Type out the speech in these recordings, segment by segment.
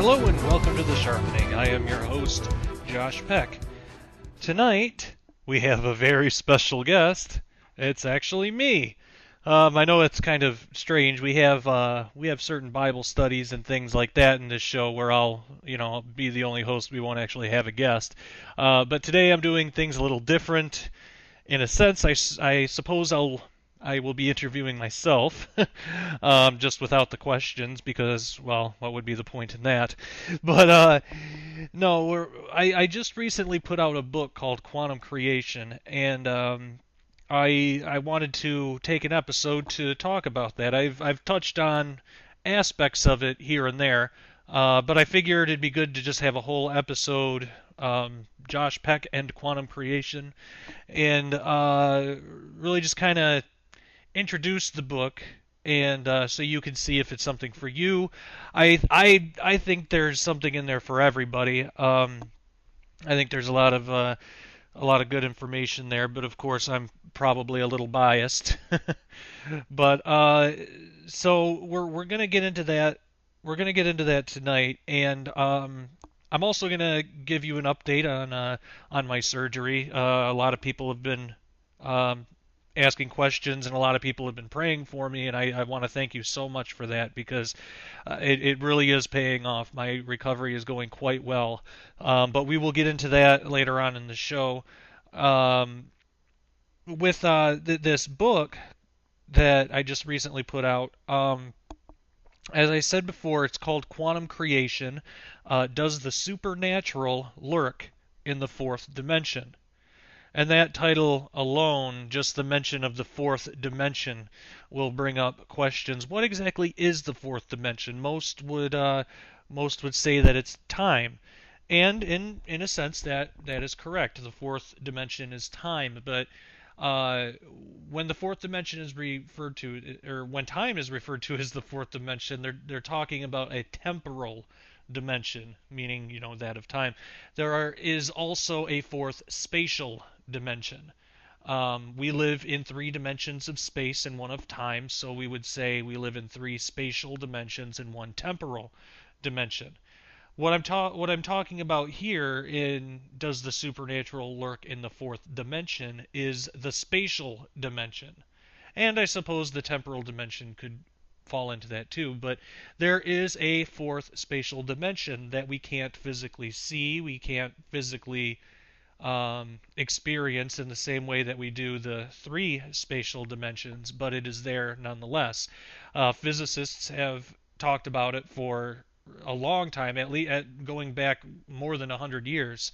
Hello and welcome to The Sharpening. I am your host, Josh Peck. Tonight, we have a very special guest. It's actually me. I know it's kind of strange. We have certain Bible studies and things like that in this show where I'll be the only host. We won't actually have a guest. But today I'm doing things a little different. In a sense, I suppose I will be interviewing myself, just without the questions, because, well, what would be the point in that? But no, I just recently put out a book called Quantum Creation, and I wanted to take an episode to talk about that. I've touched on aspects of it here and there, but I figured it'd be good to just have a whole episode, Josh Peck and Quantum Creation, and really just kind of introduce the book, and so you can see if it's something for you. I think there's something in there for everybody. I think there's a lot of good information there, but of course I'm probably a little biased. But so we're gonna get into that. We're gonna get into that tonight, and I'm also gonna give you an update on my surgery. A lot of people have been asking questions, and a lot of people have been praying for me, and I want to thank you so much for that, because it really is paying off. My recovery is going quite well, but we will get into that later on in the show. With this book that I just recently put out, as I said before, it's called Quantum Creation. Does the supernatural lurk in the fourth dimension? And that title alone, just the mention of the fourth dimension, will bring up questions. What exactly is the fourth dimension? Most would say that it's time, and in a sense that is correct. The fourth dimension is time, but when the fourth dimension is referred to, or when time is referred to as the fourth dimension, they're talking about a temporal dimension, meaning that of time. There is also a fourth spatial dimension. We live in 3 dimensions of space and 1 of time, so we would say we live in 3 spatial dimensions and 1 temporal dimension. What I'm talking about here in does the supernatural lurk in the fourth dimension is the spatial dimension. And I suppose the temporal dimension could fall into that too, but there is a fourth spatial dimension that we can't physically see, we can't physically experience in the same way that we do the 3 spatial dimensions, but it is there nonetheless. Physicists have talked about it for a long time, at least going back more than 100 years,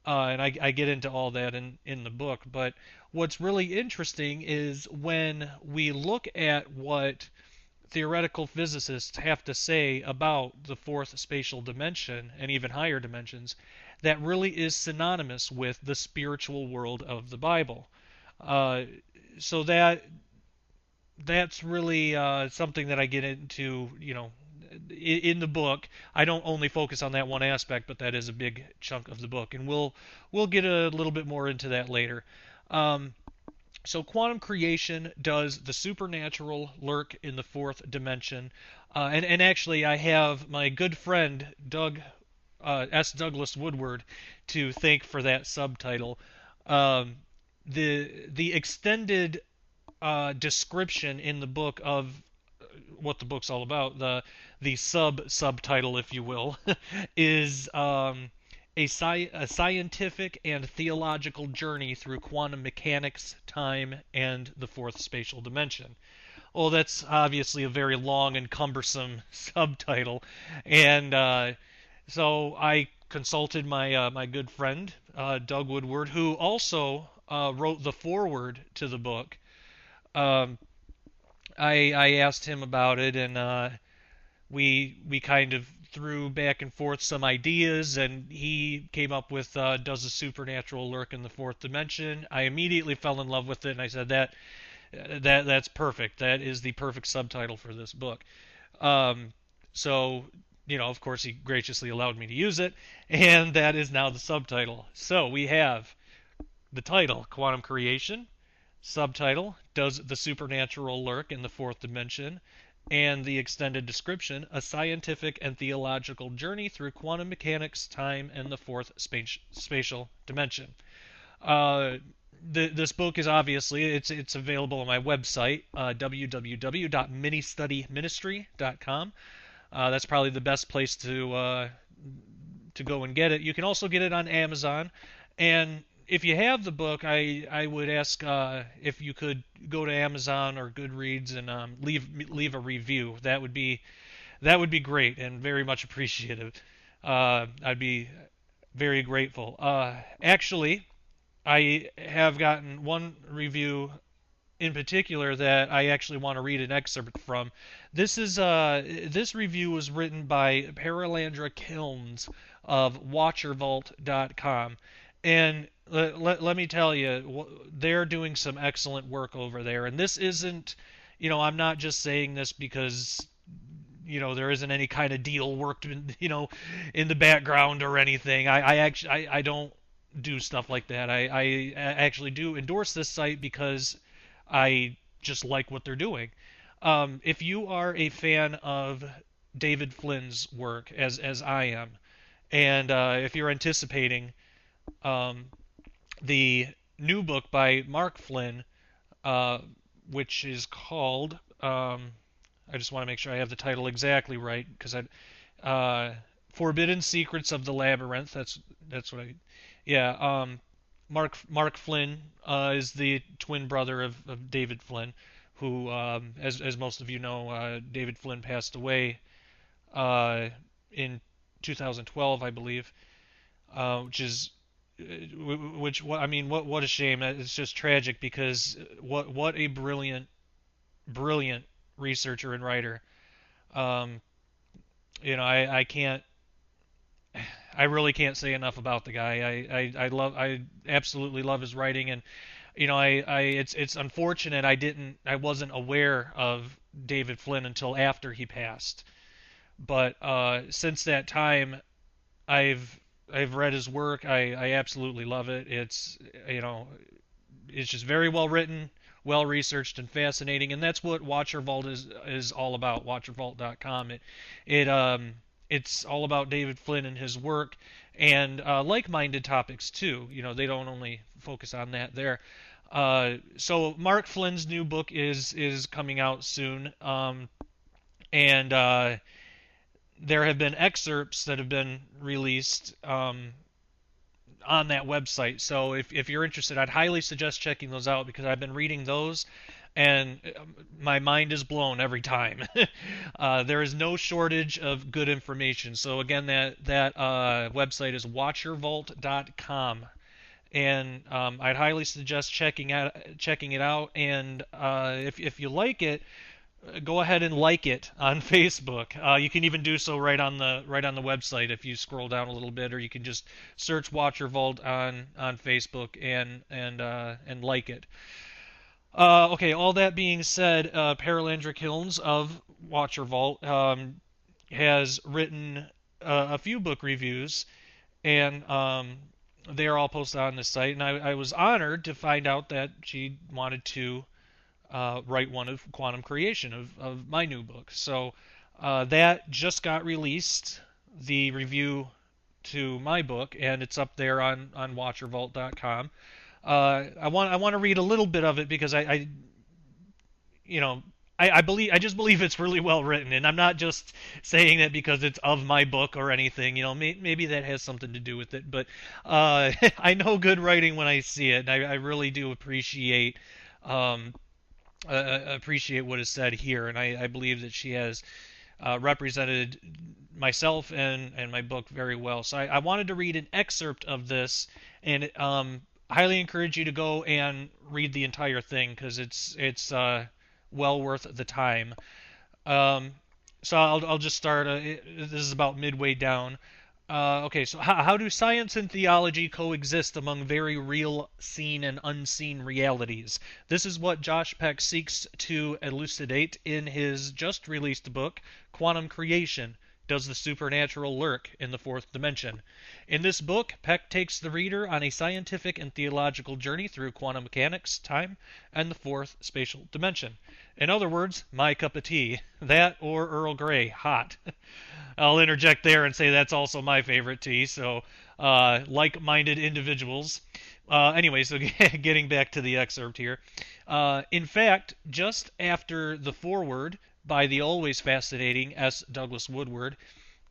and I get into all that in the book. But what's really interesting is when we look at what theoretical physicists have to say about the fourth spatial dimension and even higher dimensions, that really is synonymous with the spiritual world of the Bible. So that's really something that I get into, in the book. I don't only focus on that one aspect, but that is a big chunk of the book, and we'll get a little bit more into that later. So Quantum Creation, does the supernatural lurk in the fourth dimension? And actually, I have my good friend S. Douglas Woodward to thank for that subtitle. The extended description in the book of what the book's all about, the subtitle, if you will, is a scientific and theological journey through quantum mechanics, time, and the fourth spatial dimension. Well, that's obviously a very long and cumbersome subtitle, and so I consulted my good friend Doug Woodward, who also wrote the foreword to the book. I asked him about it, and we kind of threw back and forth some ideas, and he came up with does the supernatural lurk in the fourth dimension? I immediately fell in love with it, and I said that's perfect. That is the perfect subtitle for this book. So, of course, he graciously allowed me to use it, and that is now the subtitle. So we have the title, Quantum Creation. Subtitle, Does the Supernatural Lurk in the Fourth Dimension? and the extended description, A Scientific and Theological Journey Through Quantum Mechanics, Time, and the Fourth Spatial Dimension. This book is obviously it's available on my website, www.ministudyministry.com. That's probably the best place to go and get it. You can also get it on Amazon, and if you have the book, I would ask if you could go to Amazon or Goodreads and leave a review. That would be great and very much appreciated. I'd be very grateful. Actually, I have gotten one review in particular that I actually want to read an excerpt from. This review was written by Paralandra Kilns of WatcherVault.com, and let me tell you, they're doing some excellent work over there. And this isn't, I'm not just saying this because there isn't any kind of deal worked in the background or anything. I don't do stuff like that. I actually do endorse this site because I just like what they're doing. If you are a fan of David Flynn's work, as I am, and if you're anticipating the new book by Mark Flynn, which is called, I just want to make sure I have the title exactly right, because Forbidden Secrets of the Labyrinth. That's what Mark Flynn is the twin brother of David Flynn, who, as most of you know, David Flynn passed away in 2012, I believe, what a shame. It's just tragic because what a brilliant researcher and writer. I really can't say enough about the guy. I absolutely love his writing, and it's unfortunate I wasn't aware of David Flynn until after he passed. But since that time, I've read his work. I absolutely love it. It's just very well written, well researched, and fascinating. And that's what Watcher Vault is all about. WatcherVault.com. It's all about David Flynn and his work, and like-minded topics too. They don't only focus on that there. So Mark Flynn's new book is coming out soon, and there have been excerpts that have been released on that website. So if you're interested, I'd highly suggest checking those out, because I've been reading those, and my mind is blown every time. There is no shortage of good information. So again, that website is watchervault.com, and I'd highly suggest checking it out. And if you like it, go ahead and like it on Facebook. You can even do so right on the website if you scroll down a little bit, or you can just search Watcher Vault on Facebook and like it. Okay, all that being said, Paralandra Kilns of Watcher Vault has written a few book reviews, and they are all posted on this site. And I was honored to find out that she wanted to write one of quantum creation of my new book. So that just got released, the review to my book, and it's up there on WatcherVault.com. I want to read a little bit of it because I just believe it's really well written, and I'm not just saying that because it's of my book or anything. Maybe that has something to do with it, but I know good writing when I see it, and I really do appreciate what is said here, and I believe that she has represented myself and my book very well. So I wanted to read an excerpt of this, and highly encourage you to go and read the entire thing, because it's well worth the time. So I'll just start. This is about midway down. Okay, so how do science and theology coexist among very real seen and unseen realities? This is what Josh Peck seeks to elucidate in his just released book, Quantum Creation, Does the supernatural lurk in the fourth dimension? In this book, Peck takes the reader on a scientific and theological journey through quantum mechanics, time, and the fourth spatial dimension. In other words, my cup of tea. That or Earl Grey, hot. I'll interject there and say that's also my favorite tea, so like-minded individuals. Anyway, so getting back to the excerpt here. In fact, just after the foreword by the always fascinating S. Douglas Woodward,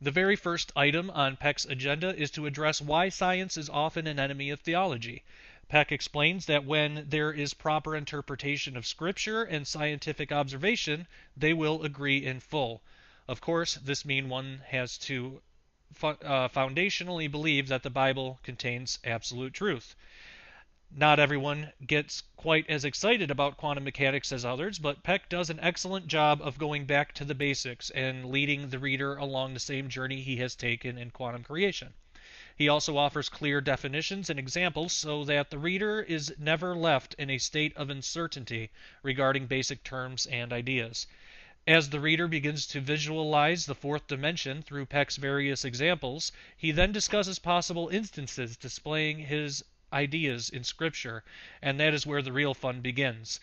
the very first item on Peck's agenda is to address why science is often an enemy of theology. Peck explains that when there is proper interpretation of Scripture and scientific observation, they will agree in full. Of course, this means one has to foundationally believe that the Bible contains absolute truth. Not everyone gets quite as excited about quantum mechanics as others, but Peck does an excellent job of going back to the basics and leading the reader along the same journey he has taken in quantum creation. He also offers clear definitions and examples so that the reader is never left in a state of uncertainty regarding basic terms and ideas. As the reader begins to visualize the fourth dimension through Peck's various examples, he then discusses possible instances displaying his ideas in Scripture, and that is where the real fun begins.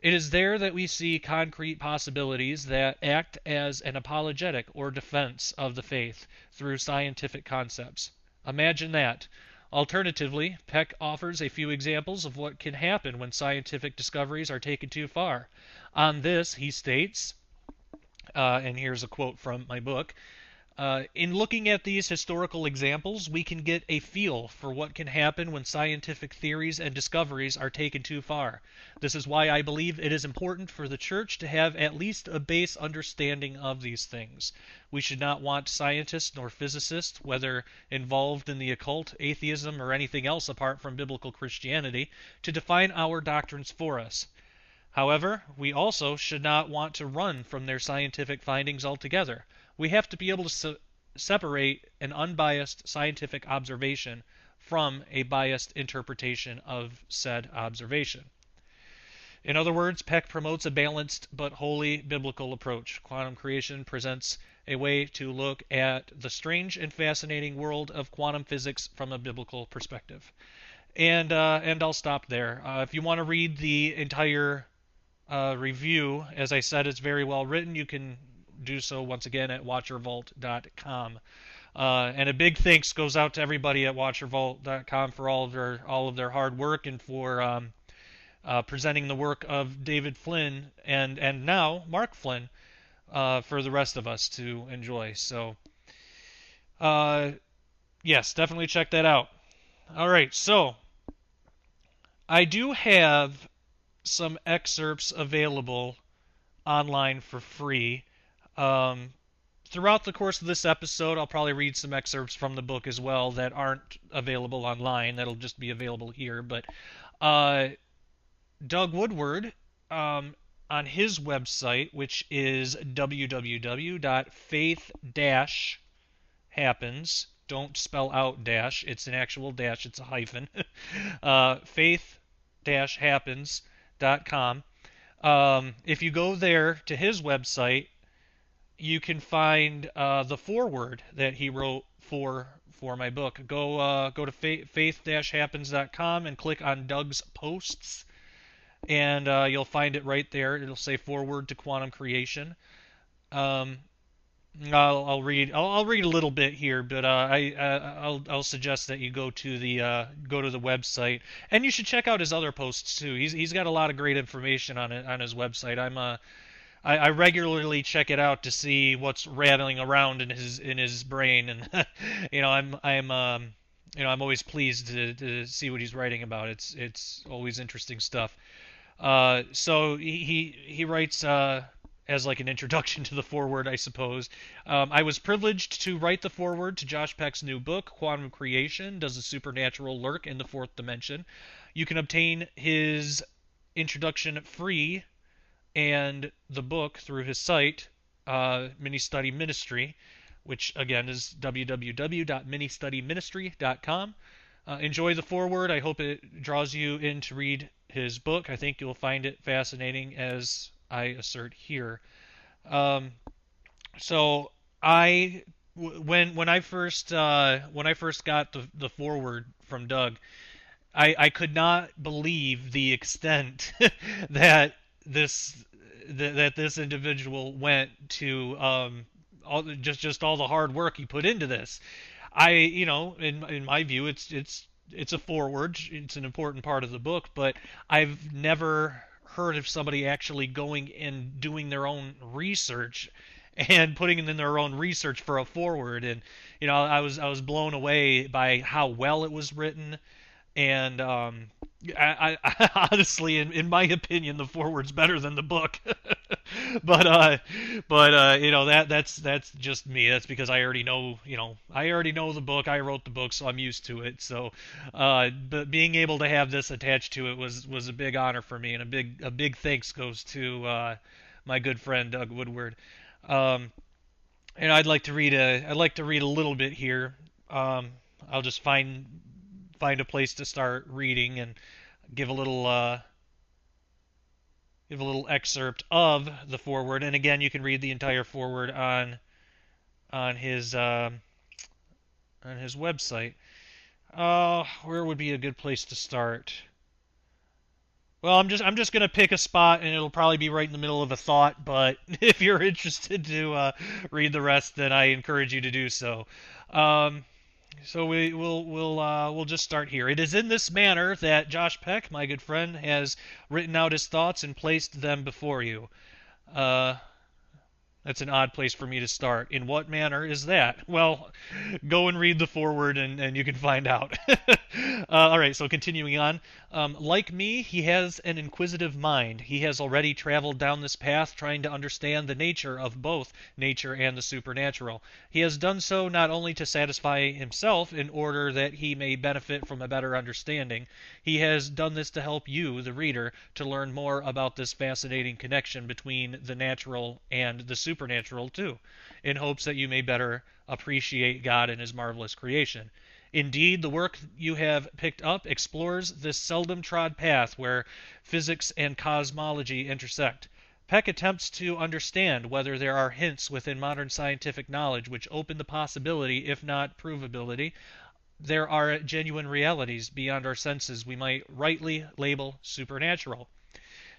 It is there that we see concrete possibilities that act as an apologetic or defense of the faith through scientific concepts. Imagine that. Alternatively, Peck offers a few examples of what can happen when scientific discoveries are taken too far. On this, he states, and here's a quote from my book, in looking at these historical examples, we can get a feel for what can happen when scientific theories and discoveries are taken too far. This is why I believe it is important for the Church to have at least a base understanding of these things. We should not want scientists nor physicists, whether involved in the occult, atheism, or anything else apart from biblical Christianity, to define our doctrines for us. However, we also should not want to run from their scientific findings altogether. We have to be able to separate an unbiased scientific observation from a biased interpretation of said observation. In other words, Peck promotes a balanced but wholly biblical approach. Quantum creation presents a way to look at the strange and fascinating world of quantum physics from a biblical perspective. And I'll stop there. If you want to read the entire review, as I said, it's very well written. You can do so once again at watchervault.com. And a big thanks goes out to everybody at watchervault.com for all of their hard work and for presenting the work of David Flynn and now Mark Flynn for the rest of us to enjoy. So yes, definitely check that out. All right, so I do have some excerpts available online for free. Throughout the course of this episode, I'll probably read some excerpts from the book as well that aren't available online. That'll just be available here. But Doug Woodward, on his website, which is www.faith-happens, don't spell out dash, it's an actual dash, it's a hyphen, faith-happens.com. If you go there to his website, you can find the foreword that he wrote for my book. Go to faith-happens.com and click on Doug's posts, and you'll find it right there. It'll say Foreword to Quantum Creation. I'll read a little bit here, but I'll suggest that you go to the website, and you should check out his other posts too. He's got a lot of great information on his website. I regularly check it out to see what's rattling around in his brain, and I'm always pleased to see what he's writing about. It's always interesting stuff. So he writes as like an introduction to the foreword, I suppose. I was privileged to write the foreword to Josh Peck's new book, Quantum Creation: Does the Supernatural Lurk in the Fourth Dimension? You can obtain his introduction free and the book through his site, Mini-Study Ministry, which again is www.ministudyministry.com. Enjoy the foreword. I hope it draws you in to read his book. I think you'll find it fascinating, as I assert here. So I when I first got the foreword from Doug, I could not believe the extent that this that this individual went to just all the hard work he put into this. In my view, it's a foreword. It's an important part of the book, but I've never heard of somebody actually going and doing their own research and putting in their own research for a foreword. And I was blown away by how well it was written. And I honestly, in my opinion, the foreword's better than the book. but that's just me. That's because I already know the book. I wrote the book, so I'm used to it. So, but being able to have this attached to it was a big honor for me, and a big thanks goes to my good friend Doug Woodward. Um, and I'd like to read a little bit here. I'll just find a place to start reading and give a little excerpt of the foreword. And again, you can read the entire foreword on his website. Where would be a good place to start? Well, I'm just gonna pick a spot, and it'll probably be right in the middle of a thought. But if you're interested to read the rest, then I encourage you to do so. Um, So we'll just start here. It is in this manner that Josh Peck, my good friend, has written out his thoughts and placed them before you. Uh, that's an odd place for me to start. In what manner is that? Well, go and read the foreword and you can find out. All right, so continuing on. Like me, he has an inquisitive mind. He has already traveled down this path trying to understand the nature of both nature and the supernatural. He has done so not only to satisfy himself in order that he may benefit from a better understanding, he has done this to help you, the reader, to learn more about this fascinating connection between the natural and the supernatural too, in hopes that you may better appreciate God and his marvelous creation. Indeed, the work you have picked up explores this seldom trod path where physics and cosmology intersect. Peck attempts to understand whether there are hints within modern scientific knowledge which open the possibility, if not provability, there are genuine realities beyond our senses we might rightly label supernatural.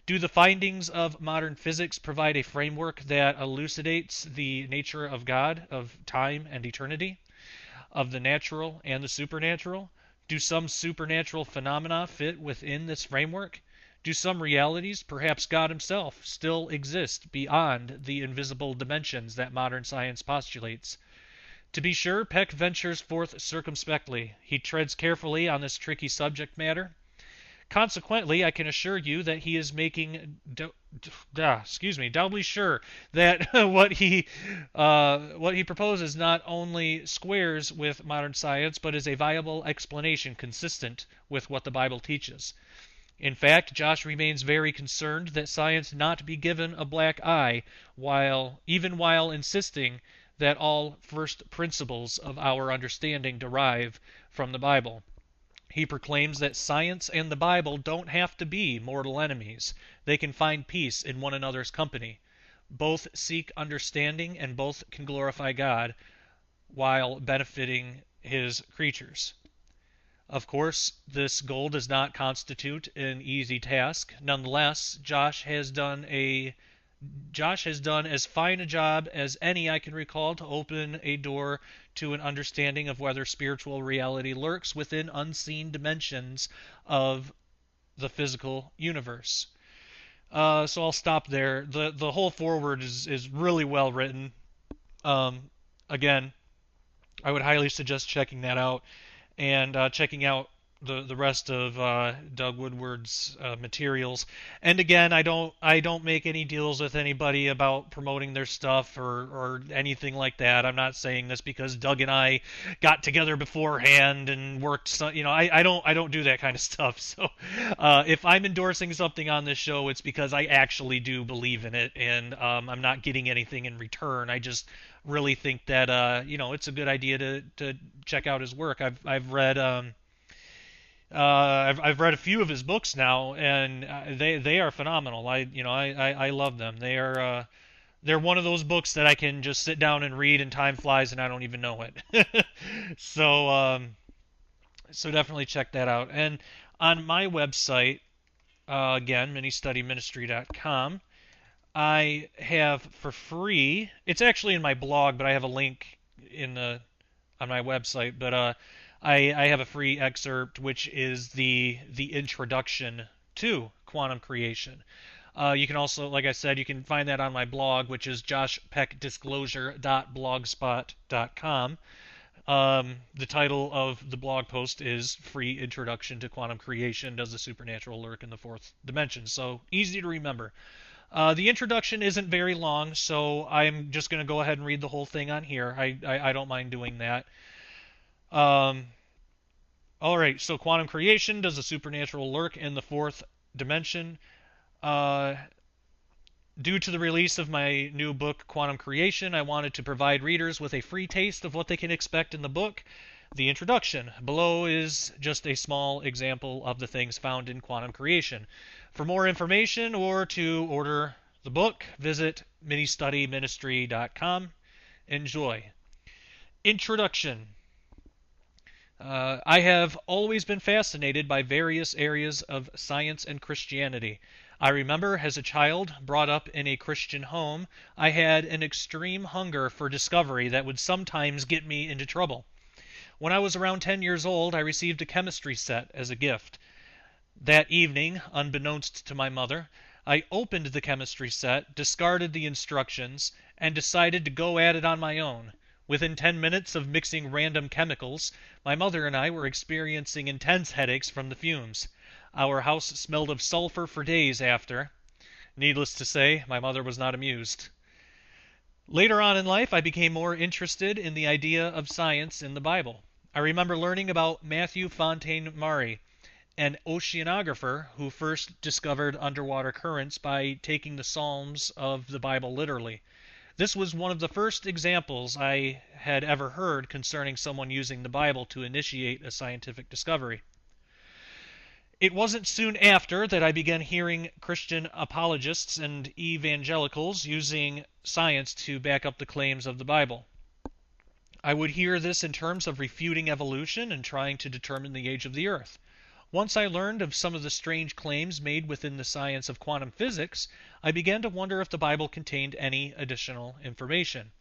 Do the findings of modern physics provide a framework that elucidates the nature of God, of time and eternity, of the natural and the supernatural? Do some supernatural phenomena fit within this framework? Do some realities, perhaps God himself, still exist beyond the invisible dimensions that modern science postulates? To be sure, Peck ventures forth circumspectly. He treads carefully on this tricky subject matter. Consequently, I can assure you that he is making doubly sure that what he proposes not only squares with modern science, but is a viable explanation consistent with what the Bible teaches. In fact, Josh remains very concerned that science not be given a black eye, even while insisting that all first principles of our understanding derive from the Bible. He proclaims that science and the Bible don't have to be mortal enemies. They can find peace in one another's company. Both seek understanding and both can glorify God while benefiting his creatures. Of course, this goal does not constitute an easy task. Nonetheless, Josh has done as fine a job as any I can recall to open a door to an understanding of whether spiritual reality lurks within unseen dimensions of the physical universe. So I'll stop there. The whole foreword is really well written. Again, I would highly suggest checking that out and checking out the rest of Doug Woodward's materials. And again, I don't make any deals with anybody about promoting their stuff or anything like that. I'm not saying this because Doug and I got together beforehand and worked. I don't do that kind of stuff. So if I'm endorsing something on this show, it's because I actually do believe in it, and I'm not getting anything in return. I just really think that it's a good idea to check out his work. I've read. I've read a few of his books now, and they are phenomenal. I love them. They're one of those books that I can just sit down and read, and time flies, and I don't even know it. So definitely check that out. And on my website, again, ministudyministry.com, I have for free. It's actually in my blog, but I have a link in the on my website. But I have a free excerpt, which is the introduction to quantum creation. You can also, like I said, you can find that on my blog, which is joshpeckdisclosure.blogspot.com. The title of the blog post is Free Introduction to Quantum Creation. Does the Supernatural Lurk in the Fourth Dimension? So easy to remember. The introduction isn't very long, so I'm just going to go ahead and read the whole thing on here. I don't mind doing that. All right, so quantum creation, does the supernatural lurk in the fourth dimension? Due to the release of my new book, Quantum Creation, I wanted to provide readers with a free taste of what they can expect in the book. The introduction below is just a small example of the things found in Quantum Creation. For more information or to order the book, visit ministudyministry.com. Enjoy. Introduction. I have always been fascinated by various areas of science and Christianity. I remember as a child, brought up in a Christian home, I had an extreme hunger for discovery that would sometimes get me into trouble. When I was around 10 years old, I received a chemistry set as a gift. That evening, unbeknownst to my mother, I opened the chemistry set, discarded the instructions, and decided to go at it on my own. Within 10 minutes of mixing random chemicals, my mother and I were experiencing intense headaches from the fumes. Our house smelled of sulfur for days after. Needless to say, my mother was not amused. Later on in life, I became more interested in the idea of science in the Bible. I remember learning about Matthew Fontaine Maury, an oceanographer who first discovered underwater currents by taking the Psalms of the Bible literally. This was one of the first examples I had ever heard concerning someone using the Bible to initiate a scientific discovery. It wasn't soon after that I began hearing Christian apologists and evangelicals using science to back up the claims of the Bible. I would hear this in terms of refuting evolution and trying to determine the age of the Earth. Once I learned of some of the strange claims made within the science of quantum physics, I began to wonder if the Bible contained any additional information.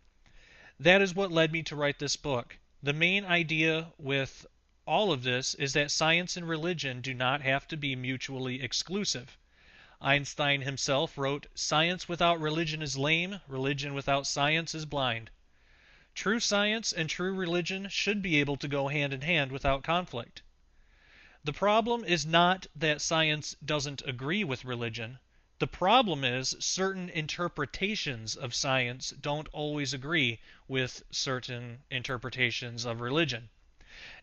That is what led me to write this book. The main idea with all of this is that science and religion do not have to be mutually exclusive. Einstein himself wrote, "Science without religion is lame, religion without science is blind." True science and true religion should be able to go hand in hand without conflict. The problem is not that science doesn't agree with religion. The problem is certain interpretations of science don't always agree with certain interpretations of religion.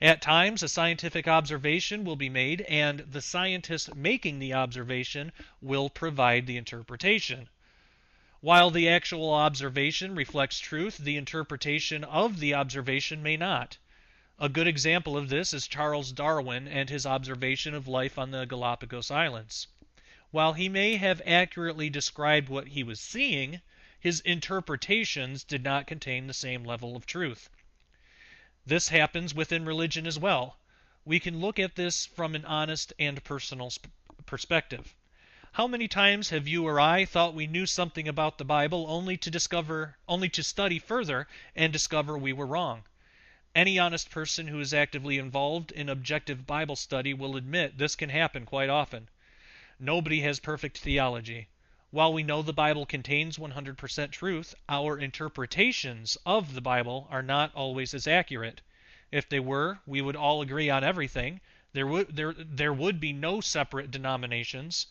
At times, a scientific observation will be made, and the scientist making the observation will provide the interpretation. While the actual observation reflects truth, the interpretation of the observation may not. A good example of this is Charles Darwin and his observation of life on the Galapagos Islands. While he may have accurately described what he was seeing, his interpretations did not contain the same level of truth. This happens within religion as well. We can look at this from an honest and personal perspective. How many times have you or I thought we knew something about the Bible only to study further and discover we were wrong? Any honest person who is actively involved in objective Bible study will admit this can happen quite often. Nobody has perfect theology. While we know the Bible contains 100% truth, our interpretations of the Bible are not always as accurate. If they were, we would all agree on everything. There would be no separate denominations,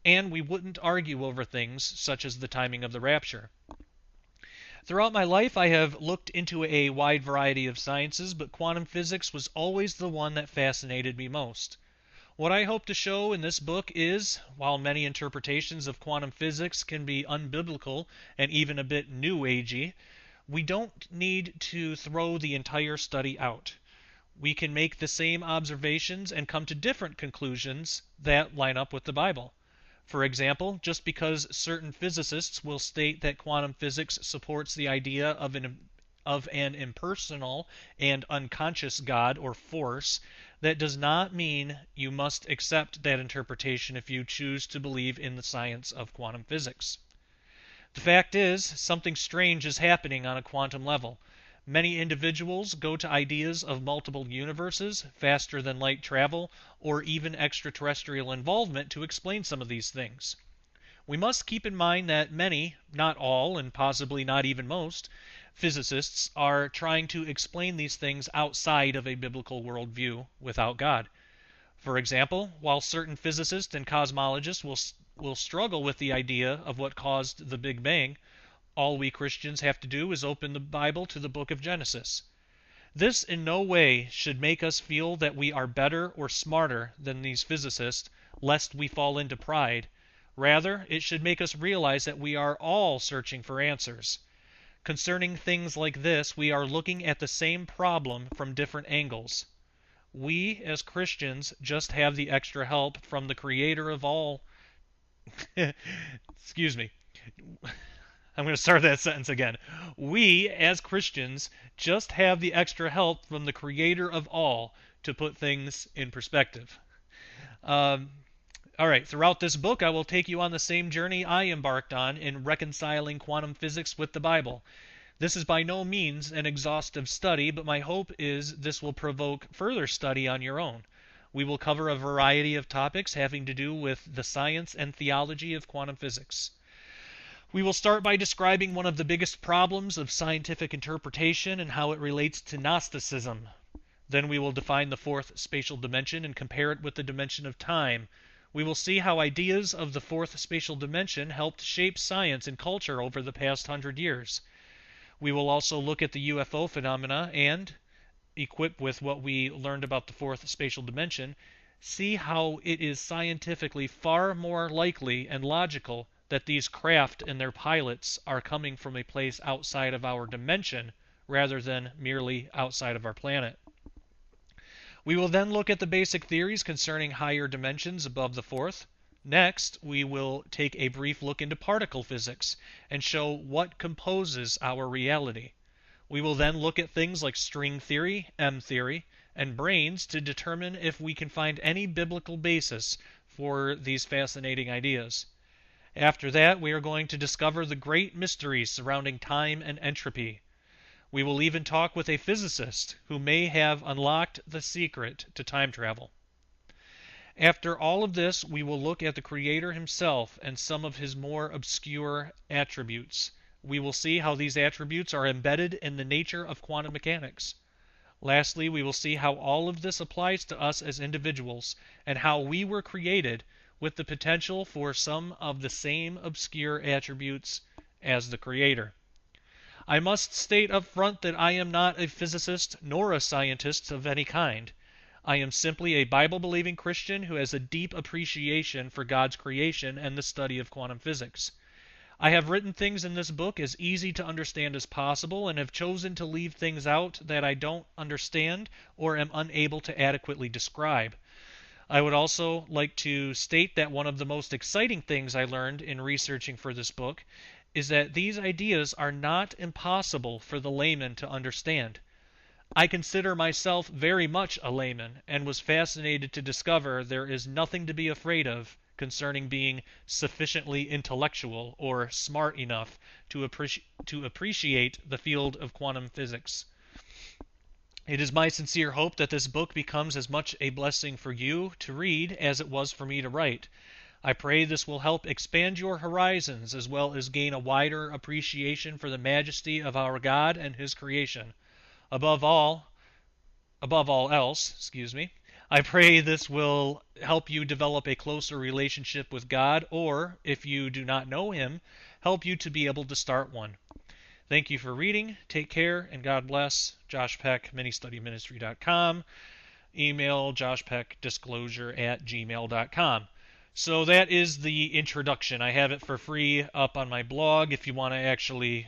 and we wouldn't argue over things such as the timing of the rapture. Throughout my life, I have looked into a wide variety of sciences, but quantum physics was always the one that fascinated me most. What I hope to show in this book is, while many interpretations of quantum physics can be unbiblical and even a bit new agey, we don't need to throw the entire study out. We can make the same observations and come to different conclusions that line up with the Bible. For example, just because certain physicists will state that quantum physics supports the idea of an impersonal and unconscious God or force, that does not mean you must accept that interpretation if you choose to believe in the science of quantum physics. The fact is, something strange is happening on a quantum level. Many individuals go to ideas of multiple universes, faster than light travel, or even extraterrestrial involvement to explain some of these things. We must keep in mind that many, not all, and possibly not even most, physicists are trying to explain these things outside of a biblical worldview without God. For example, while certain physicists and cosmologists will struggle with the idea of what caused the Big Bang, all we Christians have to do is open the Bible to the book of Genesis. This in no way should make us feel that we are better or smarter than these physicists, lest we fall into pride. Rather, it should make us realize that we are all searching for answers. Concerning things like this, we are looking at the same problem from different angles. We, as Christians, just have the extra help from the Creator of all. Excuse me. I'm going to start that sentence again. We, as Christians, just have the extra help from the Creator of all to put things in perspective. All right, throughout this book, I will take you on the same journey I embarked on in reconciling quantum physics with the Bible. This is by no means an exhaustive study, but my hope is this will provoke further study on your own. We will cover a variety of topics having to do with the science and theology of quantum physics. We will start by describing one of the biggest problems of scientific interpretation and how it relates to Gnosticism. Then we will define the fourth spatial dimension and compare it with the dimension of time. We will see how ideas of the fourth spatial dimension helped shape science and culture over the past 100 years. We will also look at the UFO phenomena and, equipped with what we learned about the fourth spatial dimension, see how it is scientifically far more likely and logical that these craft and their pilots are coming from a place outside of our dimension rather than merely outside of our planet. We will then look at the basic theories concerning higher dimensions above the fourth. Next, we will take a brief look into particle physics and show what composes our reality. We will then look at things like string theory, M theory, and brains to determine if we can find any biblical basis for these fascinating ideas. After that, we are going to discover the great mysteries surrounding time and entropy. We will even talk with a physicist who may have unlocked the secret to time travel. After all of this, we will look at the Creator himself and some of his more obscure attributes. We will see how these attributes are embedded in the nature of quantum mechanics. Lastly, we will see how all of this applies to us as individuals and how we were created with the potential for some of the same obscure attributes as the Creator. I must state up front that I am not a physicist nor a scientist of any kind. I am simply a Bible-believing Christian who has a deep appreciation for God's creation and the study of quantum physics. I have written things in this book as easy to understand as possible and have chosen to leave things out that I don't understand or am unable to adequately describe. I would also like to state that one of the most exciting things I learned in researching for this book is that these ideas are not impossible for the layman to understand. I consider myself very much a layman and was fascinated to discover there is nothing to be afraid of concerning being sufficiently intellectual or smart enough to appreciate the field of quantum physics. It is my sincere hope that this book becomes as much a blessing for you to read as it was for me to write. I pray this will help expand your horizons as well as gain a wider appreciation for the majesty of our God and His creation. Above all else, I pray this will help you develop a closer relationship with God, or, if you do not know Him, help you to be able to start one. Thank you for reading. Take care, and God bless. Josh Peck, ministudyministry.com. Email joshpeckdisclosure@gmail.com. So that is the introduction. I have it for free up on my blog if you want to actually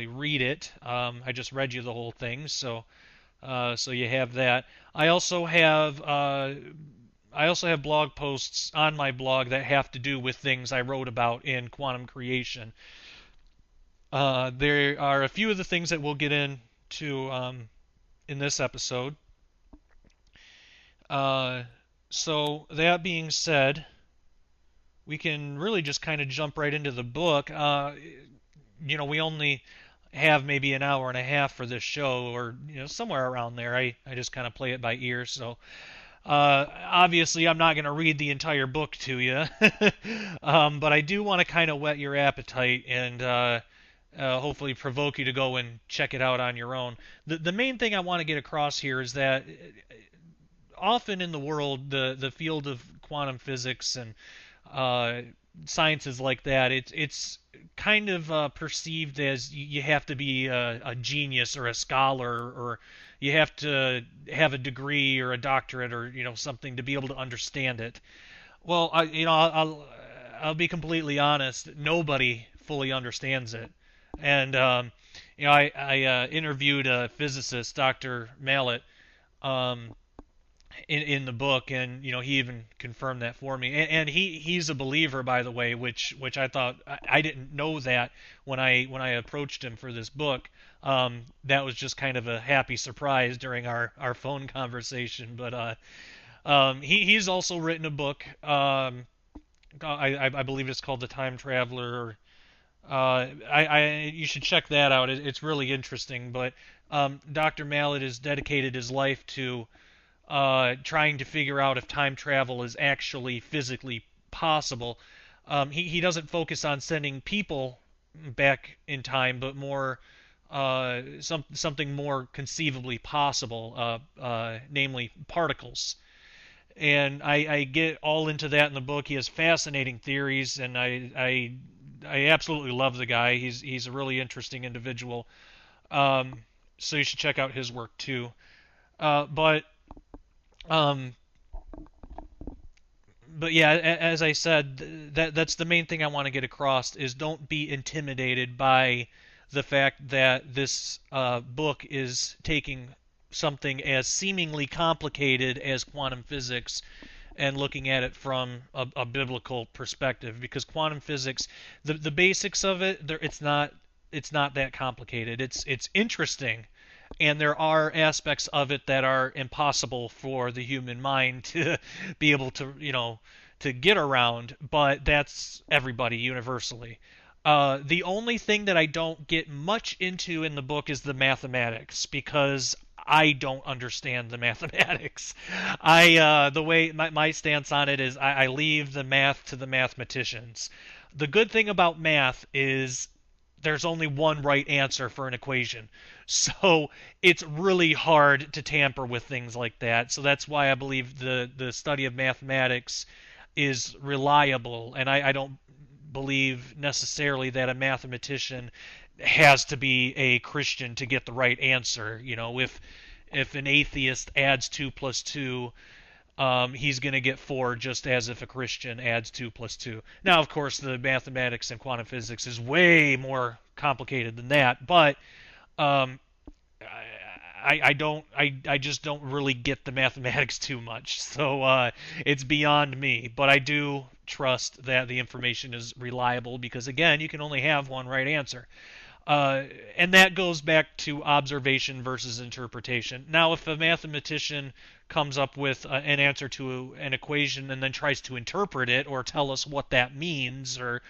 read it. I just read you the whole thing, so you have that. I also have I also have blog posts on my blog that have to do with things I wrote about in quantum creation. There are a few of the things that we'll get into in this episode. So that being said, we can really just kind of jump right into the book. We only have maybe an hour and a half for this show, or somewhere around there. I just kind of play it by ear. So obviously, I'm not going to read the entire book to you, but I do want to kind of whet your appetite and hopefully provoke you to go and check it out on your own. The main thing I want to get across here is that often in the world, the field of quantum physics and sciences like that, it's kind of perceived as you have to be a genius or a scholar, or you have to have a degree or a doctorate or something to be able to understand it. Well, I'll be completely honest. Nobody fully understands it, and I interviewed a physicist, Dr. Mallet, um, in the book, and he even confirmed that for me. And he's a believer, by the way, which I thought I didn't know that when I approached him for this book. That was just kind of a happy surprise during our phone conversation. But he's also written a book. I believe it's called The Time Traveler. You should check that out. It's really interesting. But Dr. Mallet has dedicated his life to trying to figure out if time travel is actually physically possible. He doesn't focus on sending people back in time, but more something more conceivably possible, namely particles. And I get all into that in the book. He has fascinating theories, and I absolutely love the guy. He's a really interesting individual. So you should check out his work too. But um, but yeah, as I said, that's the main thing I want to get across is don't be intimidated by the fact that this book is taking something as seemingly complicated as quantum physics and looking at it from a biblical perspective, because quantum physics, the basics of it, it's not that complicated. It's interesting, and there are aspects of it that are impossible for the human mind to be able to get around, but that's everybody universally. The only thing that I don't get much into in the book is the mathematics, because I don't understand the mathematics. The way my stance on it is I leave the math to the mathematicians. The good thing about math is there's only one right answer for an equation. So it's really hard to tamper with things like that. So that's why I believe the study of mathematics is reliable, and I don't believe necessarily that a mathematician has to be a Christian to get the right answer. If an atheist adds 2 plus 2, he's going to get 4, just as if a Christian adds 2 plus 2. Now, of course, the mathematics and quantum physics is way more complicated than that, but um, I just don't really get the mathematics too much, so it's beyond me. But I do trust that the information is reliable, because again, you can only have one right answer. And that goes back to observation versus interpretation. Now, if a mathematician comes up with an answer to an equation and then tries to interpret it or tell us what that means, or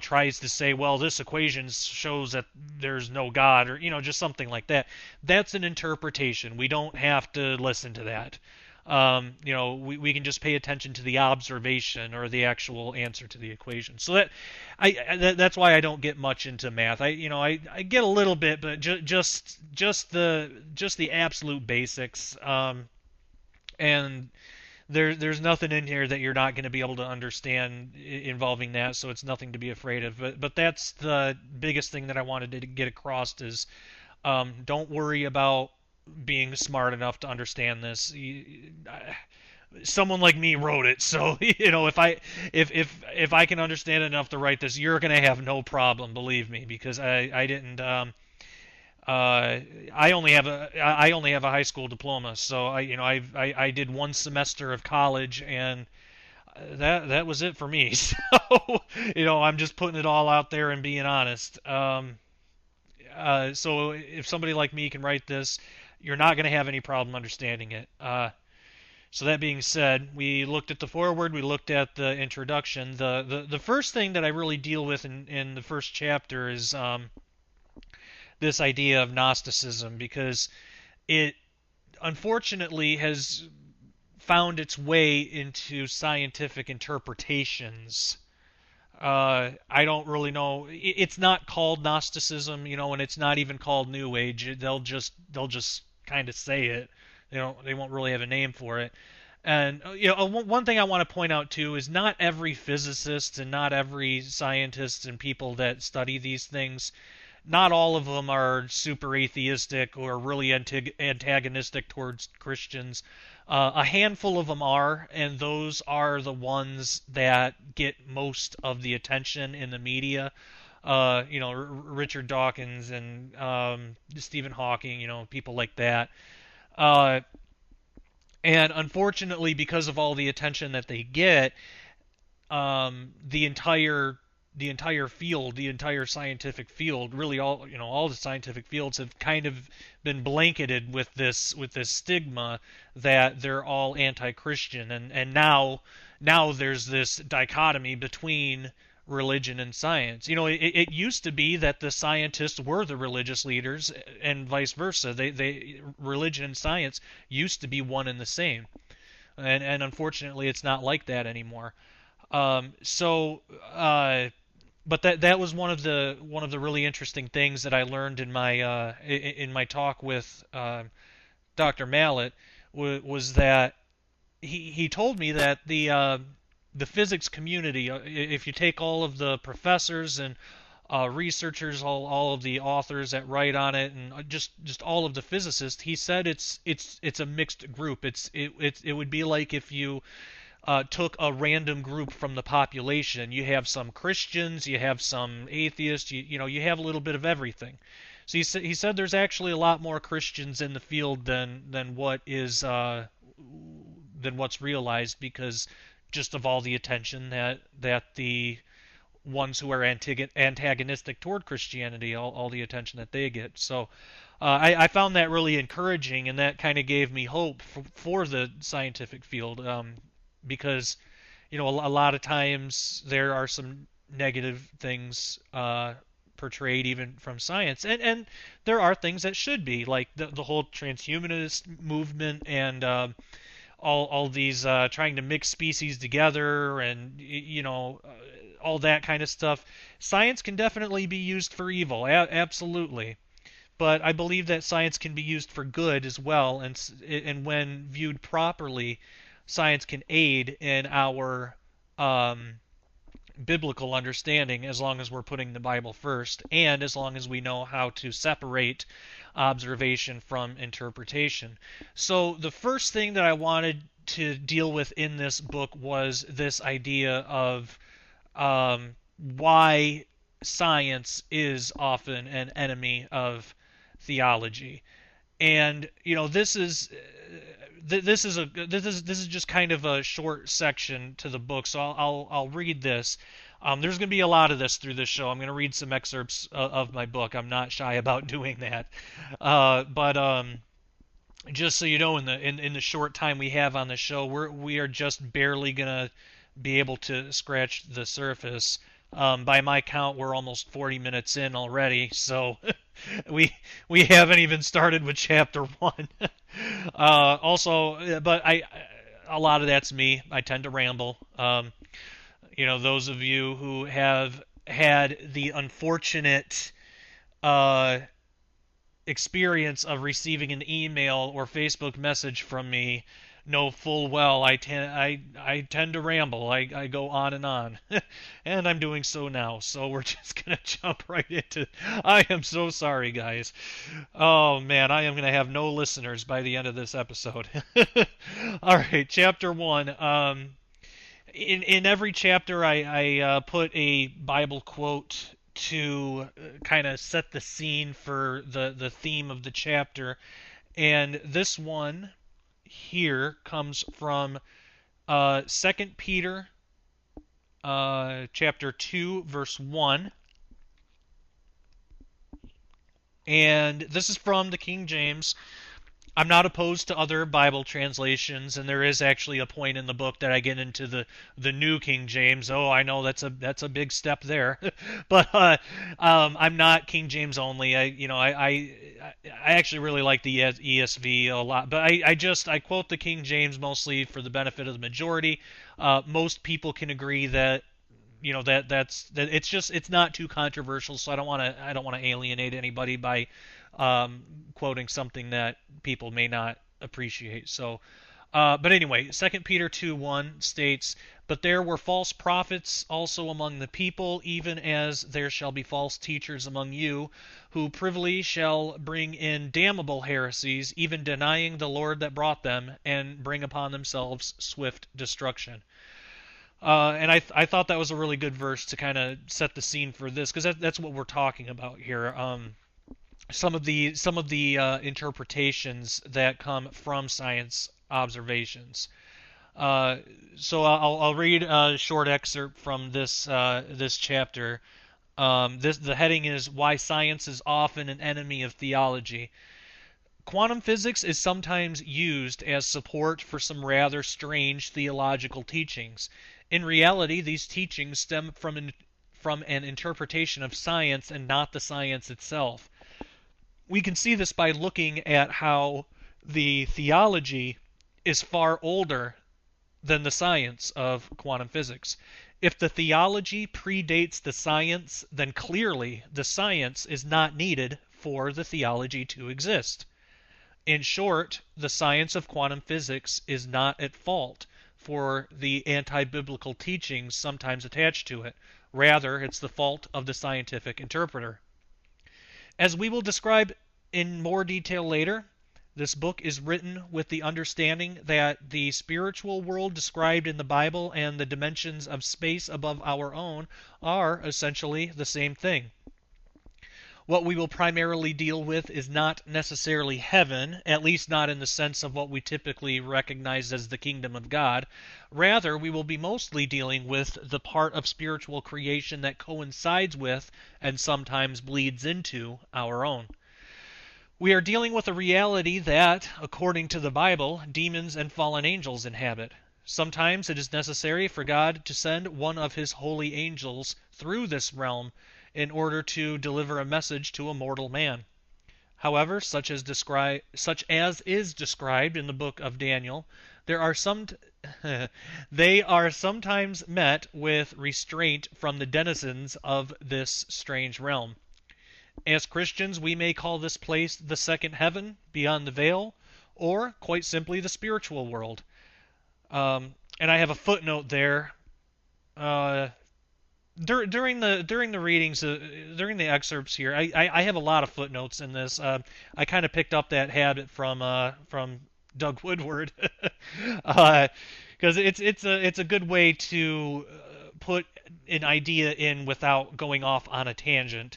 tries to say, well, this equation shows that there's no God, or just something like that, that's an interpretation. We don't have to listen to that. We can just pay attention to the observation or the actual answer to the equation. So that's why I don't get much into math. I get a little bit, but just the absolute basics. And there's nothing in here that you're not going to be able to understand involving that. So it's nothing to be afraid of. But that's the biggest thing that I wanted to get across is don't worry about being smart enough to understand this. Someone like me wrote it, so if I can understand enough to write this, you're gonna have no problem, believe me, because I didn't I only have a high school diploma, so I did one semester of college, and that was it for me. So I'm just putting it all out there and being honest. So if somebody like me can write this, you're not going to have any problem understanding it. So that being said, we looked at the foreword, we looked at the introduction. The first thing that I really deal with in the first chapter is this idea of Gnosticism, because it unfortunately has found its way into scientific interpretations. I don't really know. It's not called Gnosticism, and it's not even called New Age. They'll just kind of say it. They won't really have a name for it. And one thing I want to point out too is not every physicist and not every scientist and people that study these things, not all of them are super atheistic or really antagonistic towards Christians. A handful of them are, and those are the ones that get most of the attention in the media. Richard Dawkins and Stephen Hawking, people like that. Uh, and unfortunately, because of all the attention that they get, the entire field, the entire scientific field, really all the scientific fields have kind of been blanketed with this stigma that they're all anti-Christian, and now there's this dichotomy between religion and science. It used to be that the scientists were the religious leaders, and vice versa. They religion and science used to be one and the same, and unfortunately, it's not like that anymore. So, but that was one of the really interesting things that I learned in my talk with Dr. Mallet was that he told me that the physics community, if you take all of the professors and researchers, all of the authors that write on it, and just all of the physicists, he said it's a mixed group. It would be like if you took a random group from the population. You have some Christians, you have some atheists, you have a little bit of everything. So he said there's actually a lot more Christians in the field than what's realized, because just of all the attention that the ones who are antagonistic toward Christianity, all the attention that they get. So I found that really encouraging, and that kind of gave me hope for the scientific field. Because a lot of times there are some negative things portrayed even from science, and there are things that should be, like the whole transhumanist movement, and all these trying to mix species together, and all that kind of stuff. Science can definitely be used for evil, absolutely. But I believe that science can be used for good as well, and when viewed properly, science can aid in our biblical understanding, as long as we're putting the Bible first, and as long as we know how to separate observation from interpretation. So the first thing that I wanted to deal with in this book was this idea of why science is often an enemy of theology. And this is just kind of a short section to the book, so I'll read this. There's going to be a lot of this through this show. I'm going to read some excerpts of my book. I'm not shy about doing that. But just so you know, in the short time we have on the show, we are just barely going to be able to scratch the surface. By my count, we're almost 40 minutes in already, so we haven't even started with chapter 1. But a lot of that's me. I tend to ramble. Those of you who have had the unfortunate experience of receiving an email or Facebook message from me know full well I tend to ramble. I go on and on, and I'm doing so now. So we're just gonna jump right into. I am so sorry, guys. Oh man, I am gonna have no listeners by the end of this episode. All right, chapter 1. In every chapter, I put a Bible quote to kind of set the scene for the theme of the chapter. And this one here comes from 2 Peter chapter 2, verse 1. And this is from the King James. I'm not opposed to other Bible translations, and there is actually a point in the book that I get into the New King James. Oh, I know that's a big step there, but I'm not King James only. I actually really like the ESV a lot, but I quote the King James mostly for the benefit of the majority. Most people can agree that it's not too controversial, so I don't want to alienate anybody by quoting something that people may not appreciate. So, but anyway, 2 Peter 2:1 states, "But there were false prophets also among the people, even as there shall be false teachers among you, who privily shall bring in damnable heresies, even denying the Lord that brought them, and bring upon themselves swift destruction." And I thought that was a really good verse to kind of set the scene for this, because that's what we're talking about here. Some of the interpretations that come from science observations. So I'll read a short excerpt from this chapter. The heading is "Why Science is Often an Enemy of Theology." Quantum physics is sometimes used as support for some rather strange theological teachings. In reality, these teachings stem from an interpretation of science and not the science itself. We can see this by looking at how the theology is far older than the science of quantum physics. If the theology predates the science, then clearly the science is not needed for the theology to exist. In short, the science of quantum physics is not at fault for the anti-biblical teachings sometimes attached to it. Rather, it's the fault of the scientific interpreter. As we will describe in more detail later, this book is written with the understanding that the spiritual world described in the Bible and the dimensions of space above our own are essentially the same thing. What we will primarily deal with is not necessarily heaven, at least not in the sense of what we typically recognize as the kingdom of God. Rather, we will be mostly dealing with the part of spiritual creation that coincides with and sometimes bleeds into our own. We are dealing with a reality that, according to the Bible, demons and fallen angels inhabit. Sometimes it is necessary for God to send one of his holy angels through this realm in order to deliver a message to a mortal man. However, such as is described in the book of Daniel, they are sometimes met with restraint from the denizens of this strange realm. As Christians, we may call this place the second heaven, beyond the veil, or quite simply the spiritual world. And I have a footnote there. During the readings, during the excerpts here, I have a lot of footnotes in this. I kind of picked up that habit from Doug Woodward, because it's a good way to put an idea in without going off on a tangent.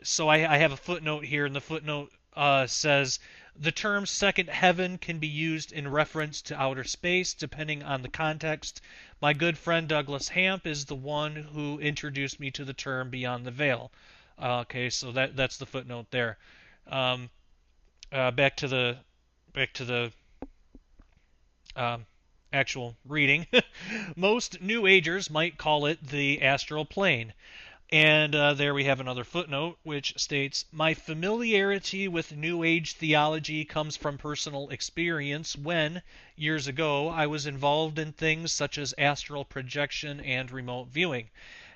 So I have a footnote here, and the footnote says, "The term second heaven can be used in reference to outer space, depending on the context. My good friend Douglas Hamp is the one who introduced me to the term beyond the veil." Okay, so that's the footnote there. Back to the actual reading. Most New Agers might call it the astral plane. And there we have another footnote which states, "My familiarity with New Age theology comes from personal experience when, years ago, I was involved in things such as astral projection and remote viewing.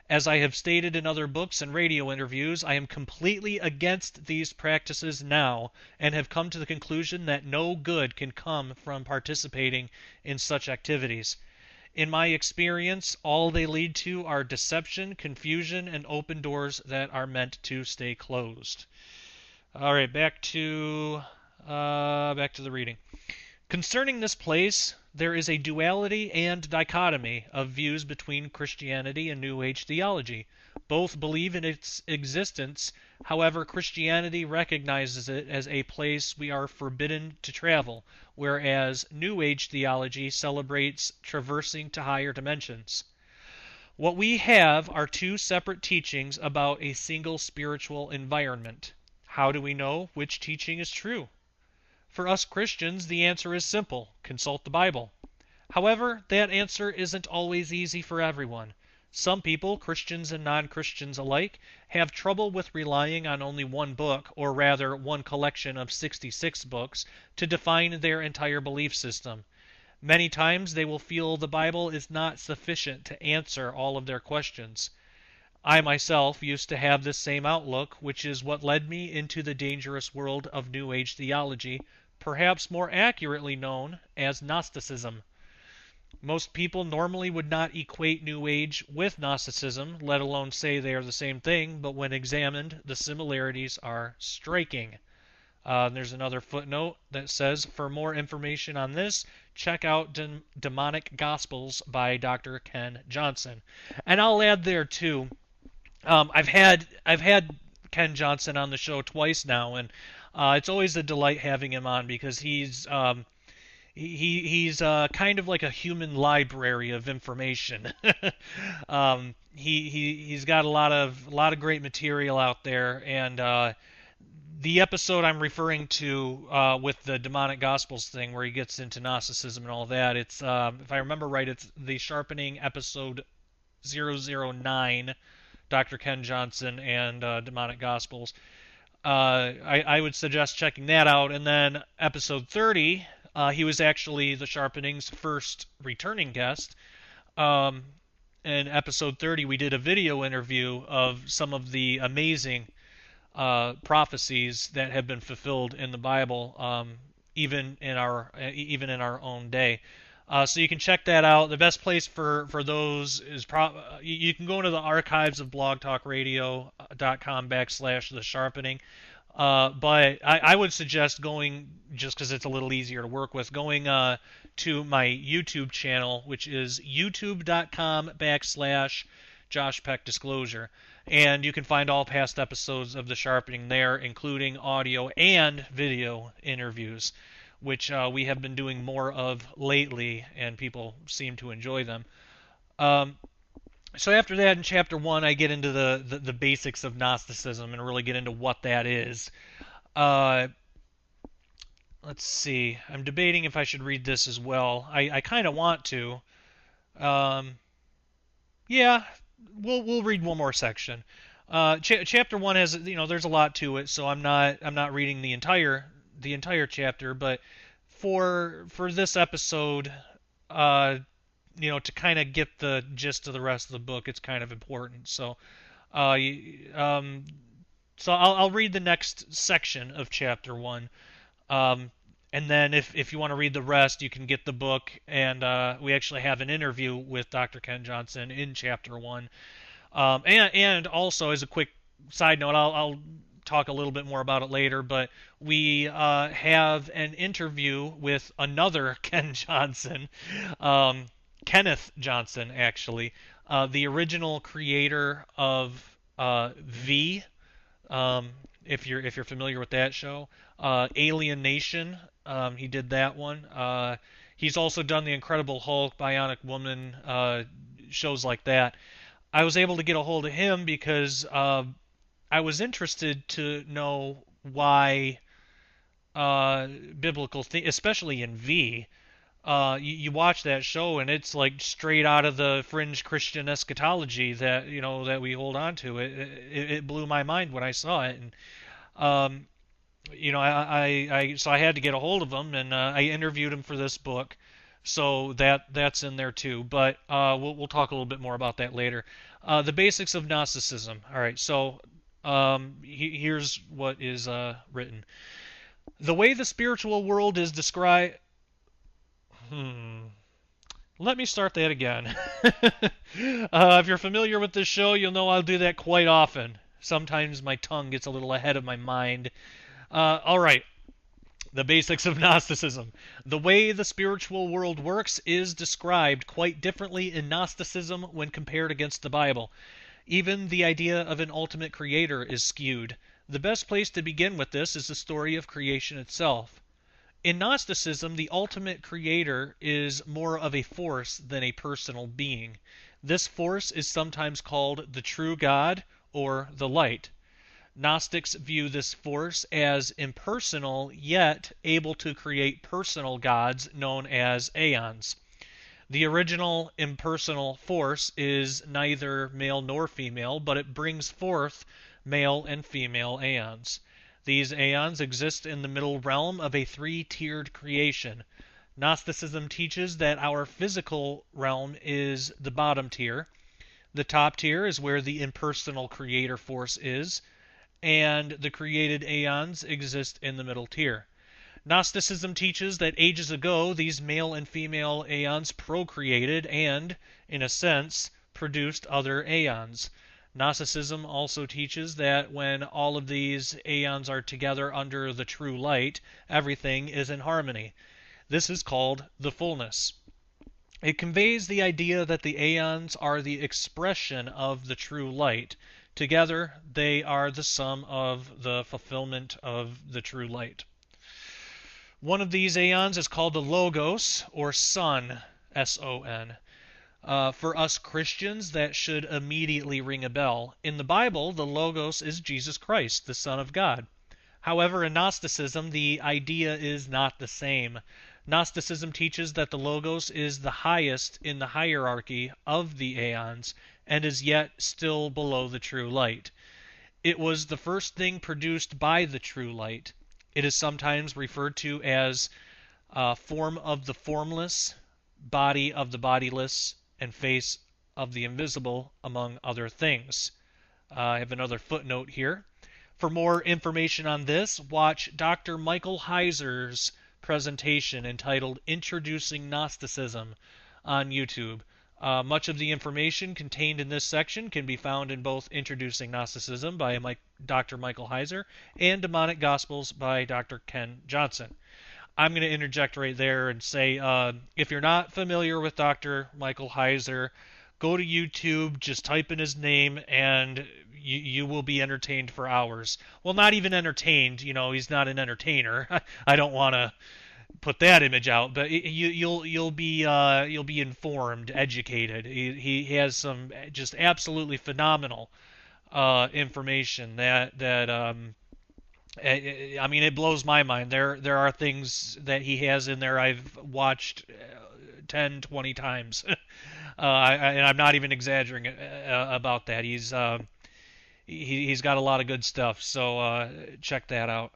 As I have stated in other books and radio interviews, I am completely against these practices now and have come to the conclusion that no good can come from participating in such activities. In my experience, all they lead to are deception, confusion, and open doors that are meant to stay closed." All right, back to the reading. "Concerning this place, there is a duality and dichotomy of views between Christianity and New Age theology. Both believe in its existence. However, Christianity recognizes it as a place we are forbidden to travel, whereas New Age theology celebrates traversing to higher dimensions. What we have are two separate teachings about a single spiritual environment. How do we know which teaching is true? For us Christians, the answer is simple: consult the Bible. However, that answer isn't always easy for everyone. Some people, Christians and non-Christians alike, have trouble with relying on only one book, or rather one collection of 66 books, to define their entire belief system. Many times they will feel the Bible is not sufficient to answer all of their questions. I myself used to have this same outlook, which is what led me into the dangerous world of New Age theology, perhaps more accurately known as Gnosticism. Most people normally would not equate New Age with Gnosticism, let alone say they are the same thing, but when examined, the similarities are striking. There's another footnote that says, for more information on this, check out Demonic Gospels by Dr. Ken Johnson. And I'll add there too, I've had Ken Johnson on the show twice now, and it's always a delight having him on because he's kind of like a human library of information. He's got a lot of great material out there, and the episode I'm referring to with the demonic gospels thing, where he gets into Gnosticism and all that, it's if I remember right, it's the Sharpening episode 009, Dr. Ken Johnson and demonic gospels. I would suggest checking that out, and then episode 30. He was actually the Sharpening's first returning guest. In episode 30, we did a video interview of some of the amazing prophecies that have been fulfilled in the Bible, even in our own day. So you can check that out. The best place for those is you can go into the archives of blogtalkradio.com/The Sharpening. But I would suggest going, just because it's a little easier to work with, going to my YouTube channel, which is youtube.com/Josh Peck Disclosure. And you can find all past episodes of The Sharpening there, including audio and video interviews, which we have been doing more of lately, and people seem to enjoy them. So after that, in Chapter 1, I get into the basics of Gnosticism and really get into what that is. Let's see. I'm debating if I should read this as well. I kind of want to. Yeah, we'll read one more section. Chapter 1 has, there's a lot to it, so I'm not reading the entire chapter, but for this episode, to kind of get the gist of the rest of the book, it's kind of important. So, I'll read the next section of Chapter 1, and then if you want to read the rest, you can get the book, and we actually have an interview with Dr. Ken Johnson in Chapter 1. And also, as a quick side note, I'll talk a little bit more about it later, but we have an interview with another Ken Johnson, Kenneth Johnson, actually, the original creator of V, if you're familiar with that show, Alien Nation, he did that one. He's also done The Incredible Hulk, Bionic Woman, shows like that. I was able to get a hold of him because I was interested to know why biblical especially in V, you watch that show and it's like straight out of the fringe Christian eschatology that that we hold on to. It blew my mind when I saw it, and so I had to get a hold of him, and I interviewed him for this book, so that's in there too. But we'll talk a little bit more about that later. The basics of Gnosticism. All right, so here's what is written. The way the spiritual world is described. Let me start that again. If you're familiar with this show, you'll know I'll do that quite often. Sometimes my tongue gets a little ahead of my mind. All right. The basics of Gnosticism. The way the spiritual world works is described quite differently in Gnosticism when compared against the Bible. Even the idea of an ultimate creator is skewed. The best place to begin with this is the story of creation itself. In Gnosticism, the ultimate creator is more of a force than a personal being. This force is sometimes called the true God or the light. Gnostics view this force as impersonal, yet able to create personal gods known as aeons. The original impersonal force is neither male nor female, but it brings forth male and female aeons. These aeons exist in the middle realm of a three-tiered creation. Gnosticism teaches that our physical realm is the bottom tier. The top tier is where the impersonal creator force is, and the created aeons exist in the middle tier. Gnosticism teaches that ages ago these male and female aeons procreated and, in a sense, produced other aeons. Gnosticism also teaches that when all of these aeons are together under the true light, everything is in harmony. This is called the fullness. It conveys the idea that the aeons are the expression of the true light. Together, they are the sum of the fulfillment of the true light. One of these aeons is called the Logos, or Son, S-O-N. For us Christians, that should immediately ring a bell. In the Bible, the Logos is Jesus Christ, the Son of God. However, in Gnosticism, the idea is not the same. Gnosticism teaches that the Logos is the highest in the hierarchy of the aeons and is yet still below the true light. It was the first thing produced by the true light. It is sometimes referred to as form of the formless, body of the bodiless, and face of the invisible, among other things. I have another footnote here. For more information on this, watch Dr. Michael Heiser's presentation entitled Introducing Gnosticism on YouTube. Much of the information contained in this section can be found in both Introducing Gnosticism by Dr. Michael Heiser and Demonic Gospels by Dr. Ken Johnson. I'm going to interject right there and say, if you're not familiar with Dr. Michael Heiser, go to YouTube, just type in his name, and you will be entertained for hours. Well, not even entertained. You know, he's not an entertainer. I don't want to put that image out, but you'll be informed, educated. He has some just absolutely phenomenal information that I mean, it blows my mind. There are things that he has in there I've watched 10, 20 times. And I'm not even exaggerating about that. He's got a lot of good stuff, so check that out.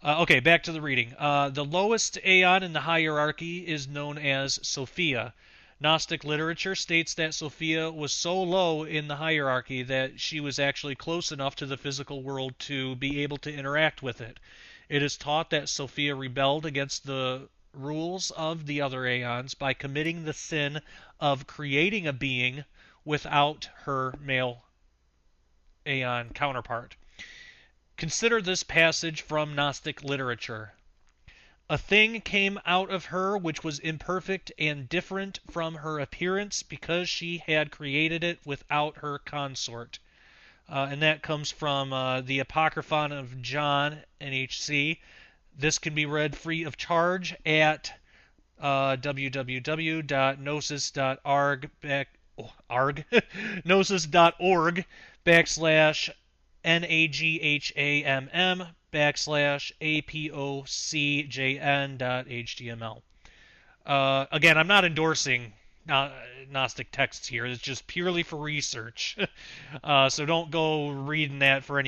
Okay, back to the reading. The lowest aeon in the hierarchy is known as Sophia. Gnostic literature states that Sophia was so low in the hierarchy that she was actually close enough to the physical world to be able to interact with it. It is taught that Sophia rebelled against the rules of the other aeons by committing the sin of creating a being without her male aeon counterpart. Consider this passage from Gnostic literature. A thing came out of her which was imperfect and different from her appearance because she had created it without her consort. And that comes from the Apocryphon of John, NHC. This can be read free of charge at www.gnosis.org /NAGHAMM/APOCJN.HTML. Again, I'm not endorsing Gnostic texts here. It's just purely for research. So don't go reading that for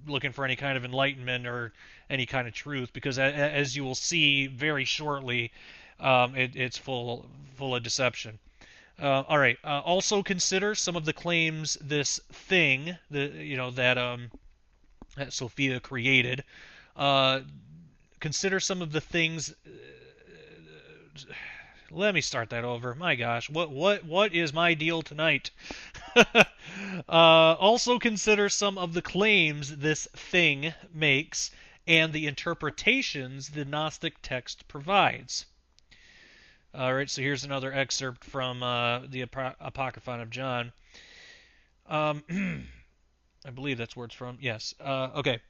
looking for any kind of enlightenment or any kind of truth, because as you will see very shortly, it's full of deception. All right. Also consider some of the claims this thing, that Sophia created. Consider some of the things. Let me start that over. My gosh, what is my deal tonight? Also consider some of the claims this thing makes and the interpretations the Gnostic text provides. All right, so here's another excerpt from the Apocryphon of John. Um, I believe that's where it's from. Yes. Okay.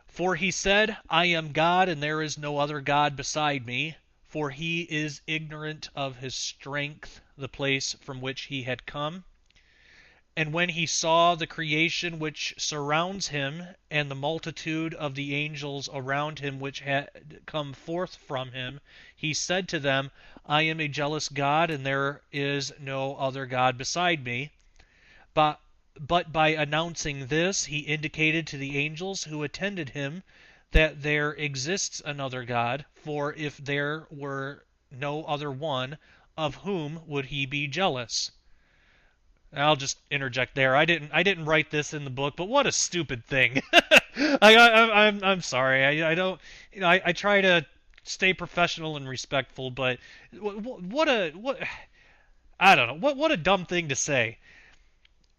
For he said, I am God, and there is no other God beside me. For he is ignorant of his strength, the place from which he had come. And when he saw the creation which surrounds him, and the multitude of the angels around him which had come forth from him, he said to them, I am a jealous God, and there is no other God beside me. But, but by announcing this, he indicated to the angels who attended him that there exists another God, for if there were no other one, of whom would he be jealous? I'll just interject there. I didn't write this in the book, but what a stupid thing. I'm sorry. I don't I try to stay professional and respectful, but what I don't know what a dumb thing to say.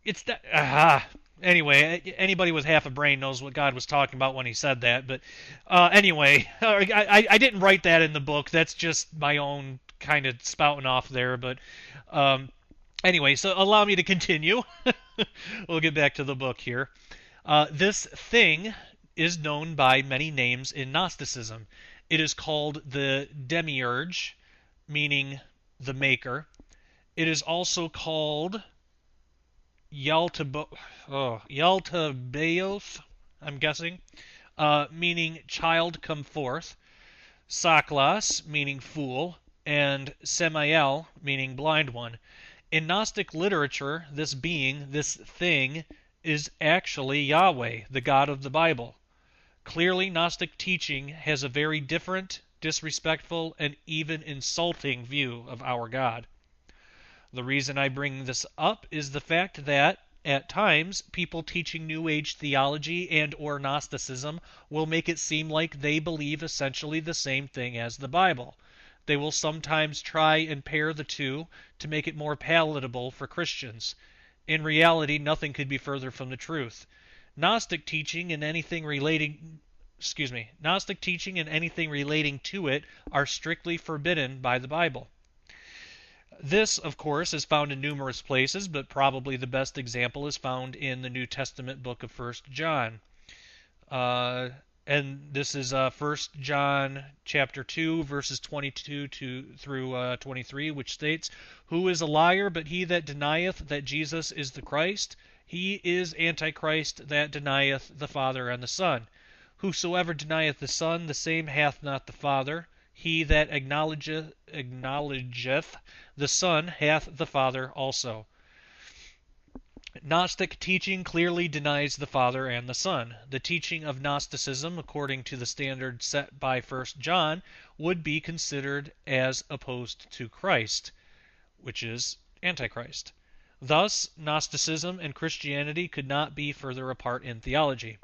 It's that anyway, anybody with half a brain knows what God was talking about when he said that. But anyway, I didn't write that in the book. That's just my own kind of spouting off there. But anyway, so allow me to continue. We'll get back to the book here. This thing is known by many names in Gnosticism. It is called the Demiurge, meaning the maker. It is also called Yaltabaoth, I'm guessing, meaning child come forth, Saklas, meaning fool, and Samael, meaning blind one. In Gnostic literature, this being, this thing, is actually Yahweh, the God of the Bible. Clearly, Gnostic teaching has a very different, disrespectful, and even insulting view of our God. The reason I bring this up is the fact that, at times, people teaching New Age theology and or Gnosticism will make it seem like they believe essentially the same thing as the Bible. They will sometimes try and pair the two to make it more palatable for Christians. In reality, nothing could be further from the truth. Gnostic teaching and anything relating to it are strictly forbidden by the Bible. This, of course, is found in numerous places, but probably the best example is found in the New Testament book of 1 John. And this is 1 John chapter 2, verses 22 through 23, which states, Who is a liar but he that denieth that Jesus is the Christ? He is Antichrist that denieth the Father and the Son. Whosoever denieth the Son, the same hath not the Father. He that acknowledgeth the Son hath the Father also. Gnostic teaching clearly denies the Father and the Son. The teaching of Gnosticism, according to the standard set by 1 John, would be considered as opposed to Christ, which is Antichrist. Thus, Gnosticism and Christianity could not be further apart in theology.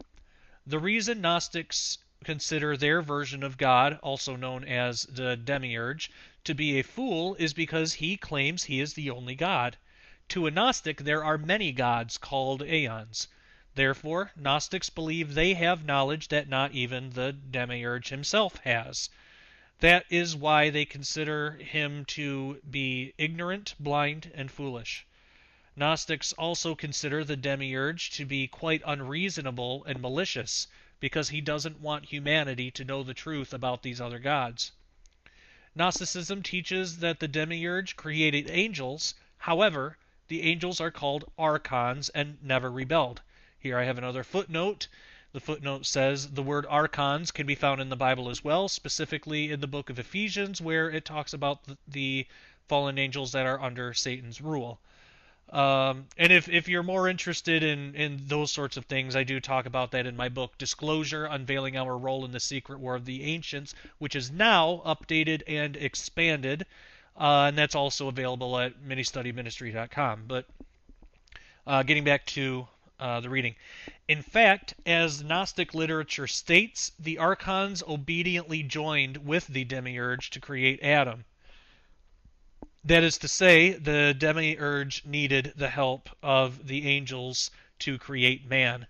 The reason Gnostics consider their version of God, also known as the Demiurge, to be a fool is because he claims he is the only God. To a Gnostic, there are many gods called aeons. Therefore, Gnostics believe they have knowledge that not even the Demiurge himself has. That is why they consider him to be ignorant, blind, and foolish. Gnostics also consider the Demiurge to be quite unreasonable and malicious, because he doesn't want humanity to know the truth about these other gods. Gnosticism teaches that the Demiurge created angels. However, the angels are called archons and never rebelled. Here I have another footnote. The footnote says the word archons can be found in the Bible as well, specifically in the book of Ephesians, where it talks about the fallen angels that are under Satan's rule. And if you're more interested in those sorts of things, I do talk about that in my book, Disclosure, Unveiling Our Role in the Secret War of the Ancients, which is now updated and expanded, and that's also available at ministudyministry.com. But getting back to the reading. In fact, as Gnostic literature states, the archons obediently joined with the Demiurge to create Adam. That is to say, the Demiurge needed the help of the angels to create man.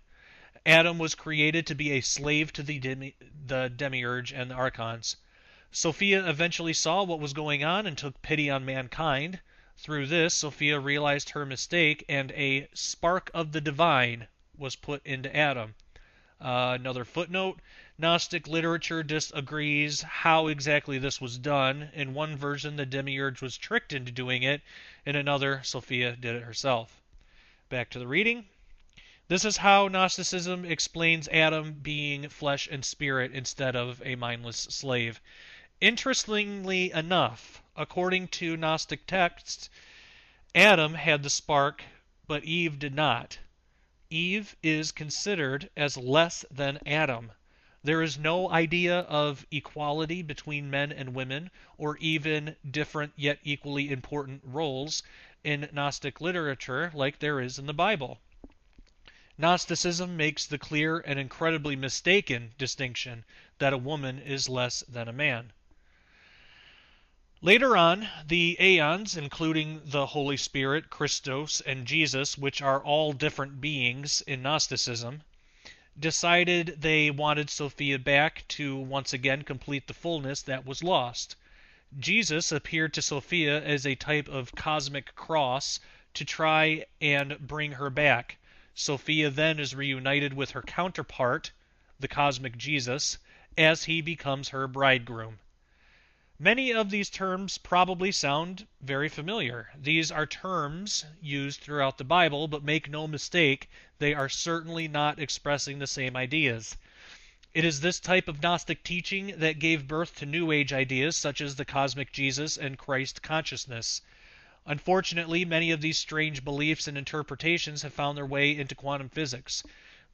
Adam was created to be a slave to the Demiurge and the archons. Sophia eventually saw what was going on and took pity on mankind. Through this, Sophia realized her mistake, and a spark of the divine was put into Adam. Another footnote, Gnostic literature disagrees how exactly this was done. In one version, the demiurge was tricked into doing it. In another, Sophia did it herself. Back to the reading. This is how Gnosticism explains Adam being flesh and spirit instead of a mindless slave. Interestingly enough, according to Gnostic texts, Adam had the spark, but Eve did not. Eve is considered as less than Adam. There is no idea of equality between men and women, or even different yet equally important roles in Gnostic literature like there is in the Bible. Gnosticism makes the clear and incredibly mistaken distinction that a woman is less than a man. Later on, the aeons, including the Holy Spirit, Christos, and Jesus, which are all different beings in Gnosticism, decided they wanted Sophia back to once again complete the fullness that was lost. Jesus appeared to Sophia as a type of cosmic cross to try and bring her back. Sophia then is reunited with her counterpart, the cosmic Jesus, as he becomes her bridegroom. Many of these terms probably sound very familiar. These are terms used throughout the Bible, but make no mistake, they are certainly not expressing the same ideas. It is this type of Gnostic teaching that gave birth to New Age ideas such as the cosmic Jesus and Christ consciousness. Unfortunately, many of these strange beliefs and interpretations have found their way into quantum physics.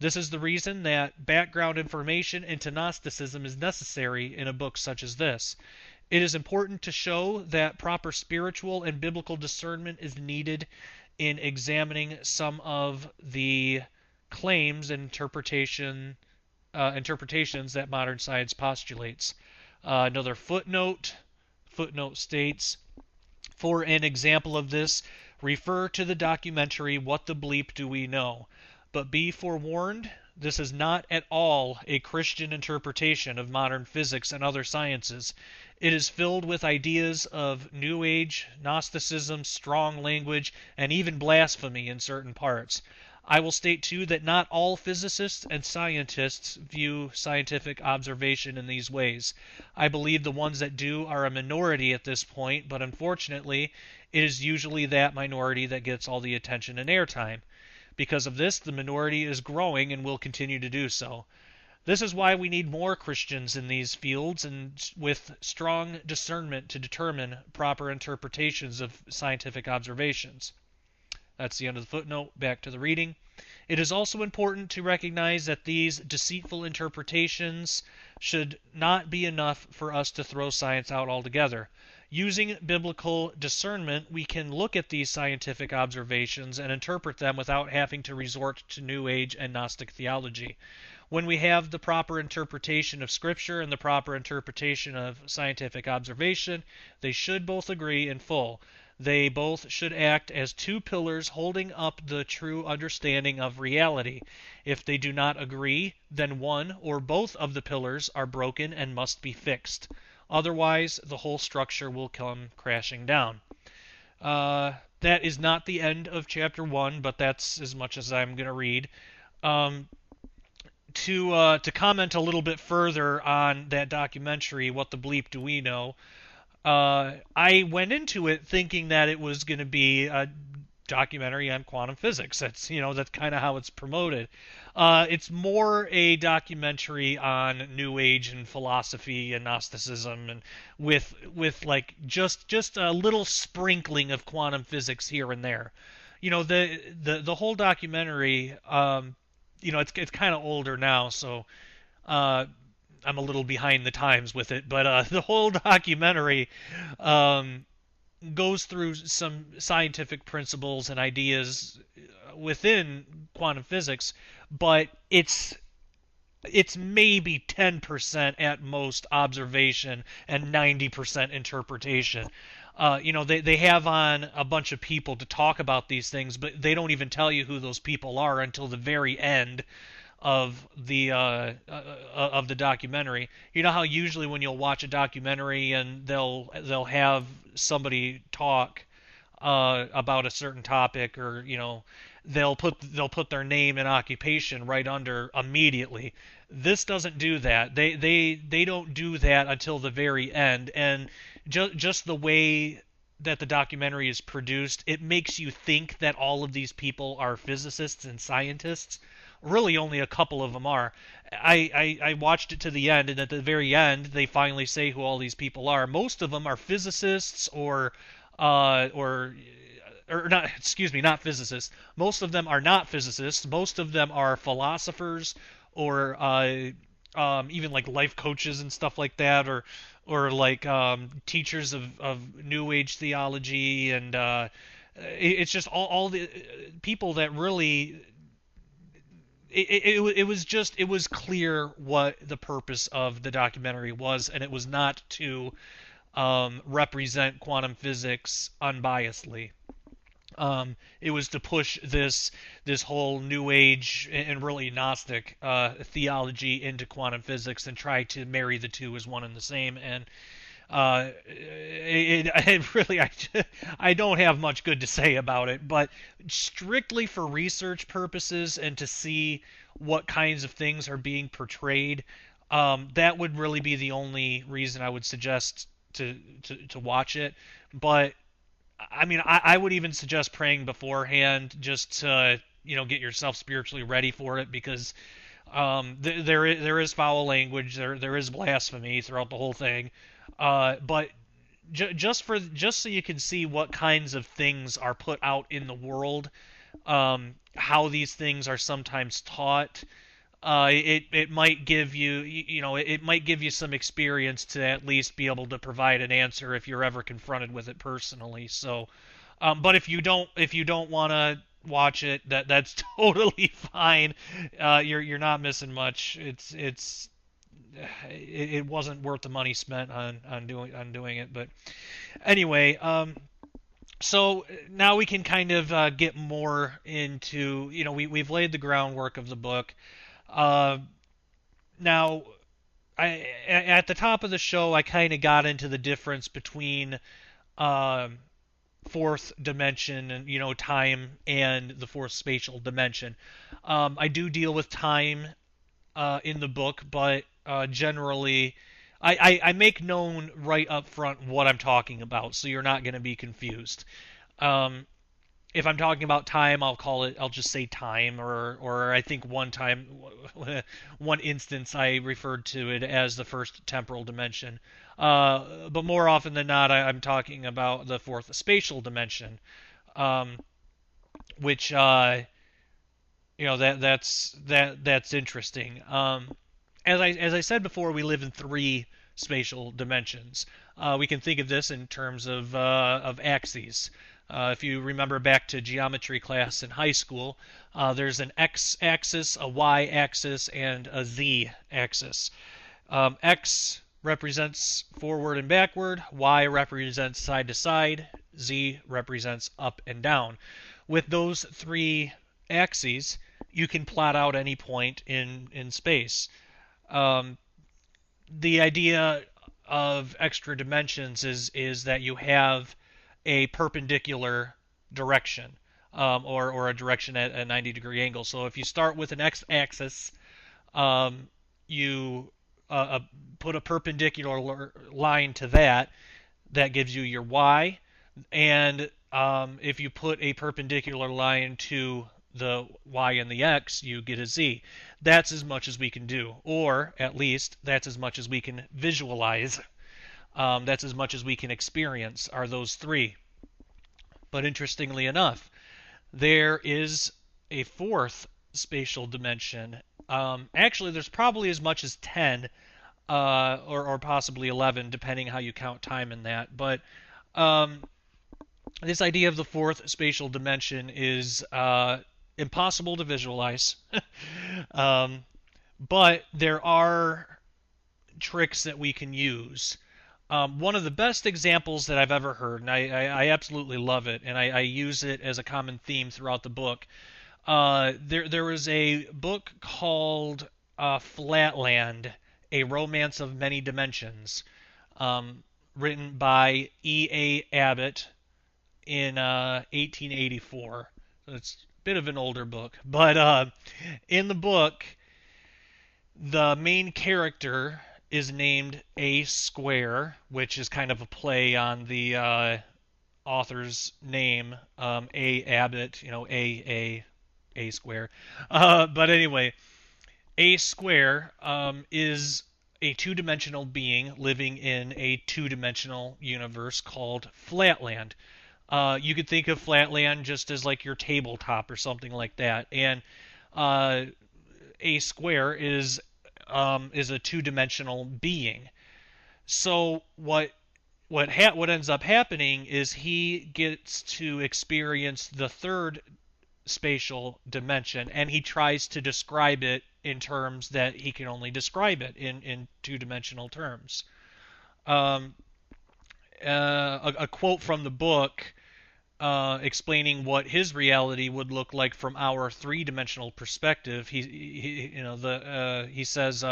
This is the reason that background information into Gnosticism is necessary in a book such as this. It is important to show that proper spiritual and biblical discernment is needed in examining some of the claims and interpretations that modern science postulates. Another footnote states, for an example of this, refer to the documentary What the Bleep Do We Know? But be forewarned, this is not at all a Christian interpretation of modern physics and other sciences. It is filled with ideas of New Age, Gnosticism, strong language, and even blasphemy in certain parts. I will state, too, that not all physicists and scientists view scientific observation in these ways. I believe the ones that do are a minority at this point, but unfortunately, it is usually that minority that gets all the attention and airtime. Because of this, the minority is growing and will continue to do so. This is why we need more Christians in these fields and with strong discernment to determine proper interpretations of scientific observations. That's the end of the footnote. Back to the reading. It is also important to recognize that these deceitful interpretations should not be enough for us to throw science out altogether. Using biblical discernment, we can look at these scientific observations and interpret them without having to resort to New Age and Gnostic theology. When we have the proper interpretation of Scripture and the proper interpretation of scientific observation, they should both agree in full. They both should act as two pillars holding up the true understanding of reality. If they do not agree, then one or both of the pillars are broken and must be fixed. Otherwise, the whole structure will come crashing down. That is not the end of Chapter 1, but that's as much as I'm going to read. To comment a little bit further on that documentary, What the Bleep Do We Know? I went into it thinking that it was going to be a documentary on quantum physics. That's kind of how it's promoted. It's more a documentary on New Age and philosophy and Gnosticism, and with like just a little sprinkling of quantum physics here and there. The whole documentary. It's kind of older now, so I'm a little behind the times with it. But the whole documentary goes through some scientific principles and ideas within quantum physics, but it's maybe 10% at most observation and 90% interpretation. They have on a bunch of people to talk about these things, but they don't even tell you who those people are until the very end of the documentary. You know how usually when you'll watch a documentary and they'll have somebody talk about a certain topic, or they'll put their name and occupation right under immediately. This doesn't do that. They don't do that until the very end, and just the way that the documentary is produced, it makes you think that all of these people are physicists and scientists. Really, only a couple of them are. I watched it to the end, and at the very end, they finally say who all these people are. Most of them are physicists uh, or or not, excuse me, not physicists. Most of them are not physicists. Most of them are philosophers, or even like life coaches and stuff like that, or like teachers of New Age theology, and it's just all the people that really. It was clear what the purpose of the documentary was, and it was not to represent quantum physics unbiasedly. It was to push this whole New Age and really Gnostic theology into quantum physics and try to marry the two as one and the same. And it really, I don't have much good to say about it, but strictly for research purposes and to see what kinds of things are being portrayed, that would really be the only reason I would suggest to watch it. But I mean, I would even suggest praying beforehand, just to get yourself spiritually ready for it, because there is foul language, there is blasphemy throughout the whole thing, but just so you can see what kinds of things are put out in the world, how these things are sometimes taught. It might give you, it might give you some experience to at least be able to provide an answer if you're ever confronted with it personally. So, but if you don't want to watch it, that's totally fine. You're not missing much. It wasn't worth the money spent on doing it. But anyway, so now we can kind of get more into, we've laid the groundwork of the book. Uh, Now, at the top of the show, I kind of got into the difference between um, fourth dimension and time and the fourth spatial dimension. I do deal with time in the book, but generally, I make known right up front what I'm talking about, so you're not going to be confused. Um, if I'm talking about time, I'll just say time, or I think one time, one instance, I referred to it as the first temporal dimension. But more often than not, I'm talking about the fourth spatial dimension, um, which that's interesting. As I said before, we live in three spatial dimensions. We can think of this in terms of axes. If you remember back to geometry class in high school, there's an x-axis, a y-axis, and a z-axis. X represents forward and backward, y represents side to side, z represents up and down. With those three axes, you can plot out any point in space. Um, the idea of extra dimensions is that you have a perpendicular direction, or a direction at a 90-degree angle. So if you start with an x-axis, you put a perpendicular line to that gives you your y, and if you put a perpendicular line to the y and the x, you get a z. That's as much as we can do, or at least that's as much as we can visualize. That's as much as we can experience, are those three. But interestingly enough, there is a fourth spatial dimension. Actually, there's probably as much as 10, or possibly 11, depending how you count time in that. But this idea of the fourth spatial dimension is impossible to visualize. um, but there are tricks that we can use. One of the best examples that I've ever heard, and I absolutely love it, and I use it as a common theme throughout the book. There was a book called Flatland, A Romance of Many Dimensions, written by E.A. Abbott in 1884. So it's a bit of an older book, but in the book, the main character is named A Square, which is kind of a play on the author's name, A Abbott, A Square. But anyway, A Square is a two-dimensional being living in a two-dimensional universe called Flatland. You could think of Flatland just as like your tabletop or something like that, and uh, A Square is a two-dimensional being. So what ends up happening is he gets to experience the third spatial dimension, and he tries to describe it in terms that he can only describe it in two-dimensional terms. Um, a quote from the book explaining what his reality would look like from our three-dimensional perspective. He says,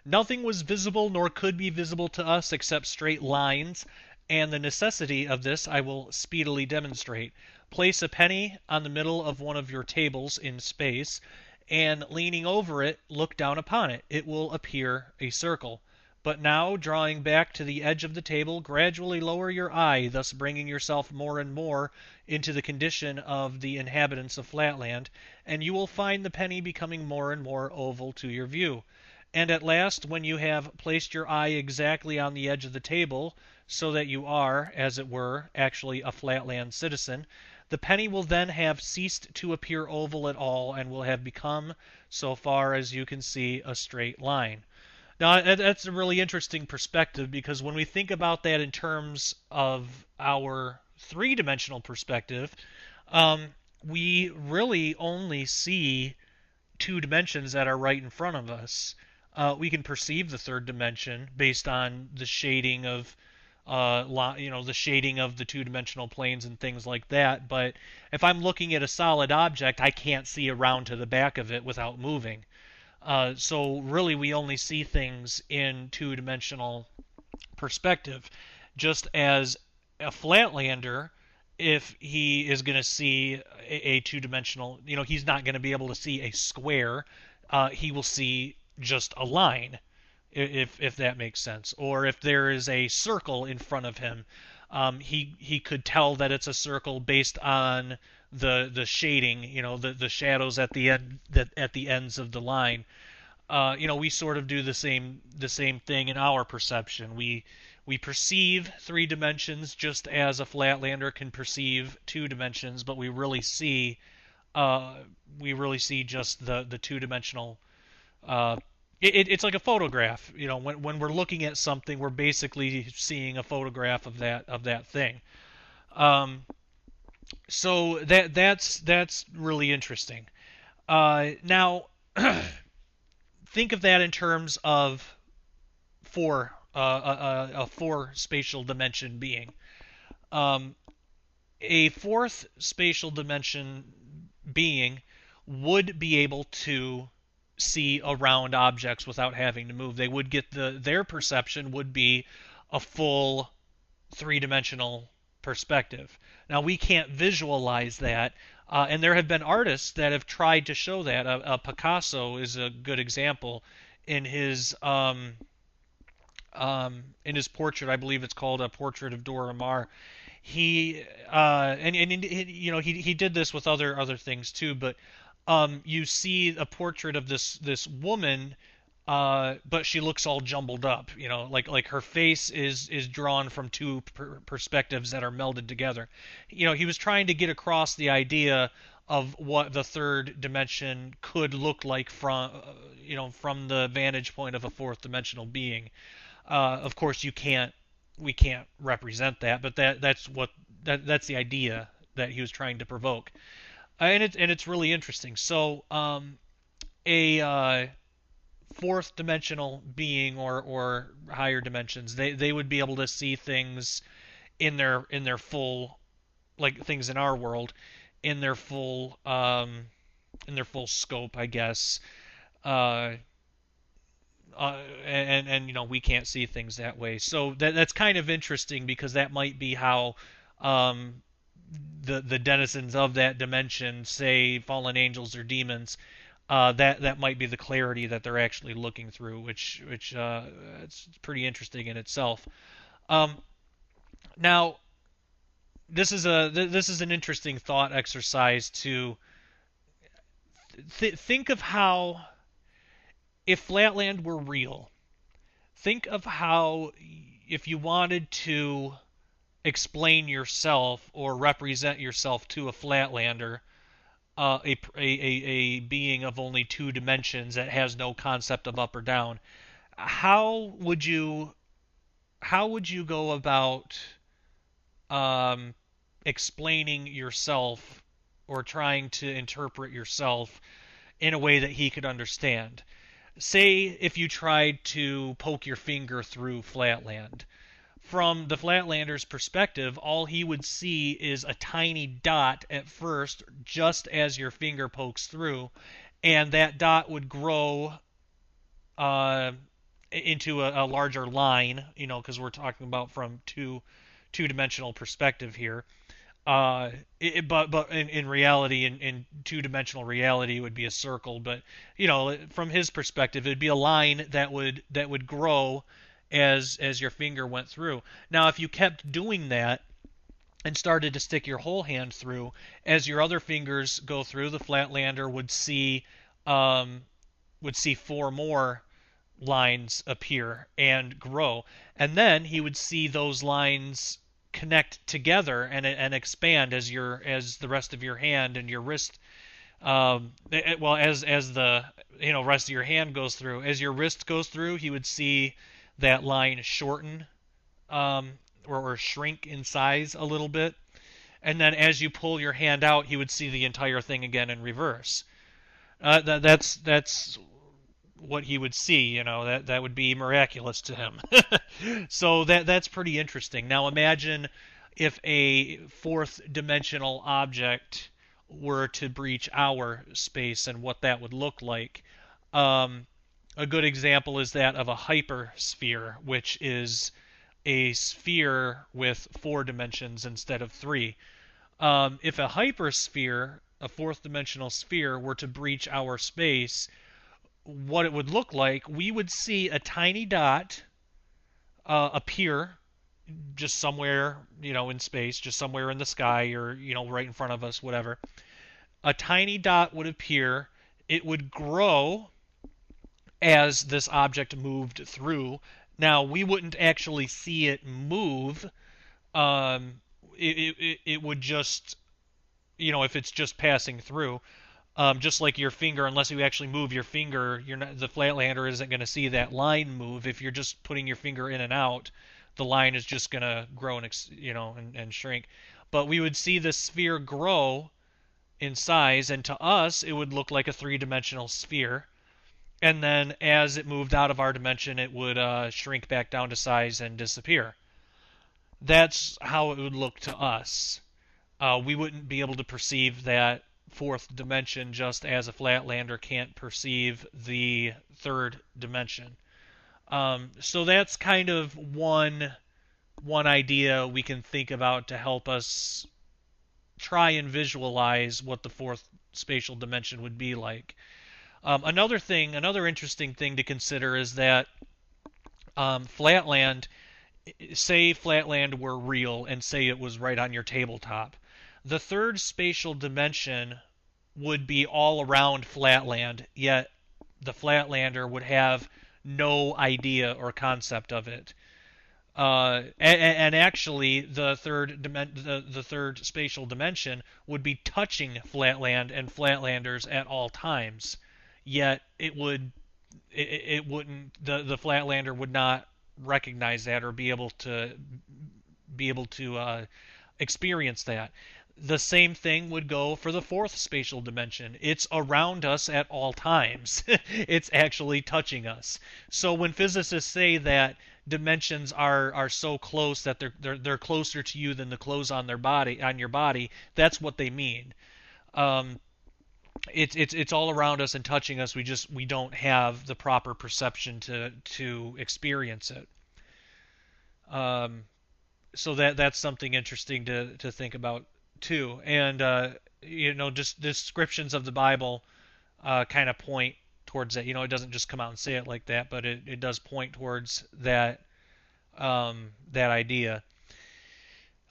"Nothing was visible nor could be visible to us except straight lines, and the necessity of this I will speedily demonstrate. Place a penny on the middle of one of your tables in space, and leaning over it, look down upon it. It will appear a circle. But now, drawing back to the edge of the table, gradually lower your eye, thus bringing yourself more and more into the condition of the inhabitants of Flatland, and you will find the penny becoming more and more oval to your view. And at last, when you have placed your eye exactly on the edge of the table, so that you are, as it were, actually a Flatland citizen, the penny will then have ceased to appear oval at all, and will have become, so far as you can see, a straight line." Now, that's a really interesting perspective, because when we think about that in terms of our three-dimensional perspective, we really only see two dimensions that are right in front of us. We can perceive the third dimension based on the shading of the shading of the two-dimensional planes and things like that. But if I'm looking at a solid object, I can't see around to the back of it without moving. So really, we only see things in two-dimensional perspective. Just as a flatlander, if he is going to see a two-dimensional, he's not going to be able to see a square. He will see just a line, if that makes sense. Or if there is a circle in front of him, he could tell that it's a circle based on the shading, the shadows at the ends of the line. We sort of do the same thing in our perception. We perceive three dimensions just as a flatlander can perceive two dimensions, but we really see just the two-dimensional. It's like a photograph. When we're looking at something, we're basically seeing a photograph of that thing. So that's really interesting. Now, think of that in terms of a four spatial dimension being. A fourth spatial dimension being would be able to see around objects without having to move. They would get their perception would be a full three-dimensional perspective. Now, we can't visualize that, and there have been artists that have tried to show that. Picasso is a good example. In his portrait, I believe it's called A Portrait of Dora Maar. He he did this with other things too, but you see a portrait of this woman, but she looks all jumbled up. Like her face is drawn from two perspectives that are melded together. He was trying to get across the idea of what the third dimension could look like from the vantage point of a fourth dimensional being. Of course, we can't represent that, but that's the idea that he was trying to provoke, and it's really interesting. So, a fourth dimensional being or higher dimensions, they would be able to see things in their full, like things in our world, in their full scope, I guess. And we can't see things that way. So that's kind of interesting, because that might be how the denizens of that dimension, say fallen angels or demons, that might be the clarity that they're actually looking through, which it's pretty interesting in itself. Um, Now, this is an interesting thought exercise to think of how, if Flatland were real, think of how, if you wanted to explain yourself or represent yourself to a Flatlander, a being of only two dimensions that has no concept of up or down, how would you go about um, explaining yourself or trying to interpret yourself in a way that he could understand? Say if you tried to poke your finger through Flatland. From the Flatlander's perspective, all he would see is a tiny dot at first, just as your finger pokes through, and that dot would grow uh, into a larger line, because we're talking about from two-dimensional perspective here. But in reality, in two-dimensional reality, it would be a circle. But from his perspective, it'd be a line that would grow as your finger went through. Now, if you kept doing that and started to stick your whole hand through, as your other fingers go through, the Flatlander would see four more lines appear and grow, and then he would see those lines connect together and expand as the rest of your hand and your wrist, well, as the rest of your hand goes through. As your wrist goes through, he would see that line shorten, or shrink in size a little bit, and then as you pull your hand out, he would see the entire thing again in reverse. That's what he would see. That would be miraculous to him. So that's pretty interesting. Now imagine if a fourth dimensional object were to breach our space and what that would look like. A good example is that of a hypersphere, which is a sphere with four dimensions instead of three. If a hypersphere, a fourth dimensional sphere, were to breach our space, what it would look like, we would see a tiny dot appear just somewhere, in space, just somewhere in the sky, or right in front of us, whatever. A tiny dot would appear. It would grow as this object moved through. Now, we wouldn't actually see it move. It would just, if it's just passing through, just like your finger, unless you actually move your finger, the Flatlander isn't going to see that line move. If you're just putting your finger in and out, the line is just going to grow and shrink. But we would see the sphere grow in size, and to us, it would look like a three-dimensional sphere. And then as it moved out of our dimension, it would shrink back down to size and disappear. That's how it would look to us. We wouldn't be able to perceive that fourth dimension, just as a Flatlander can't perceive the third dimension. So that's kind of one idea we can think about to help us try and visualize what the fourth spatial dimension would be like. Another interesting thing to consider is that Flatland, say Flatland were real and say it was right on your tabletop, the third spatial dimension would be all around Flatland, yet the Flatlander would have no idea or concept of it. And actually, the third spatial dimension would be touching Flatland and Flatlanders at all times. Yet it wouldn't. The Flatlander would not recognize that or be able to experience that. The same thing would go for the fourth spatial dimension. It's around us at all times. It's actually touching us. So when physicists say that dimensions are so close that they're closer to you than the clothes on your body, that's what they mean. It's all around us and touching us. We don't have the proper perception to experience it. So that's something interesting to think about too, and just descriptions of the Bible kind of point towards that. It doesn't just come out and say it like that, but it does point towards that idea.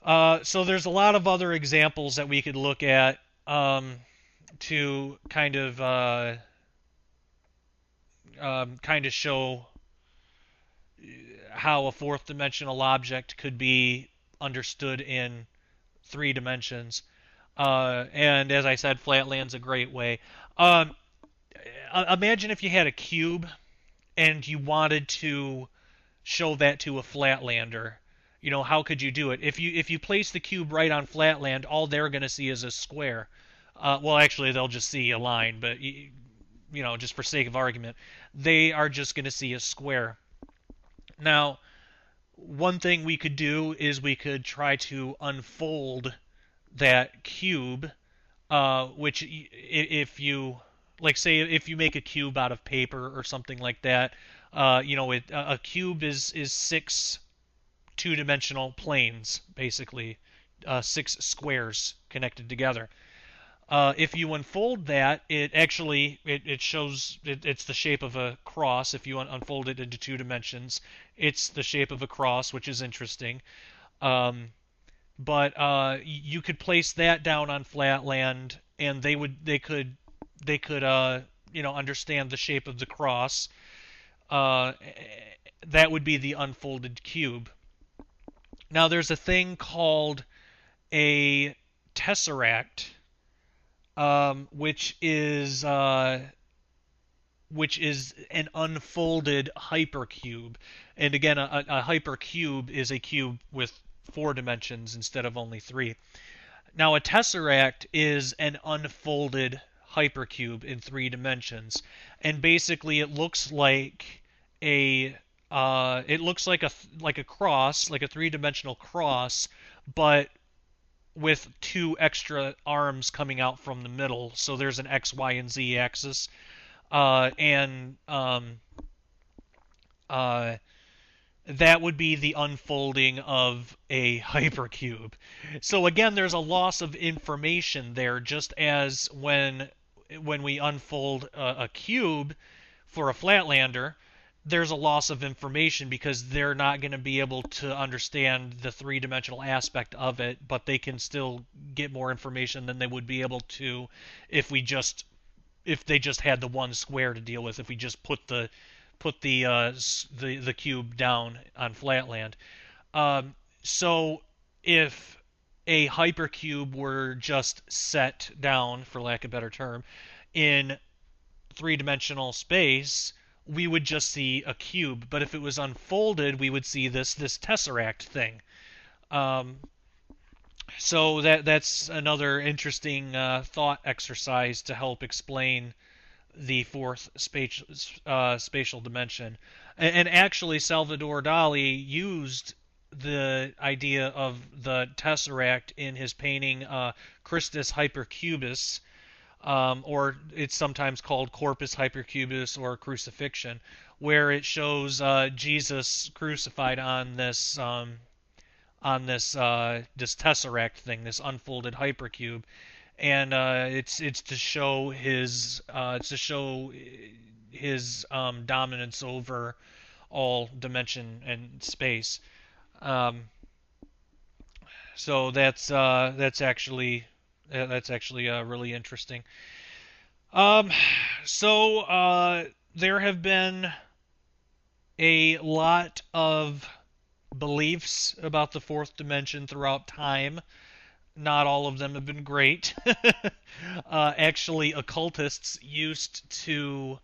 So there's a lot of other examples that we could look at to kind of show how a fourth dimensional object could be understood in 3 dimensions. And as I said, Flatland's a great way. Um, Imagine if you had a cube and you wanted to show that to a flatlander. How could you do it? If you place the cube right on Flatland, all they're going to see is a square. Well, actually, they'll just see a line, but just for sake of argument, they are just going to see a square. Now, one thing we could do is we could try to unfold that cube, which if you like, say if you make a cube out of paper or something like that, a cube is 6 2-dimensional planes, basically, 6 squares connected together. If you unfold that, it shows it's the shape of a cross. If you unfold it into 2 dimensions, it's the shape of a cross, which is interesting. Um, but you could place that down on Flatland, and they could understand the shape of the cross. Uh, that would be the unfolded cube. Now there's a thing called a tesseract, which is an unfolded hypercube. And again, a hypercube is a cube with 4 dimensions instead of only 3. Now, a tesseract is an unfolded hypercube in 3 dimensions, and basically it looks like a cross, like a 3 dimensional cross, but with 2 extra arms coming out from the middle. So there's an X, Y, and Z axis, and uh, that would be the unfolding of a hypercube. So again, there's a loss of information there, just as when we unfold a cube for a flatlander, there's a loss of information because they're not going to be able to understand the 3 dimensional aspect of it, but they can still get more information than they would be able to if they just had the one square to deal with. If we just put the cube down on Flatland. So if a hypercube were just set down, for lack of a better term, in 3 dimensional space, we would just see a cube. But if it was unfolded, we would see this tesseract thing. Um, so that's another interesting thought exercise to help explain the fourth spatial dimension. And actually, Salvador Dali used the idea of the tesseract in his painting Christus Hypercubus, or it's sometimes called Corpus Hypercubus or Crucifixion, where it shows Jesus crucified on this tesseract thing, this unfolded hypercube, and it's to show his dominance over all dimension and space. Um, so that's actually really interesting. Um, so there have been a lot of beliefs about the fourth dimension throughout time. Not all of them have been great. Actually, occultists used to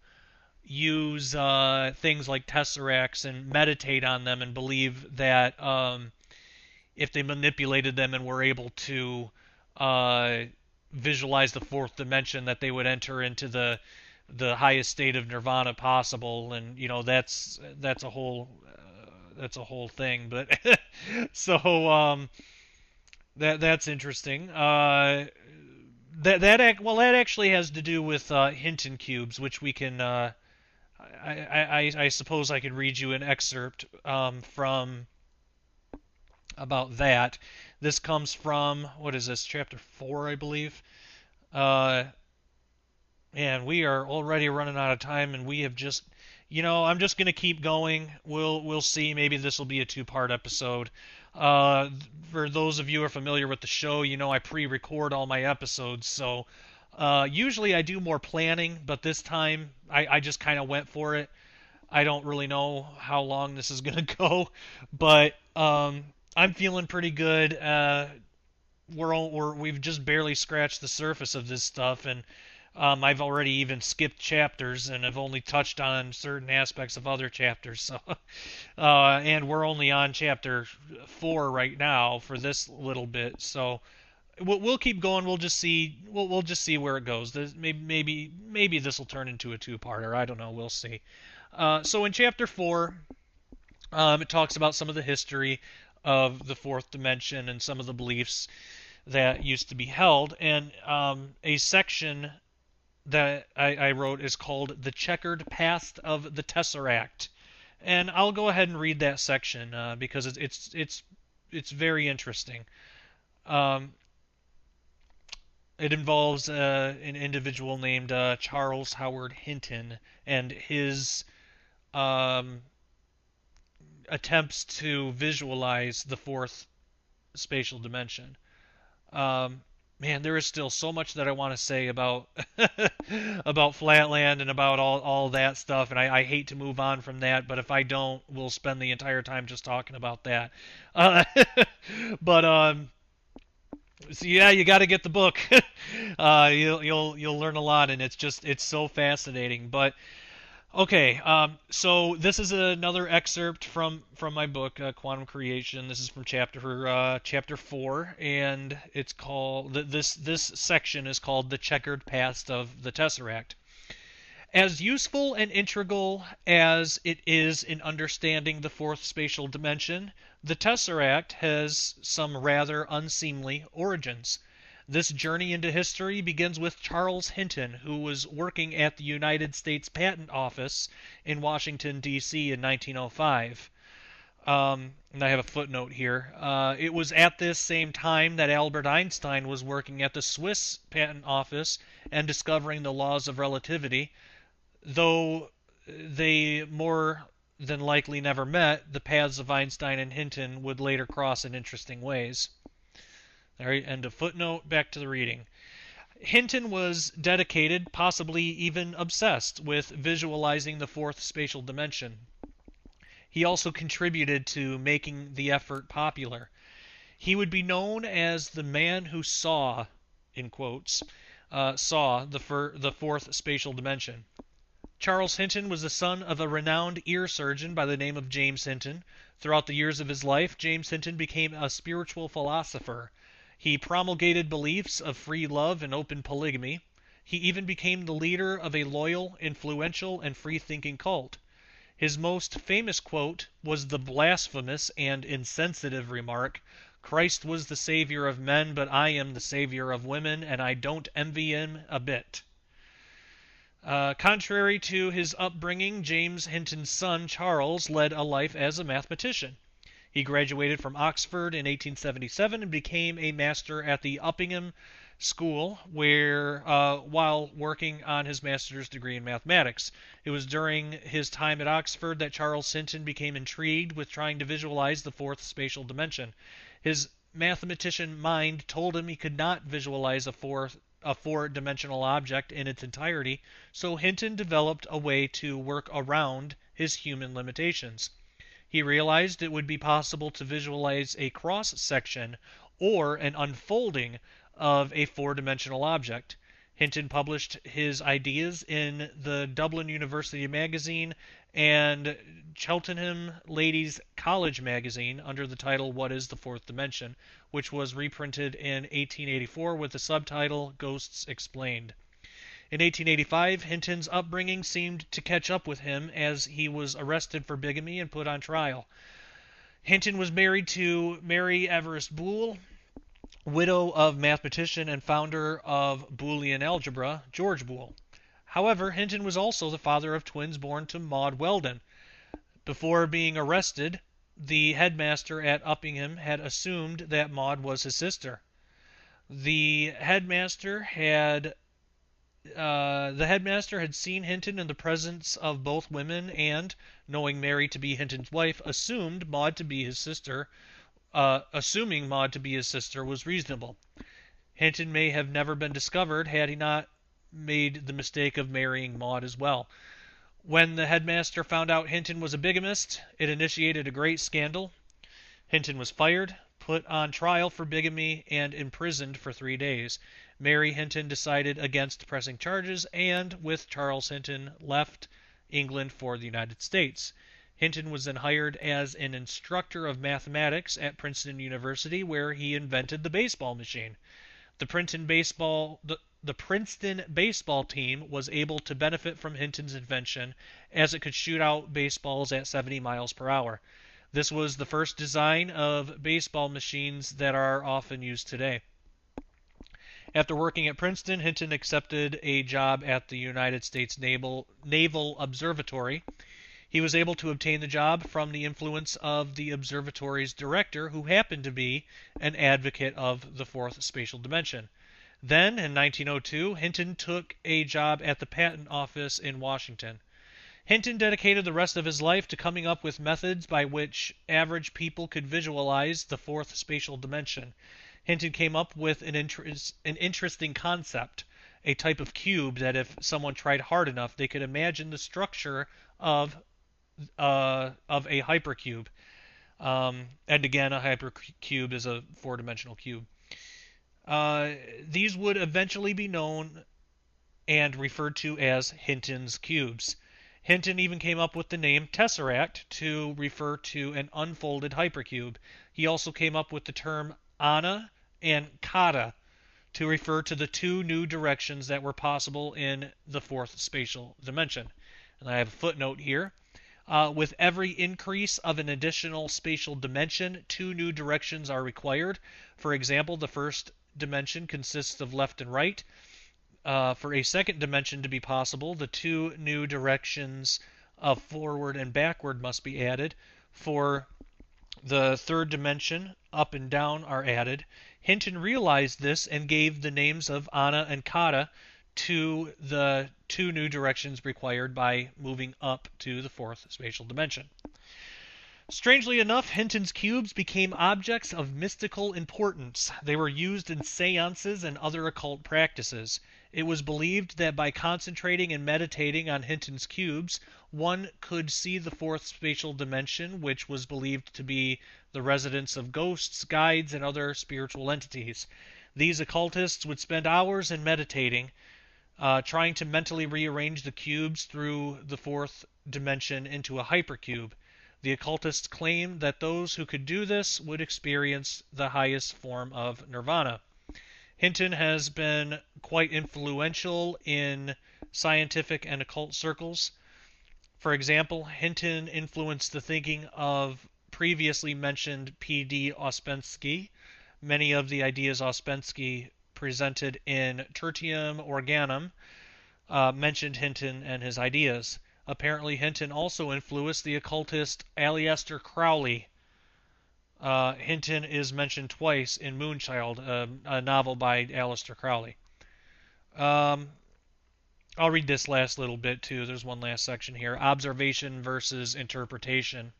use things like tesseracts and meditate on them and believe that if they manipulated them and were able to uh, visualize the fourth dimension, that they would enter into the highest state of nirvana possible. And that's a whole thing. But so that's interesting. That actually has to do with Hinton cubes, which we can. I suppose I could read you an excerpt from about that. This comes from, what is this, chapter 4, I believe. Uh, and we are already running out of time, and we have just, I'm just gonna keep going. We'll see. Maybe this will be a two-part episode. Uh, for those of you who are familiar with the show, I pre-record all my episodes, so usually I do more planning, but this time I just kind of went for it. I don't really know how long this is gonna go, but I'm feeling pretty good. We've just barely scratched the surface of this stuff, and I've already even skipped chapters, and I've only touched on certain aspects of other chapters. So, and we're only on chapter 4 right now for this little bit. So, we'll keep going. We'll just see. We'll just see where it goes. Maybe this will turn into a two-parter. I don't know. We'll see. So in chapter 4, it talks about some of the history of the fourth dimension and some of the beliefs that used to be held. And a section that I wrote is called "The Checkered Past of the Tesseract," and I'll go ahead and read that section because it's very interesting. Um, it involves an individual named Charles Howard Hinton and his um, attempts to visualize the fourth spatial dimension. Um, Man, there is still so much that I want to say about about Flatland and about all that stuff, and I hate to move on from that, but if I don't, we'll spend the entire time just talking about that. Uh, but so yeah, you got to get the book. You'll learn a lot, and it's so fascinating. But okay, so this is another excerpt from my book, Quantum Creation. This is from chapter 4, and it's called this section is called "The Checkered Past of the Tesseract." As useful and integral as it is in understanding the fourth spatial dimension, the tesseract has some rather unseemly origins. This journey into history begins with Charles Hinton, who was working at the United States Patent Office in Washington, D.C. in 1905. And I have a footnote here. It was at this same time that Albert Einstein was working at the Swiss Patent Office and discovering the laws of relativity. Though they more than likely never met, the paths of Einstein and Hinton would later cross in interesting ways. There, end of footnote. Back to the reading. Hinton was dedicated, possibly even obsessed, with visualizing the fourth spatial dimension. He also contributed to making the effort popular. He would be known as the man who saw, in quotes, saw the fourth spatial dimension. Charles Hinton was the son of a renowned ear surgeon by the name of James Hinton. Throughout the years of his life, James Hinton became a spiritual philosopher. He promulgated beliefs of free love and open polygamy. He even became the leader of a loyal, influential, and free-thinking cult. His most famous quote was the blasphemous and insensitive remark, "Christ was the savior of men, but I am the savior of women, and I don't envy him a bit." Contrary to his upbringing, James Hinton's son Charles led a life as a mathematician. He graduated from Oxford in 1877 and became a master at the Uppingham School, where while working on his master's degree in mathematics. It was during his time at Oxford that Charles Hinton became intrigued with trying to visualize the fourth spatial dimension. His mathematician mind told him he could not visualize a four-dimensional object in its entirety, so Hinton developed a way to work around his human limitations. He realized it would be possible to visualize a cross-section or an unfolding of a four-dimensional object. Hinton published his ideas in the Dublin University magazine and Cheltenham Ladies College magazine under the title "What is the Fourth Dimension?", which was reprinted in 1884 with the subtitle "Ghosts Explained." In 1885, Hinton's upbringing seemed to catch up with him as he was arrested for bigamy and put on trial. Hinton was married to Mary Everest Boole, widow of mathematician and founder of Boolean algebra, George Boole. However, Hinton was also the father of twins born to Maud Weldon. Before being arrested, the headmaster at Uppingham had assumed that Maud was his sister. The headmaster had seen Hinton in the presence of both women and, knowing Mary to be Hinton's wife, assuming Maud to be his sister was reasonable. Hinton may have never been discovered had he not made the mistake of marrying Maud as well. When the headmaster found out Hinton was a bigamist, it initiated a great scandal. Hinton was fired, put on trial for bigamy, and imprisoned for 3 days. Mary Hinton decided against pressing charges and, with Charles Hinton, left England for the United States. Hinton was then hired as an instructor of mathematics at Princeton University, where he invented the baseball machine. The Princeton baseball team was able to benefit from Hinton's invention, as it could shoot out baseballs at 70 miles per hour. This was the first design of baseball machines that are often used today. After working at Princeton, Hinton accepted a job at the United States Naval Observatory. He was able to obtain the job from the influence of the observatory's director, who happened to be an advocate of the fourth spatial dimension. Then, in 1902, Hinton took a job at the Patent Office in Washington. Hinton dedicated the rest of his life to coming up with methods by which average people could visualize the fourth spatial dimension. Hinton came up with an interesting concept, a type of cube that if someone tried hard enough, they could imagine the structure of a hypercube. And again, a hypercube is a four-dimensional cube. These would eventually be known and referred to as Hinton's cubes. Hinton even came up with the name tesseract to refer to an unfolded hypercube. He also came up with the term ana and kata to refer to the two new directions that were possible in the fourth spatial dimension. And I have a footnote here. With every increase of an additional spatial dimension, two new directions are required. For example, the first dimension consists of left and right. For a second dimension to be possible, the two new directions of forward and backward must be added. For the third dimension, up and down are added. Hinton realized this and gave the names of ana and kata to the two new directions required by moving up to the fourth spatial dimension. Strangely enough, Hinton's cubes became objects of mystical importance. They were used in seances and other occult practices. It was believed that by concentrating and meditating on Hinton's cubes, one could see the fourth spatial dimension, which was believed to be the residence of ghosts, guides, and other spiritual entities. These occultists would spend hours in meditating, trying to mentally rearrange the cubes through the fourth dimension into a hypercube. The occultists claimed that those who could do this would experience the highest form of nirvana. Hinton has been quite influential in scientific and occult circles. For example, Hinton influenced the thinking of previously mentioned P.D. Ouspensky. Many of the ideas Ouspensky presented in Tertium Organum mentioned Hinton and his ideas. Apparently, Hinton also influenced the occultist Aleister Crowley. Hinton is mentioned twice in Moonchild, a novel by Aleister Crowley. I'll read this last little bit too. There's one last section here. Observation versus interpretation.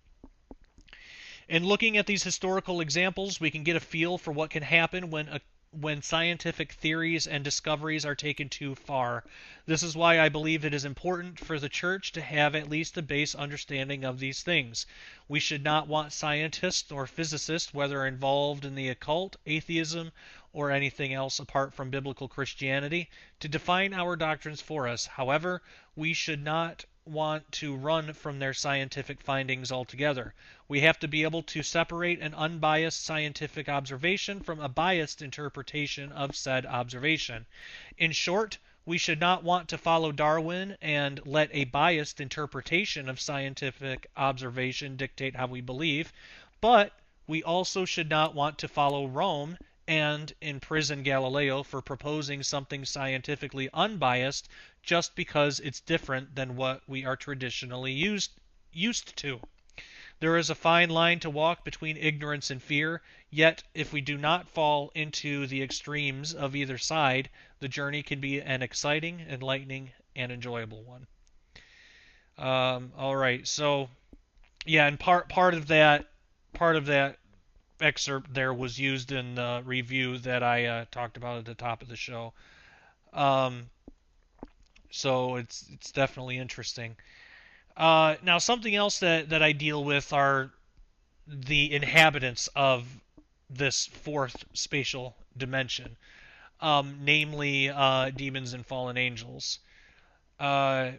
In looking at these historical examples, we can get a feel for what can happen when scientific theories and discoveries are taken too far. This is why I believe it is important for the Church to have at least a base understanding of these things. We should not want scientists or physicists, whether involved in the occult, atheism, or anything else apart from biblical Christianity, to define our doctrines for us. However, we should not want to run from their scientific findings altogether. We have to be able to separate an unbiased scientific observation from a biased interpretation of said observation. In short, we should not want to follow Darwin and let a biased interpretation of scientific observation dictate how we believe, but we also should not want to follow Rome and imprison Galileo for proposing something scientifically unbiased just because it's different than what we are traditionally used to. There is a fine line to walk between ignorance and fear, yet if we do not fall into the extremes of either side, the journey can be an exciting, enlightening, and enjoyable one. All right, so yeah, and part of that excerpt there was used in the review that I talked about at the top of the show. Um, so it's definitely interesting. Now, something else that I deal with are the inhabitants of this fourth spatial dimension, namely demons and fallen angels. Uh,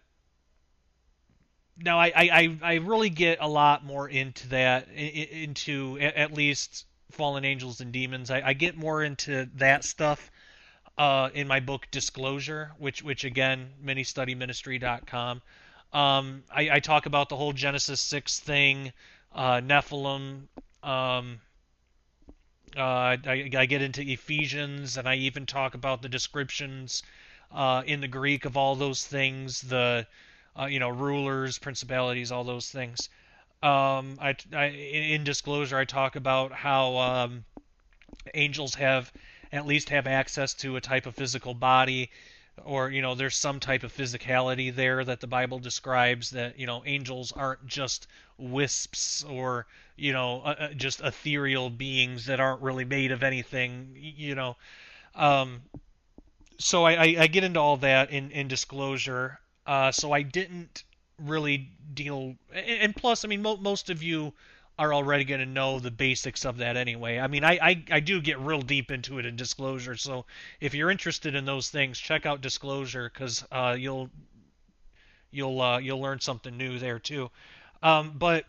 Now, I really get a lot more into that, into at least fallen angels and demons. I get more into that stuff in my book Disclosure, which again, ministudyministry.com. I talk about the whole Genesis 6 thing, Nephilim. I get into Ephesians, and I even talk about the descriptions in the Greek of all those things, the rulers, principalities, all those things. In Disclosure, I talk about how angels at least have access to a type of physical body, or there's some type of physicality there that the Bible describes, that angels aren't just wisps, or just ethereal beings that aren't really made of anything. um, so I get into all that in Disclosure. So I didn't really deal, and plus, I mean, most of you are already going to know the basics of that anyway. I mean, I do get real deep into it in Disclosure, so if you're interested in those things, check out Disclosure, because you'll learn something new there too. But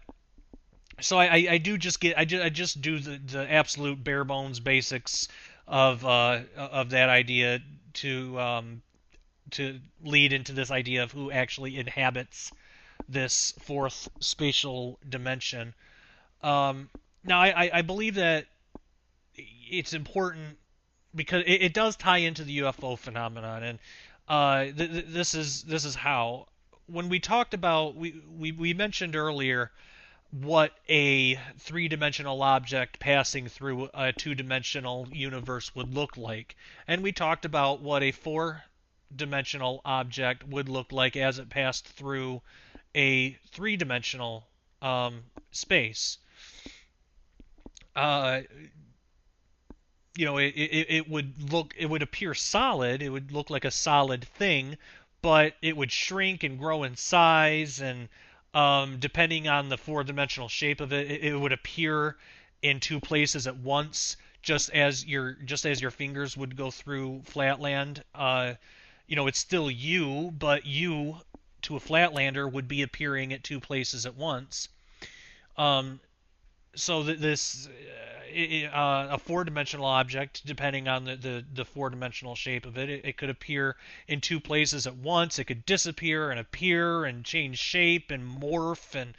so I do just get I just do the absolute bare bones basics of that idea to lead into this idea of who actually inhabits this fourth spatial dimension. Now, I believe that it's important because it does tie into the UFO phenomenon, and this is how. When we talked about, we mentioned earlier what a three-dimensional object passing through a two-dimensional universe would look like, and we talked about what a four-dimensional object would look like as it passed through a three-dimensional space. Uh, it would appear solid. It would look like a solid thing, but it would shrink and grow in size, and depending on the four-dimensional shape of it would appear in two places at once, just as your fingers would go through flatland. It's still you, but you to a flatlander would be appearing at two places at once. Um, so this a four-dimensional object, depending on the four-dimensional shape of it could appear in two places at once. It could disappear and appear and change shape and morph, and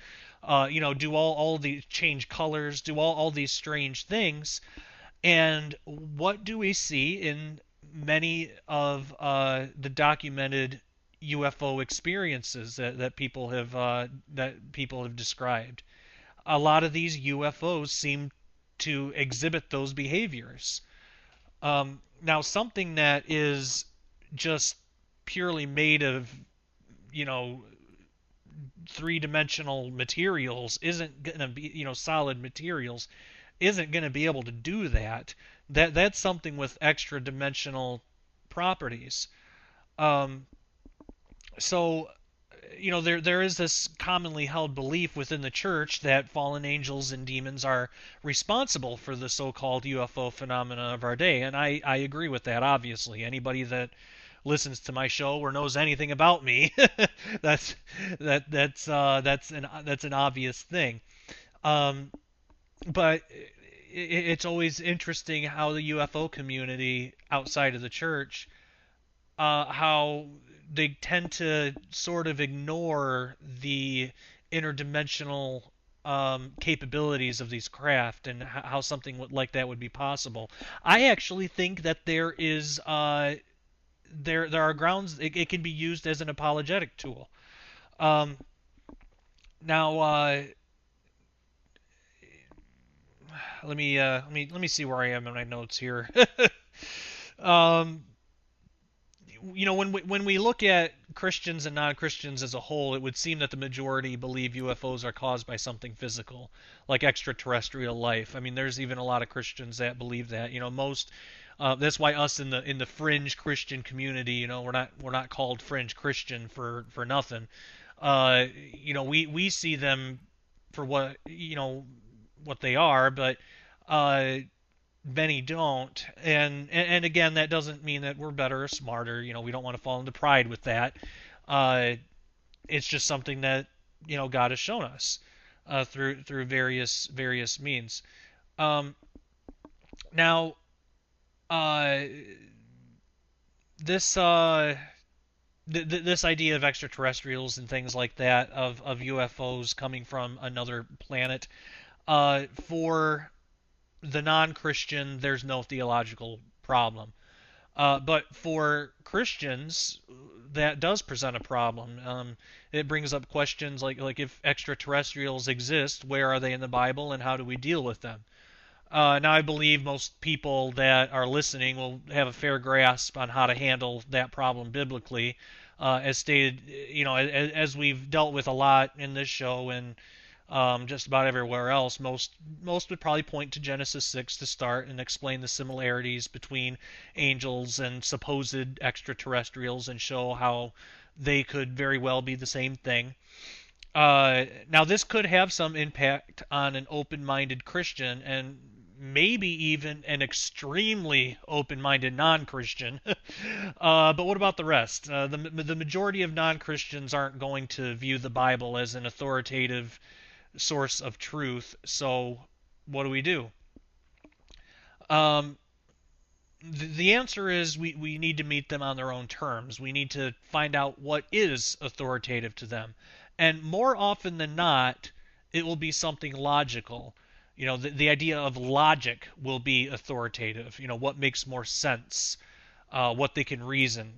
do all these, change colors, do all these strange things. And what do we see in many of the documented UFO experiences that people have described? A lot of these UFOs seem to exhibit those behaviors. Now, something that is just purely made of, you know, three-dimensional materials isn't going to be, solid materials, isn't going to be able to do that. That's something with extra dimensional properties. Um, so there is this commonly held belief within the church that fallen angels and demons are responsible for the so-called UFO phenomena of our day, and I agree with that. Obviously, anybody that listens to my show or knows anything about me, that's that's an obvious thing. Um, but it's always interesting how the UFO community outside of the church, how they tend to sort of ignore the interdimensional capabilities of these craft, and how something like that would be possible. I actually think that there are grounds it can be used as an apologetic tool. Um, now, let me see where I am in my notes here. um, when we look at Christians and non-Christians as a whole, it would seem that the majority believe UFOs are caused by something physical, like extraterrestrial life. I mean, there's even a lot of Christians that believe that. Most that's why us in the fringe Christian community, we're not called fringe Christian for nothing. We see them for what they are, but uh, many don't. And again, that doesn't mean that we're better or smarter. We don't want to fall into pride with that. Uh, it's just something that God has shown us through various means. Um, Now, uh, this this idea of extraterrestrials and things like that, of UFOs coming from another planet, for the non-Christian, there's no theological problem. But for Christians, that does present a problem. It brings up questions like if extraterrestrials exist, where are they in the Bible, and how do we deal with them? Now, I believe most people that are listening will have a fair grasp on how to handle that problem biblically. As stated, as we've dealt with a lot in this show and just about everywhere else, most would probably point to Genesis 6 to start and explain the similarities between angels and supposed extraterrestrials and show how they could very well be the same thing. Now, this could have some impact on an open-minded Christian and maybe even an extremely open-minded non-Christian. But what about the rest? The majority of non-Christians aren't going to view the Bible as an authoritative source of truth. So what do we do? Um, the answer is we need to meet them on their own terms. We need to find out what is authoritative to them. And more often than not, it will be something logical. The idea of logic will be authoritative. What makes more sense, what they can reason.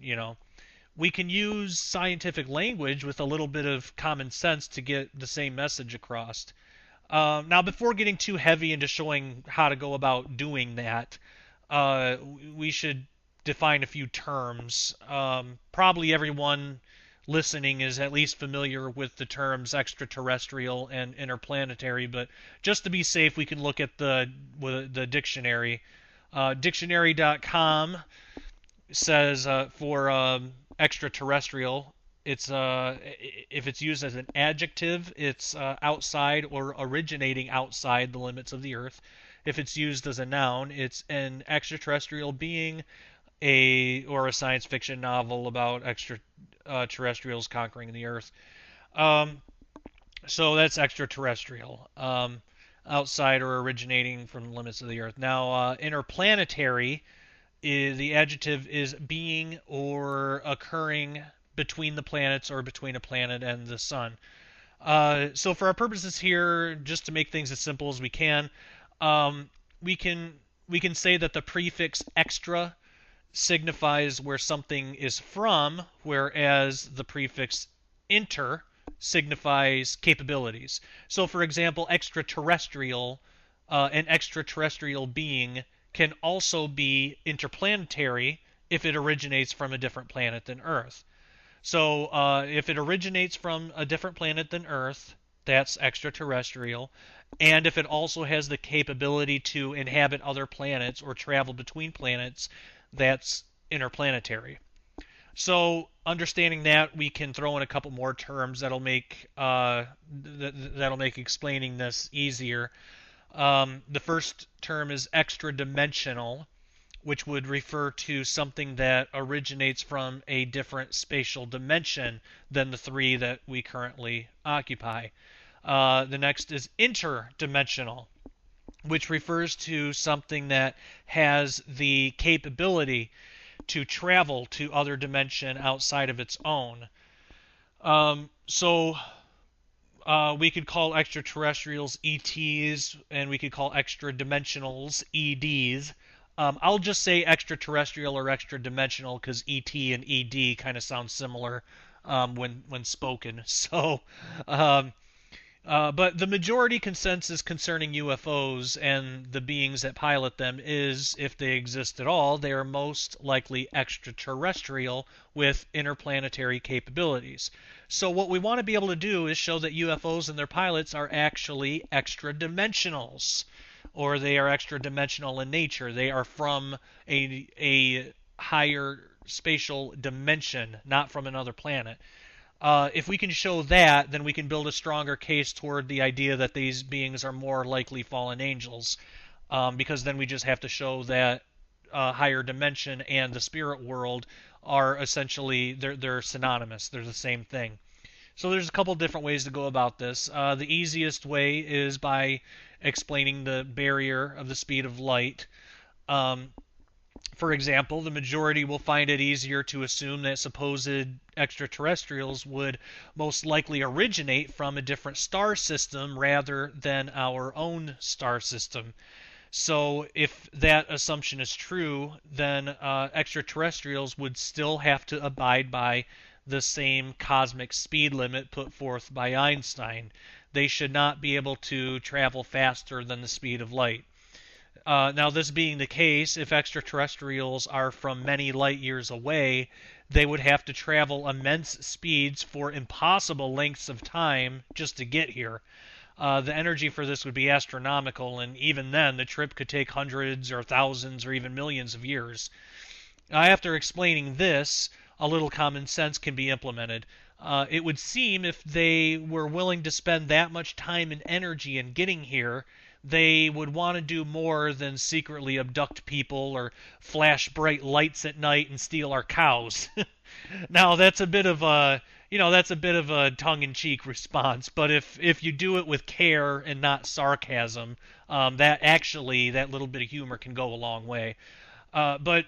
We can use scientific language with a little bit of common sense to get the same message across. Now, before getting too heavy into showing how to go about doing that, we should define a few terms. Probably everyone listening is at least familiar with the terms extraterrestrial and interplanetary, but just to be safe, we can look at the dictionary. Dictionary.com says for extraterrestrial, it's if it's used as an adjective, it's outside or originating outside the limits of the Earth. If it's used as a noun, it's an extraterrestrial being, or a science fiction novel about extraterrestrials conquering the Earth. So that's extraterrestrial, outside or originating from the limits of the Earth. Now, interplanetary, the adjective is being or occurring between the planets or between a planet and the sun. So for our purposes here, just to make things as simple as we can, we can say that the prefix extra signifies where something is from, whereas the prefix inter signifies capabilities. So, for example, extraterrestrial, an extraterrestrial being can also be interplanetary if it originates from a different planet than Earth. So, if it originates from a different planet than Earth, that's extraterrestrial. And if it also has the capability to inhabit other planets or travel between planets, that's interplanetary. So, understanding that, we can throw in a couple more terms that'll make explaining this easier. The first term is extra-dimensional, which would refer to something that originates from a different spatial dimension than the three that we currently occupy. The next is interdimensional, which refers to something that has the capability to travel to other dimension outside of its own. So we could call extraterrestrials ETs, and we could call extra-dimensionals EDs. I'll just say extraterrestrial or extra-dimensional because ET and ED kind of sound similar when spoken. So But the majority consensus concerning UFOs and the beings that pilot them is, if they exist at all, they are most likely extraterrestrial with interplanetary capabilities. So what we want to be able to do is show that UFOs and their pilots are actually extra-dimensionals, or they are extra-dimensional in nature. They are from a higher spatial dimension, not from another planet. If we can show that, then we can build a stronger case toward the idea that these beings are more likely fallen angels, because then we just have to show that higher dimension and the spirit world are essentially they're synonymous. They're the same thing. So there's a couple different ways to go about this. The easiest way is by explaining the barrier of the speed of light. For example, the majority will find it easier to assume that supposed extraterrestrials would most likely originate from a different star system rather than our own star system. So if that assumption is true, then extraterrestrials would still have to abide by the same cosmic speed limit put forth by Einstein. They should not be able to travel faster than the speed of light. Now, this being the case, if extraterrestrials are from many light years away, they would have to travel immense speeds for impossible lengths of time just to get here. The energy for this would be astronomical, and even then, the trip could take hundreds or thousands or even millions of years. After explaining this, a little common sense can be implemented. It would seem if they were willing to spend that much time and energy in getting here, they would want to do more than secretly abduct people or flash bright lights at night and steal our cows. Now that's a bit of a tongue-in-cheek response, but if you do it with care and not sarcasm, that little bit of humor can go a long way. But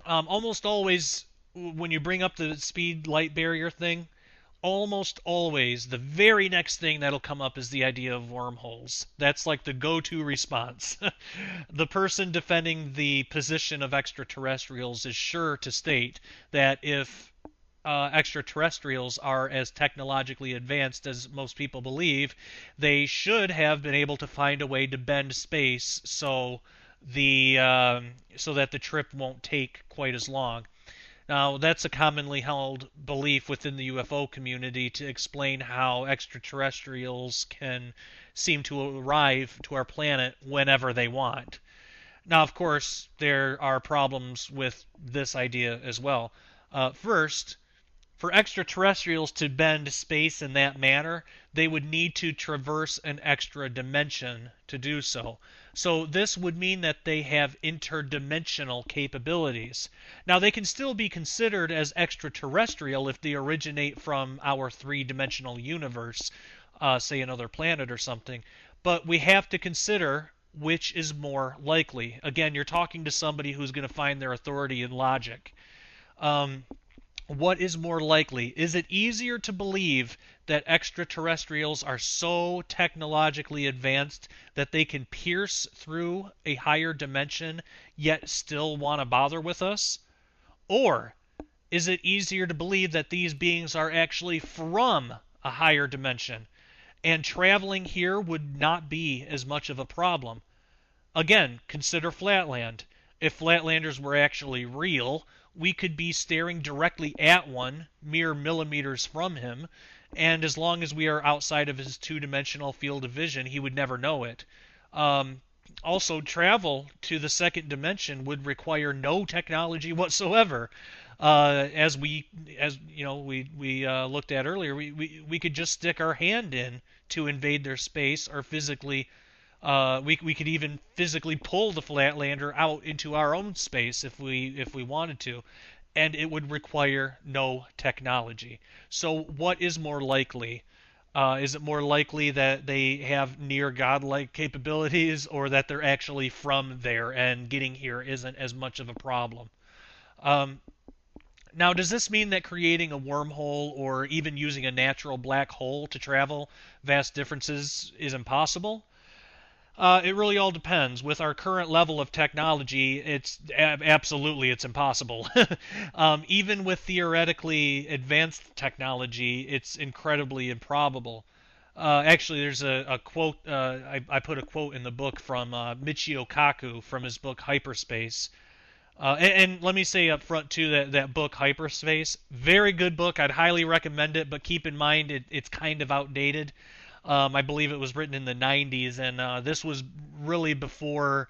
almost always when you bring up the speed light barrier thing, almost always the very next thing that'll come up is the idea of wormholes. That's like the go-to response. The person defending the position of extraterrestrials is sure to state that if extraterrestrials are as technologically advanced as most people believe, they should have been able to find a way to bend space so that the trip won't take quite as long. Now, that's a commonly held belief within the UFO community to explain how extraterrestrials can seem to arrive to our planet whenever they want. Now, of course, there are problems with this idea as well. First, for extraterrestrials to bend space in that manner, they would need to traverse an extra dimension to do so. So this would mean that they have interdimensional capabilities. Now, they can still be considered as extraterrestrial if they originate from our three-dimensional universe, say another planet or something. But we have to consider which is more likely. Again, you're talking to somebody who's going to find their authority in logic. What is more likely? Is it easier to believe that extraterrestrials are so technologically advanced that they can pierce through a higher dimension yet still want to bother with us? Or is it easier to believe that these beings are actually from a higher dimension and traveling here would not be as much of a problem? Again, consider Flatland. If Flatlanders were actually real, we could be staring directly at one, mere millimeters from him, and as long as we are outside of his two-dimensional field of vision, he would never know it. Also, travel to the second dimension would require no technology whatsoever. As we looked at earlier, we could just stick our hand in to invade their space, or physically, we could even physically pull the Flatlander out into our own space if we wanted to, and it would require no technology. So what is more likely? Is it more likely that they have near godlike capabilities, or that they're actually from there and getting here isn't as much of a problem? Now, does this mean that creating a wormhole or even using a natural black hole to travel vast distances is impossible? It really all depends. With our current level of technology, it's impossible. Even with theoretically advanced technology, it's incredibly improbable. Actually, there's a quote. I put a quote in the book from Michio Kaku from his book Hyperspace. And let me say up front too that book Hyperspace, very good book. I'd highly recommend it, but keep in mind it's kind of outdated. I believe it was written in the 90s, and this was really before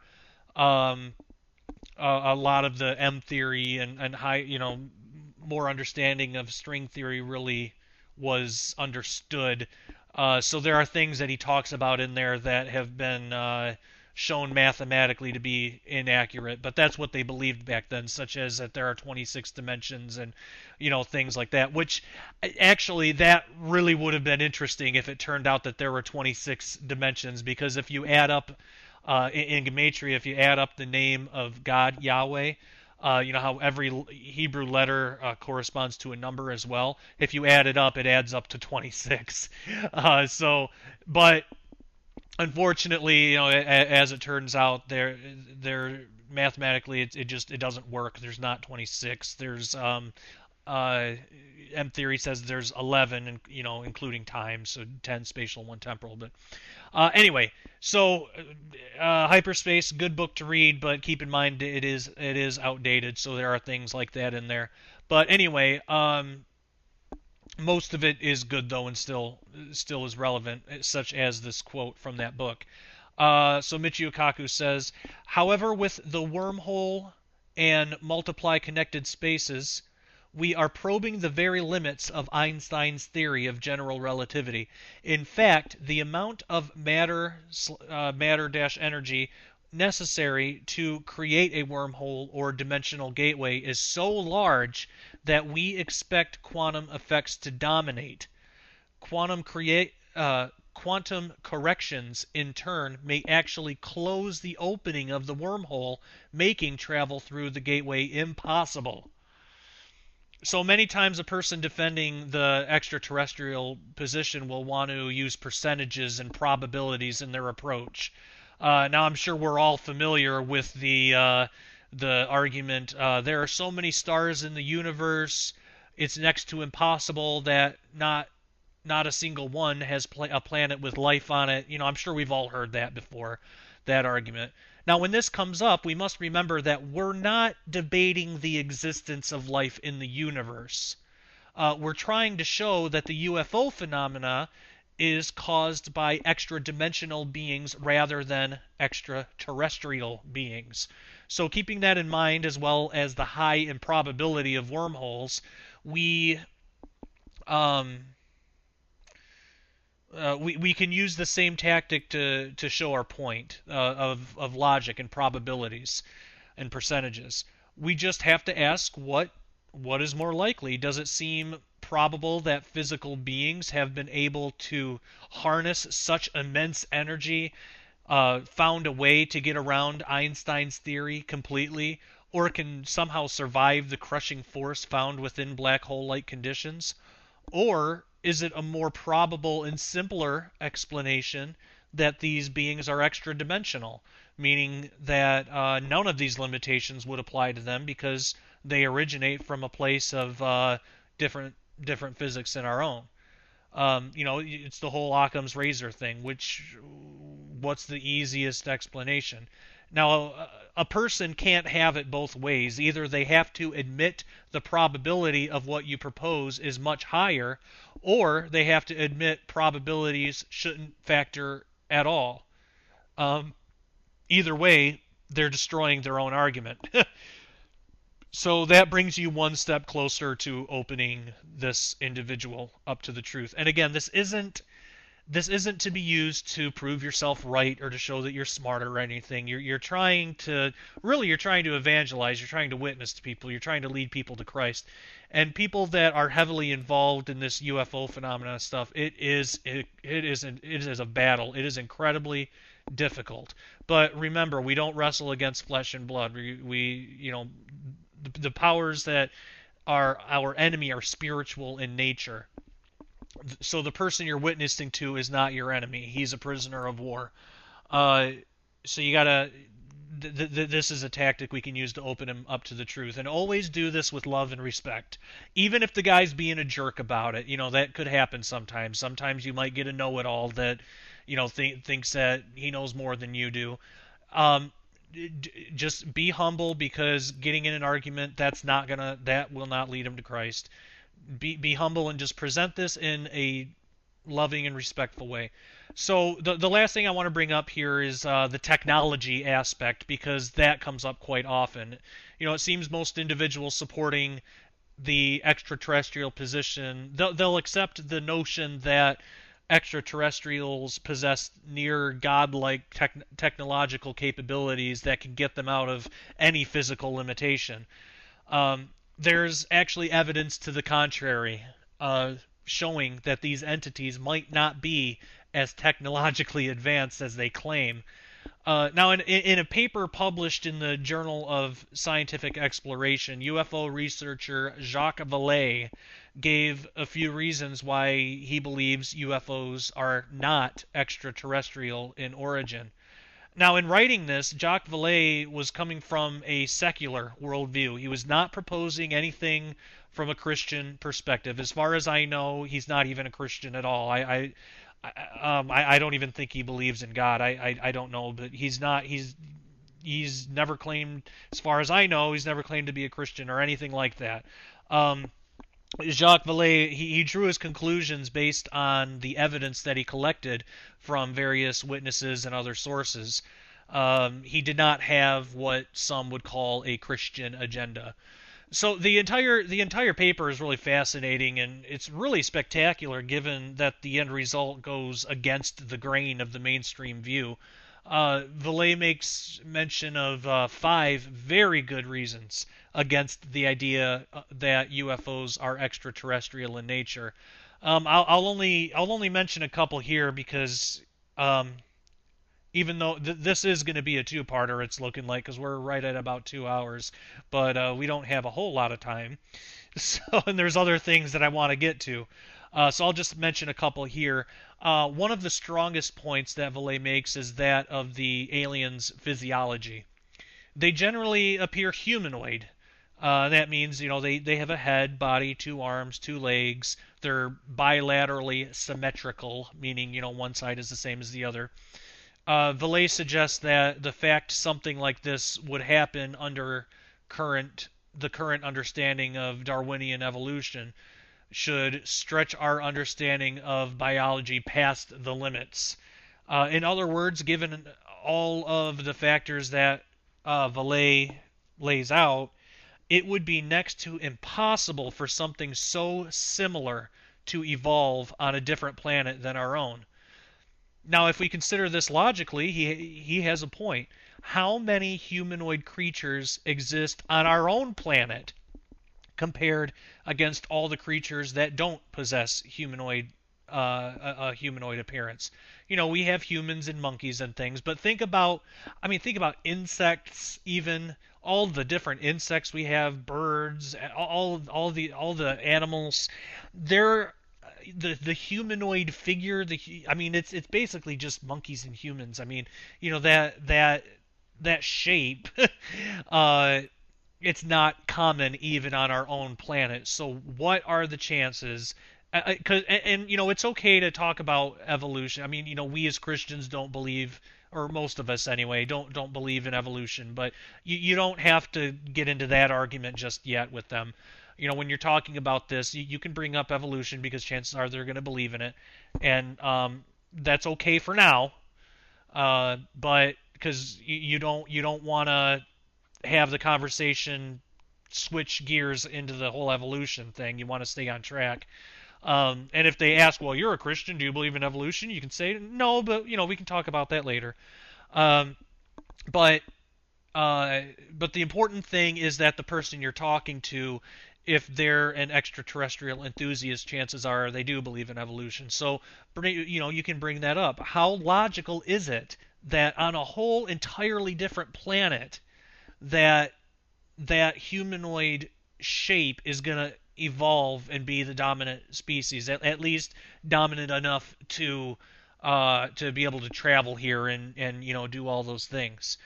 um, a lot of the M theory and high, more understanding of string theory really was understood. So there are things that he talks about in there that have been shown mathematically to be inaccurate, but that's what they believed back then, such as that there are 26 dimensions and things like that. Which actually that really would have been interesting if it turned out that there were 26 dimensions, because if you add up in gematria, if you add up the name of God, Yahweh, you know how every Hebrew letter corresponds to a number as well. If you add it up, it adds up to 26. But unfortunately, as it turns out, there mathematically it doesn't work. There's not 26. There's uh, M theory says there's 11, and including time, so 10 spatial, 1 temporal. But anyway, so Hyperspace, good book to read, but keep in mind it is outdated, so there are things like that in there. But anyway, most of it is good though, and still is relevant, such as this quote from that book. So Michio Kaku says, however, with the wormhole and multiply connected spaces, we are probing the very limits of Einstein's theory of general relativity. In fact, the amount of matter-energy necessary to create a wormhole or dimensional gateway is so large that we expect quantum effects to dominate. Quantum corrections, in turn, may actually close the opening of the wormhole, making travel through the gateway impossible. So many times a person defending the extraterrestrial position will want to use percentages and probabilities in their approach. Now I'm sure we're all familiar with the argument. There are so many stars in the universe, it's next to impossible that not a single one has a planet with life on it. I'm sure we've all heard that before, that argument. Now, when this comes up, we must remember that we're not debating the existence of life in the universe. We're trying to show that the UFO phenomena is caused by extra-dimensional beings rather than extraterrestrial beings. So keeping that in mind, as well as the high improbability of wormholes, um, we can use the same tactic to show our point of logic and probabilities and percentages. We just have to ask what is more likely. Does it seem probable that physical beings have been able to harness such immense energy, found a way to get around Einstein's theory completely, or can somehow survive the crushing force found within black hole-like conditions? Or is it a more probable and simpler explanation that these beings are extra-dimensional, meaning that none of these limitations would apply to them because they originate from a place of different physics than our own? It's the whole Occam's razor thing. What's the easiest explanation? Now, a person can't have it both ways. Either they have to admit the probability of what you propose is much higher, or they have to admit probabilities shouldn't factor at all. Either way, they're destroying their own argument. So that brings you one step closer to opening this individual up to the truth. And again, this isn't to be used to prove yourself right or to show that you're smarter or anything. You're trying to evangelize. You're trying to witness to people. You're trying to lead people to Christ. And people that are heavily involved in this UFO phenomena stuff, it is a battle. It is incredibly difficult. But remember, we don't wrestle against flesh and blood. The powers that are our enemy are spiritual in nature. So the person you're witnessing to is not your enemy. He's a prisoner of war. So this is a tactic we can use to open him up to the truth, and always do this with love and respect. Even if the guy's being a jerk about it, that could happen sometimes. Sometimes you might get a know-it-all that, thinks that he knows more than you do. Just be humble, because getting in an argument that will not lead him to Christ. Be humble and just present this in a loving and respectful way. So the last thing I want to bring up here is the technology aspect, because that comes up quite often. It seems most individuals supporting the extraterrestrial position, they'll accept the notion that extraterrestrials possess near godlike technological capabilities that can get them out of any physical limitation. There's actually evidence to the contrary, showing that these entities might not be as technologically advanced as they claim. Now, in a paper published in the Journal of Scientific Exploration, UFO researcher Jacques Vallée gave a few reasons why he believes UFOs are not extraterrestrial in origin. Now, in writing this, Jacques Vallée was coming from a secular worldview. He was not proposing anything from a Christian perspective. As far as I know, he's not even a Christian at all. I don't even think he believes in God. I don't know, but he's not. He's never claimed, as far as I know, he's never claimed to be a Christian or anything like that. Jacques Vallée, he drew his conclusions based on the evidence that he collected from various witnesses and other sources. He did not have what some would call a Christian agenda. So the entire paper is really fascinating, and it's really spectacular given that the end result goes against the grain of the mainstream view. Vallée makes mention of 5 very good reasons against the idea that UFOs are extraterrestrial in nature. I'll only mention a couple here because even though this is going to be a two-parter, it's looking like, because we're right at about 2 hours, but we don't have a whole lot of time. So, and there's other things that I want to get to. So I'll just mention a couple here. One of the strongest points that Vallée makes is that of the aliens' physiology. They generally appear humanoid. That means, they have a head, body, 2 arms, 2 legs. They're bilaterally symmetrical, meaning, one side is the same as the other. Vallée suggests that the fact something like this would happen under the current understanding of Darwinian evolution should stretch our understanding of biology past the limits. In other words, given all of the factors that Vallée lays out, it would be next to impossible for something so similar to evolve on a different planet than our own. Now, if we consider this logically, he has a point. How many humanoid creatures exist on our own planet compared against all the creatures that don't possess a humanoid appearance? We have humans and monkeys and things, but think about insects, even all the different insects we have, birds, all the animals. They're the humanoid figure. It's basically just monkeys and humans. That shape. It's not common even on our own planet. So what are the chances? It's okay to talk about evolution. We as Christians don't believe, or most of us anyway, don't believe in evolution. But you don't have to get into that argument just yet with them. When you're talking about this, you can bring up evolution because chances are they're going to believe in it, and that's okay for now. But because you don't want to have the conversation switch gears into the whole evolution thing. You want to stay on track. And if they ask, well, you're a Christian, do you believe in evolution? You can say, no, but, we can talk about that later. But the important thing is that the person you're talking to, if they're an extraterrestrial enthusiast, chances are they do believe in evolution. So, you can bring that up. How logical is it that on a whole entirely different planet that humanoid shape is going to evolve and be the dominant species, at least dominant enough to be able to travel here and do all those things?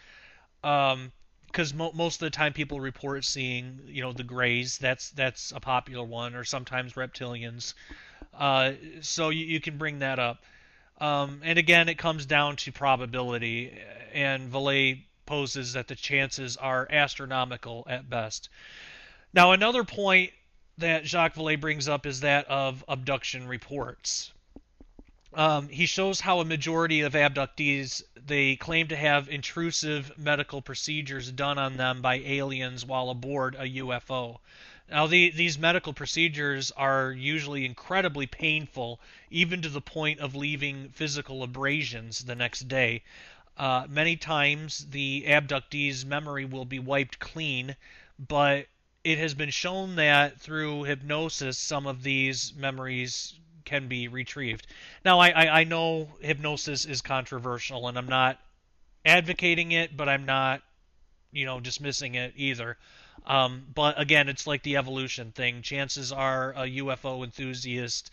Because most of the time people report seeing, the Greys. That's a popular one, or sometimes reptilians. So you can bring that up. And again, it comes down to probability, and Vallée poses that the chances are astronomical at best. Now, another point that Jacques Vallée brings up is that of abduction reports. He shows how a majority of abductees, they claim to have intrusive medical procedures done on them by aliens while aboard a UFO. Now, these medical procedures are usually incredibly painful, even to the point of leaving physical abrasions the next day. Many times, the abductee's memory will be wiped clean, but it has been shown that through hypnosis, some of these memories can be retrieved. Now, I know hypnosis is controversial, and I'm not advocating it, but I'm not, dismissing it either. But again, it's like the evolution thing. Chances are a UFO enthusiast,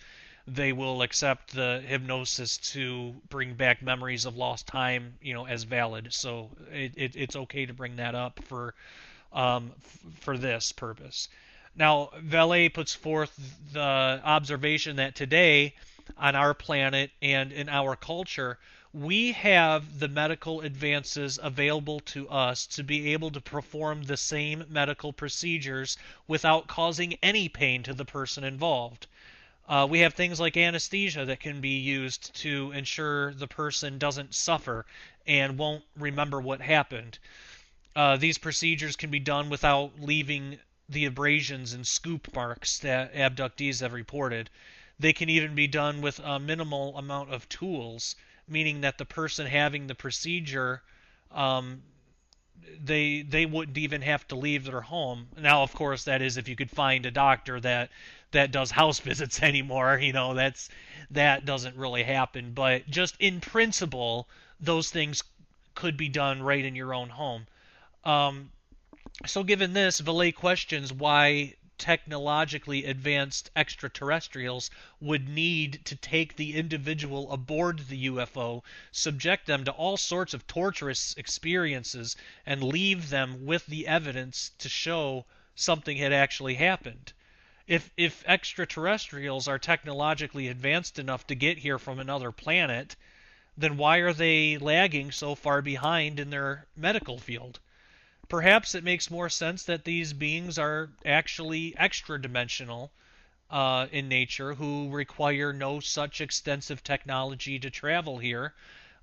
they will accept the hypnosis to bring back memories of lost time, as valid. So it's okay to bring that up for this purpose. Now, Vallée puts forth the observation that today, on our planet and in our culture, we have the medical advances available to us to be able to perform the same medical procedures without causing any pain to the person involved. We have things like anesthesia that can be used to ensure the person doesn't suffer and won't remember what happened. These procedures can be done without leaving the abrasions and scoop marks that abductees have reported. They can even be done with a minimal amount of tools, meaning that the person having the procedure, um, they wouldn't even have to leave their home. Now, of course, that is if you could find a doctor that does house visits anymore. That doesn't really happen. But just in principle, those things could be done right in your own home. Um, so given this, Vallée questions why technologically advanced extraterrestrials would need to take the individual aboard the UFO, subject them to all sorts of torturous experiences, and leave them with the evidence to show something had actually happened. If extraterrestrials are technologically advanced enough to get here from another planet, then why are they lagging so far behind in their medical field? Perhaps it makes more sense that these beings are actually extra-dimensional in nature, who require no such extensive technology to travel here,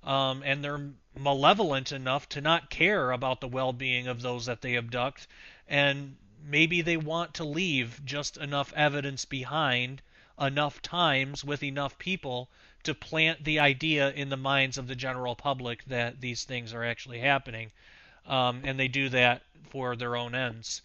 and they're malevolent enough to not care about the well-being of those that they abduct, and maybe they want to leave just enough evidence behind enough times with enough people to plant the idea in the minds of the general public that these things are actually happening, and they do that for their own ends.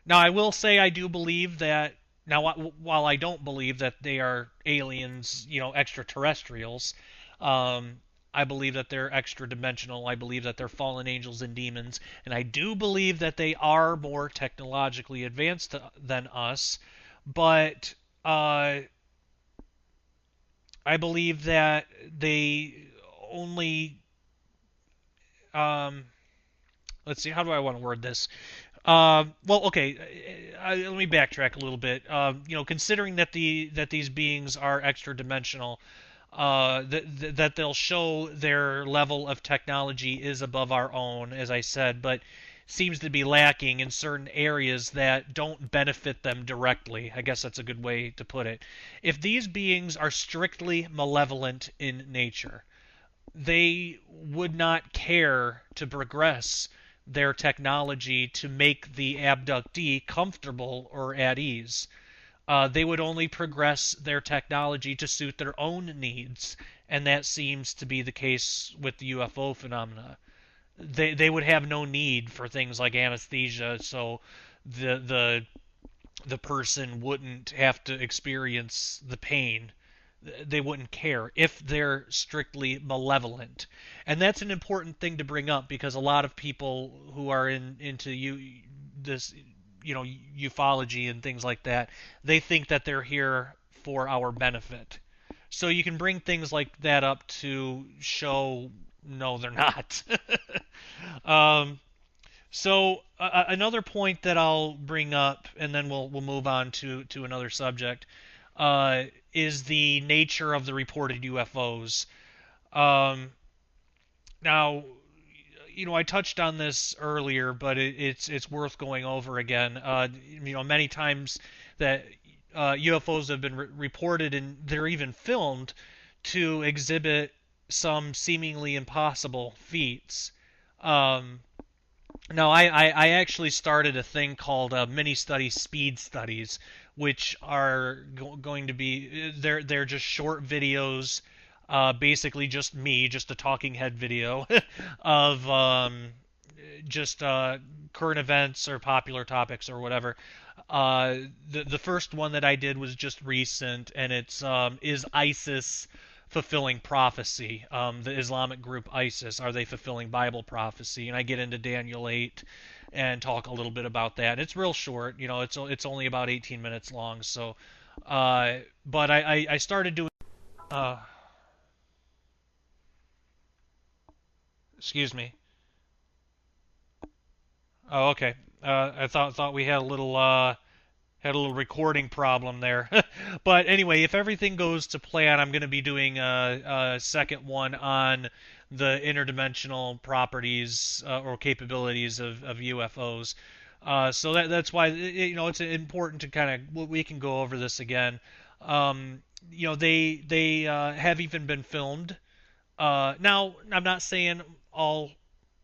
Now, I will say I do believe that. Now, while I don't believe that they are aliens, extraterrestrials, I believe that they're extra dimensional. I believe that they're fallen angels and demons, and I do believe that they are more technologically advanced than us. But I believe that they only um, let's see, how do I want to word this? Well, okay, let me backtrack a little bit. Considering that these beings are extra dimensional, that they'll show their level of technology is above our own, as I said, but seems to be lacking in certain areas that don't benefit them directly. I guess that's a good way to put it. If these beings are strictly malevolent in nature, they would not care to progress their technology to make the abductee comfortable or at ease. They would only progress their technology to suit their own needs, and that seems to be the case with the UFO phenomena. They would have no need for things like anesthesia, so the the person wouldn't have to experience the pain. They wouldn't care if they're strictly malevolent. And that's an important thing to bring up, because a lot of people who are into this ufology and things like that, they think that they're here for our benefit. So you can bring things like that up to show no, they're not. Um, another point that I'll bring up, and then we'll move on to another subject, is the nature of the reported UFOs. Um, Now, I touched on this earlier, but it's worth going over again. Many times that UFOs have been reported and they're even filmed to exhibit some seemingly impossible feats. Um, Now, I actually started a thing called mini study speed studies, which are going to be they're just short videos, basically just me, just a talking head video of just current events or popular topics or whatever. The first one that I did was just recent, and it's is ISIS fulfilling prophecy? The Islamic group ISIS, are they fulfilling Bible prophecy? And I get into Daniel 8 and talk a little bit about that. It's real short, it's only about 18 minutes long. So, but I started doing. Uh, Excuse me. Oh, okay. I thought we had a little recording problem there. But anyway, if everything goes to plan, I'm going to be doing a second one on the interdimensional properties or capabilities of UFOs. So that's why it's important to kind of we can go over this again. They have even been filmed. Now I'm not saying all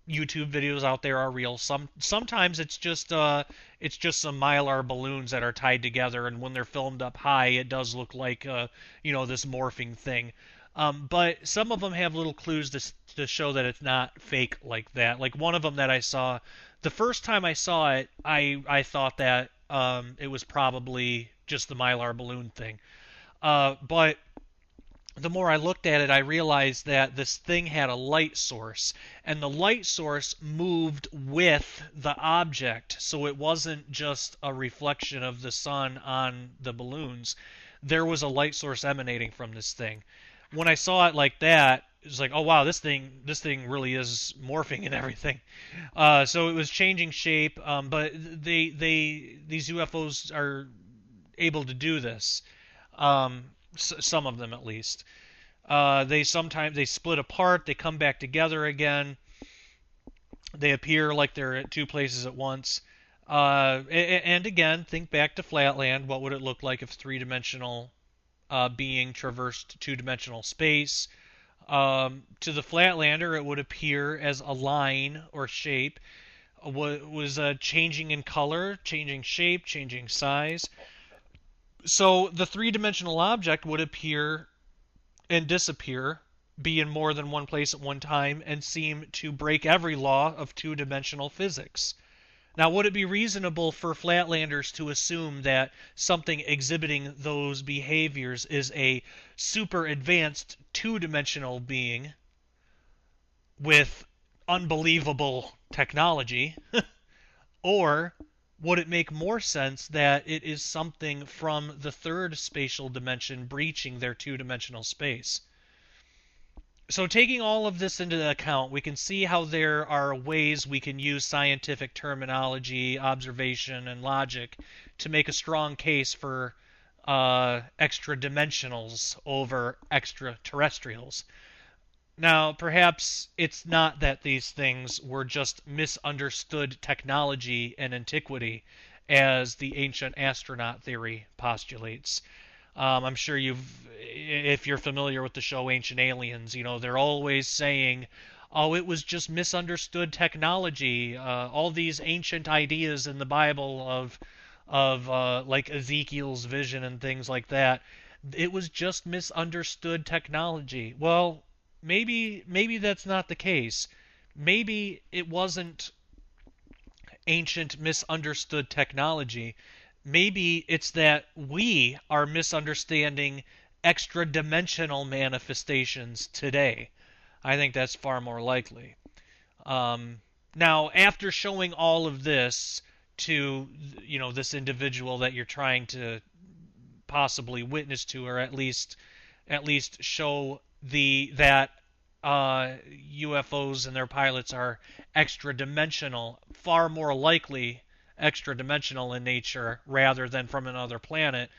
YouTube videos out there are real. Sometimes it's just some mylar balloons that are tied together, and when they're filmed up high, it does look like this morphing thing. But some of them have little clues to show that it's not fake like that. Like one of them that I saw, the first time I saw it, I thought that it was probably just the mylar balloon thing. But the more I looked at it, I realized that this thing had a light source, and the light source moved with the object, so it wasn't just a reflection of the sun on the balloons. There was a light source emanating from this thing. When I saw it like that, it was like, oh wow, this thing really is morphing and everything. So it was changing shape, but these UFOs are able to do this. Some of them at least. They sometimes they split apart, they come back together again. They appear like they're at two places at once. And again, think back to Flatland. What would it look like if three-dimensional being traversed two-dimensional space? To the Flatlander, it would appear as a line or shape. Was changing in color, changing shape, changing size. So the three-dimensional object would appear and disappear, be in more than one place at one time, and seem to break every law of two-dimensional physics. Now, would it be reasonable for Flatlanders to assume that something exhibiting those behaviors is a super advanced two-dimensional being with unbelievable technology? Or would it make more sense that it is something from the third spatial dimension breaching their two-dimensional space? So taking all of this into account, we can see how there are ways we can use scientific terminology, observation, and logic to make a strong case for extra-dimensionals over extraterrestrials. Now, perhaps it's not that these things were just misunderstood technology in antiquity, as the ancient astronaut theory postulates. I'm sure if you're familiar with the show Ancient Aliens, they're always saying, "Oh, it was just misunderstood technology. All these ancient ideas in the Bible of like Ezekiel's vision and things like that. It was just misunderstood technology." Well, maybe that's not the case. Maybe it wasn't ancient misunderstood technology. Maybe it's that we are misunderstanding extra dimensional manifestations today. I think that's far more likely. Now, after showing all of this to this individual that you're trying to possibly witness to, or at least show that UFOs and their pilots are extra dimensional, far more likely extra dimensional in nature rather than from another planet.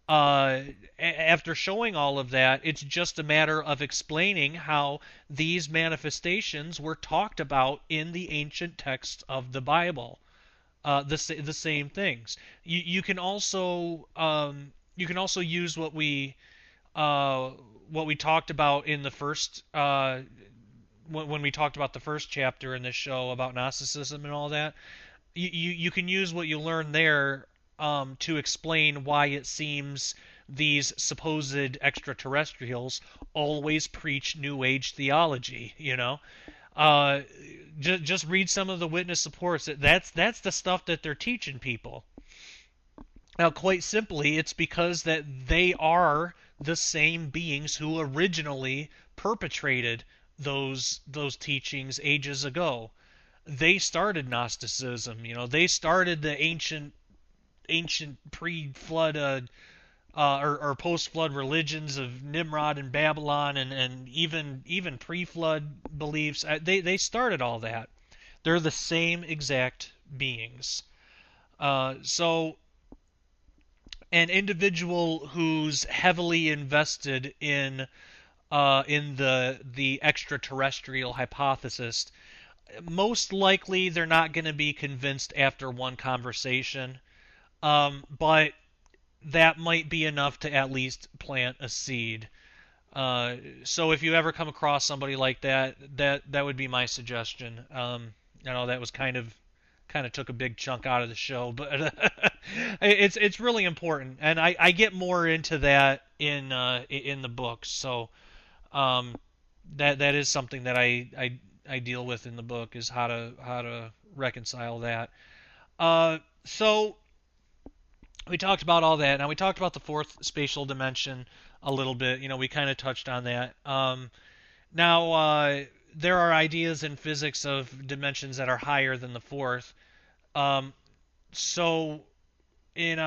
After showing all of that, it's just a matter of explaining how these manifestations were talked about in the ancient texts of the Bible. The same things. You can also use what we talked about in the first when we talked about the first chapter in this show about Gnosticism and all that. You can use what you learned there to explain why it seems these supposed extraterrestrials always preach New Age theology. Uh, just read some of the witness supports. That's the stuff that they're teaching people. Now, quite simply, it's because that they are the same beings who originally perpetrated those teachings ages ago. They started Gnosticism. They started the ancient pre-flood or post-flood religions of Nimrod and Babylon, and even pre-flood beliefs. They started all that. They're the same exact beings. So an individual who's heavily invested in the extraterrestrial hypothesis, most likely they're not going to be convinced after one conversation, but that might be enough to at least plant a seed. So if you ever come across somebody like that, that would be my suggestion. I know that was kind of took a big chunk out of the show, but it's really important, and I get more into that in the books. So that is something that I deal with in the book, is how to reconcile that. So we talked about all that. Now we talked about the fourth spatial dimension a little bit. We kind of touched on that. Now there are ideas in physics of dimensions that are higher than the fourth. So in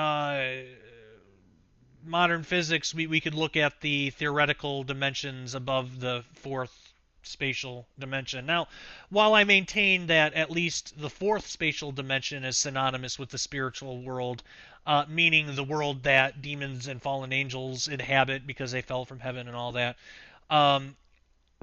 modern physics, we could look at the theoretical dimensions above the fourth spatial dimension. Now, while I maintain that at least the fourth spatial dimension is synonymous with the spiritual world, meaning the world that demons and fallen angels inhabit because they fell from heaven and all that,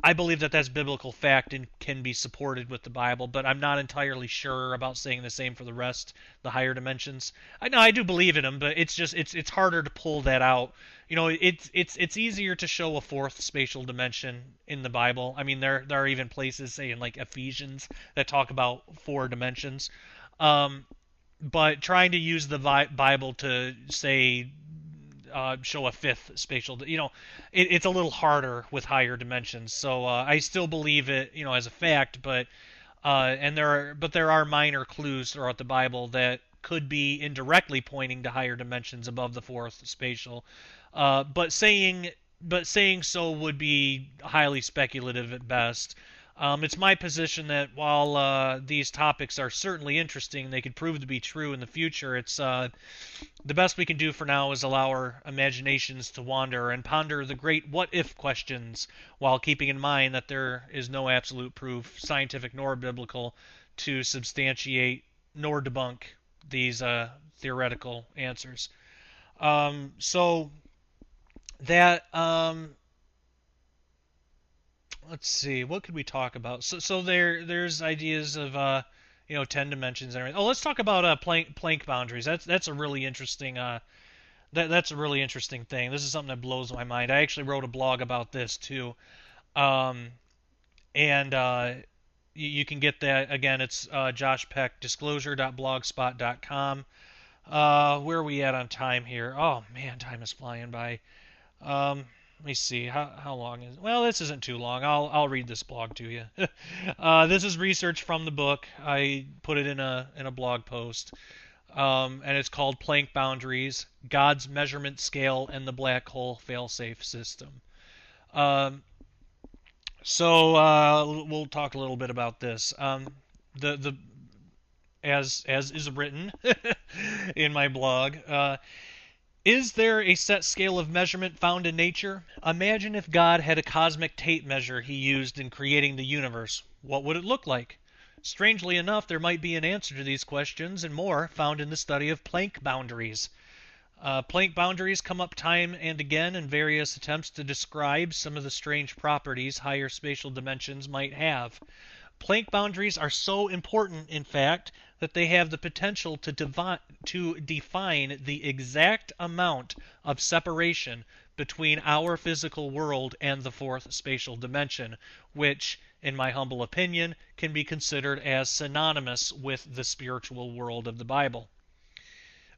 I believe that that's biblical fact and can be supported with the Bible, but I'm not entirely sure about saying the same for the rest, the higher dimensions. I do believe in them, but it's harder to pull that out. It's easier to show a fourth spatial dimension in the Bible. I mean, there are even places, say in like Ephesians, that talk about four dimensions. But trying to use the Bible to say show a fifth spatial, it's a little harder with higher dimensions. So I still believe it, as a fact, but there are minor clues throughout the Bible that could be indirectly pointing to higher dimensions above the fourth spatial. But saying so would be highly speculative at best. It's my position that while these topics are certainly interesting, they could prove to be true in the future. It's the best we can do for now is allow our imaginations to wander and ponder the great what-if questions, while keeping in mind that there is no absolute proof, scientific nor biblical, to substantiate nor debunk these theoretical answers. So that let's see, what could we talk about? So there's ideas of 10 dimensions and everything. Oh, let's talk about Planck boundaries. That's a really interesting that's a really interesting thing. This is something that blows my mind. I actually wrote a blog about this too, and you can get that again. It's Josh Peck disclosure.blogspot.com. Where are we at on time here? Oh man, time is flying by. Let me see, how long is it? Well, this isn't too long. I'll read this blog to you. This is research from the book. I put it in a blog post, and it's called Planck Boundaries: God's Measurement Scale and the Black Hole Failsafe System. So we'll talk a little bit about this. The as is written in my blog. Is there a set scale of measurement found in nature? Imagine if God had a cosmic tape measure he used in creating the universe. What would it look like? Strangely enough, there might be an answer to these questions and more found in the study of Planck boundaries. Planck boundaries come up time and again in various attempts to describe some of the strange properties higher spatial dimensions might have. Planck boundaries are so important, in fact, that they have the potential to define the exact amount of separation between our physical world and the fourth spatial dimension, which, in my humble opinion, can be considered as synonymous with the spiritual world of the Bible.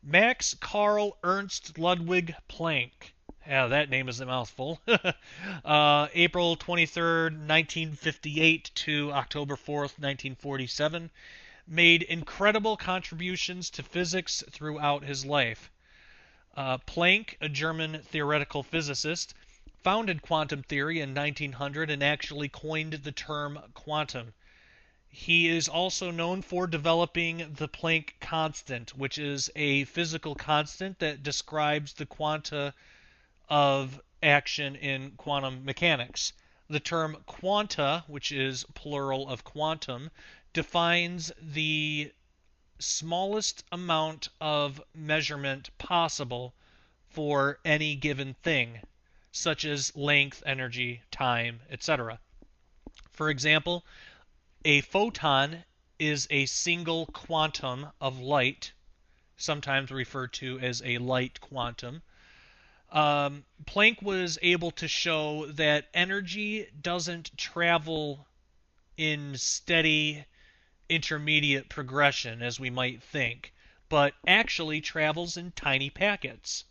Max Carl Ernst Ludwig Planck. Yeah, that name is a mouthful. April 23rd, 1958 to October 4th, 1947, made incredible contributions to physics throughout his life. Planck, a German theoretical physicist, founded quantum theory in 1900 and actually coined the term quantum. He is also known for developing the Planck constant, which is a physical constant that describes the quanta of action in quantum mechanics. The term quanta, which is plural of quantum, defines the smallest amount of measurement possible for any given thing, such as length, energy, time, etc. For example, a photon is a single quantum of light, sometimes referred to as a light quantum. Planck was able to show that energy doesn't travel in steady intermediate progression as we might think, but actually travels in tiny packets.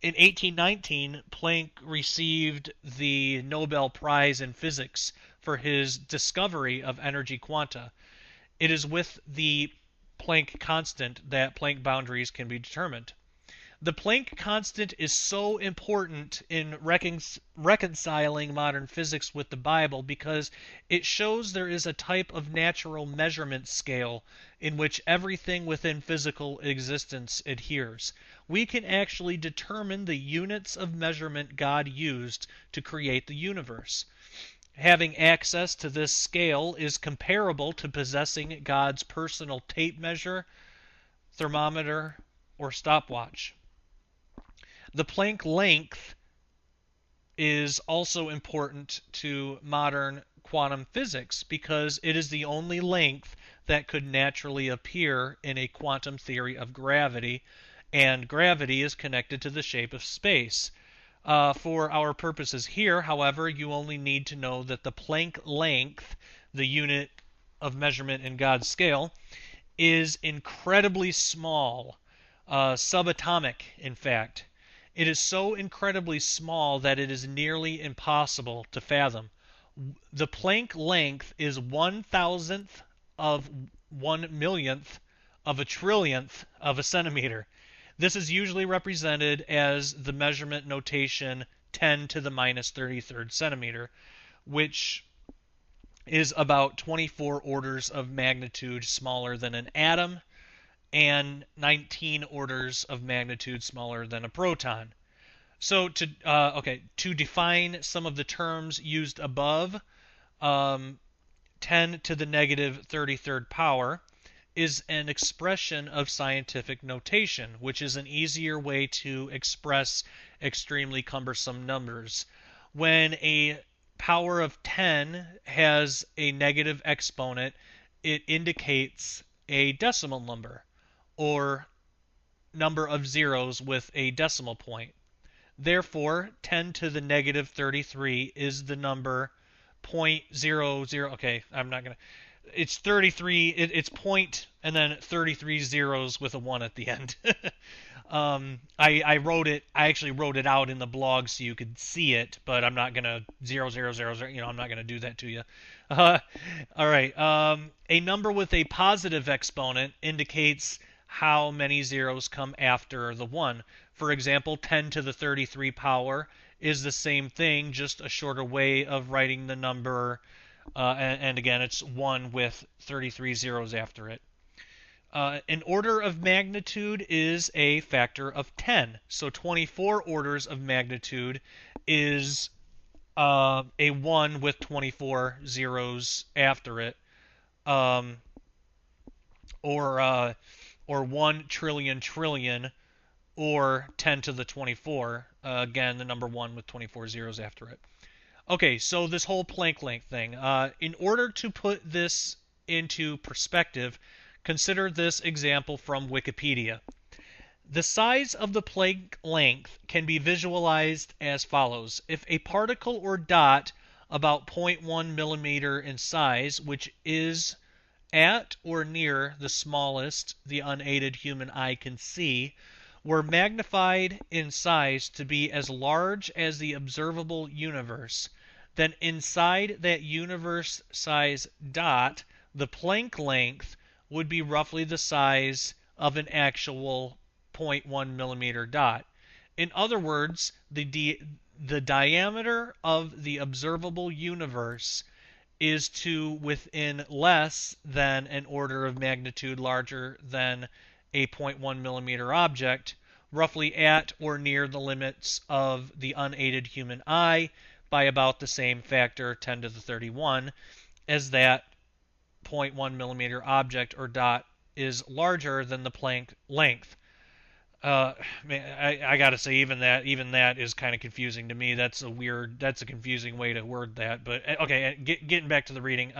In 1819, Planck received the Nobel Prize in Physics for his discovery of energy quanta. It is with the Planck constant that Planck boundaries can be determined. The Planck constant is so important in reconciling modern physics with the Bible because it shows there is a type of natural measurement scale in which everything within physical existence adheres. We can actually determine the units of measurement God used to create the universe. Having access to this scale is comparable to possessing God's personal tape measure, thermometer, or stopwatch. The Planck length is also important to modern quantum physics because it is the only length that could naturally appear in a quantum theory of gravity, and gravity is connected to the shape of space. For our purposes here, however, you only need to know that the Planck length, the unit of measurement in God's scale, is incredibly small, subatomic, in fact. It is so incredibly small that it is nearly impossible to fathom. The Planck length is 1/1000th of 1/millionth of a trillionth of a centimeter. This is usually represented as the measurement notation 10 to the minus 33rd centimeter, which is about 24 orders of magnitude smaller than an atom and 19 orders of magnitude smaller than a proton. So to define some of the terms used above, 10 to the negative 33rd power is an expression of scientific notation, which is an easier way to express extremely cumbersome numbers. When a power of 10 has a negative exponent, it indicates a decimal number, or number of zeros with a decimal point. Therefore, 10 to the negative 33 is the number 0.00. Okay, I'm not going to. It's 33. It's point and then 33 zeros with a 1 at the end. I wrote it. I actually wrote it out in the blog so you could see it, but I'm not gonna 0, 0, 0, 0. You know, I'm not gonna do that to you. All right. A number with a positive exponent indicates how many zeros come after the 1. For example, 10 to the 33 power is the same thing, just a shorter way of writing the number. And again, it's 1 with 33 zeros after it. An order of magnitude is a factor of 10. So 24 orders of magnitude is a 1 with 24 zeros after it, um, or 1 trillion trillion, or 10 to the 24. Again, the number 1 with 24 zeros after it. Okay, so this whole Planck length thing. In order to put this into perspective, consider this example from Wikipedia. The size of the Planck length can be visualized as follows. If a particle or dot about 0.1 millimeter in size, which is at or near the smallest the unaided human eye can see, were magnified in size to be as large as the observable universe, then inside that universe size dot, the Planck length would be roughly the size of an actual 0.1 millimeter dot. In other words, the diameter of the observable universe is to within less than an order of magnitude larger than a 0.1 millimeter object, roughly at or near the limits of the unaided human eye by about the same factor, 10 to the 31, as that 0.1 millimeter object or dot is larger than the Planck length. Man, I gotta say, even that is kind of confusing to me. That's a confusing way to word that. But okay, getting back to the reading.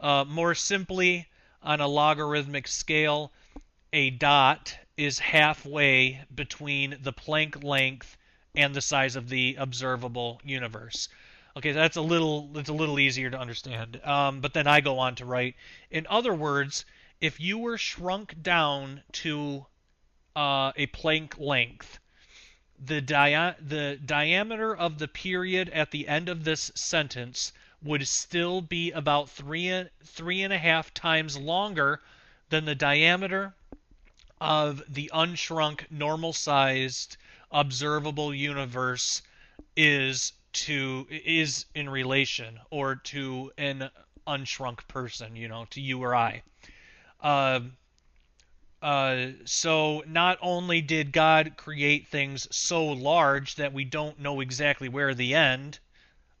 More simply, on a logarithmic scale, a dot is halfway between the Planck length and the size of the observable universe. Okay, that's a little easier to understand. But then I go on to write, in other words, if you were shrunk down to a Planck length, the diameter of the period at the end of this sentence would still be about three and a half times longer than the diameter of the unshrunk, normal-sized, observable universe is in relation, or to an unshrunk person, to you or I. So not only did God create things so large that we don't know exactly where the end,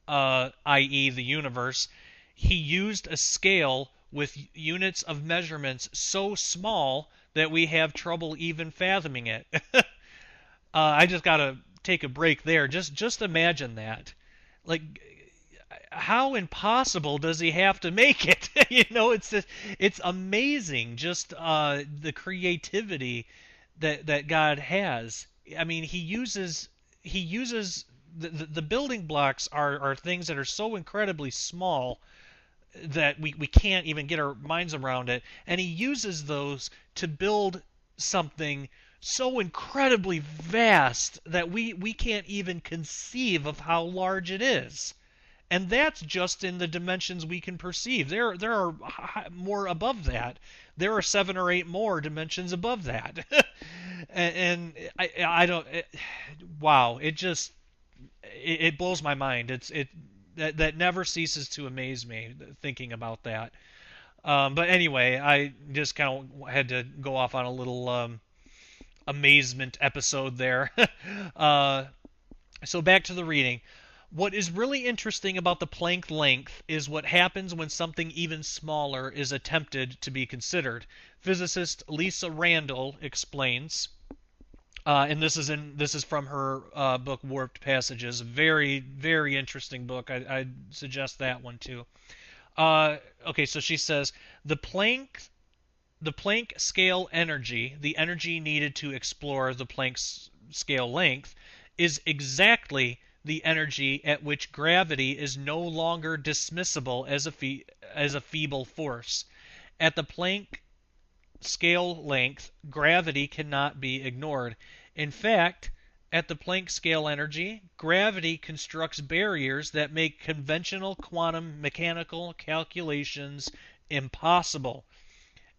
i.e. the universe, he used a scale with units of measurements so small that we have trouble even fathoming it. I just gotta take a break there. Just imagine that. Like, how impossible does he have to make it? It's amazing, just the creativity that God has. I mean, he uses the building blocks are things that are so incredibly small that we can't even get our minds around it, and he uses those to build something so incredibly vast that we can't even conceive of how large it is. And that's just in the dimensions we can perceive. There are more above that. There are 7 or 8 more dimensions above that. and I don't. Wow! It blows my mind. That never ceases to amaze me thinking about that. But anyway, I just kind of had to go off on a little amazement episode there. So back to the reading. What is really interesting about the Planck length is what happens when something even smaller is attempted to be considered. Physicist Lisa Randall explains, and this is from her book Warped Passages. Very, very interesting book. I suggest that one too. Okay, so she says the Planck scale energy, the energy needed to explore the Planck scale length, is exactly the energy at which gravity is no longer dismissible as a feeble force. At the Planck scale length, gravity cannot be ignored. In fact, at the Planck scale energy, gravity constructs barriers that make conventional quantum mechanical calculations impossible.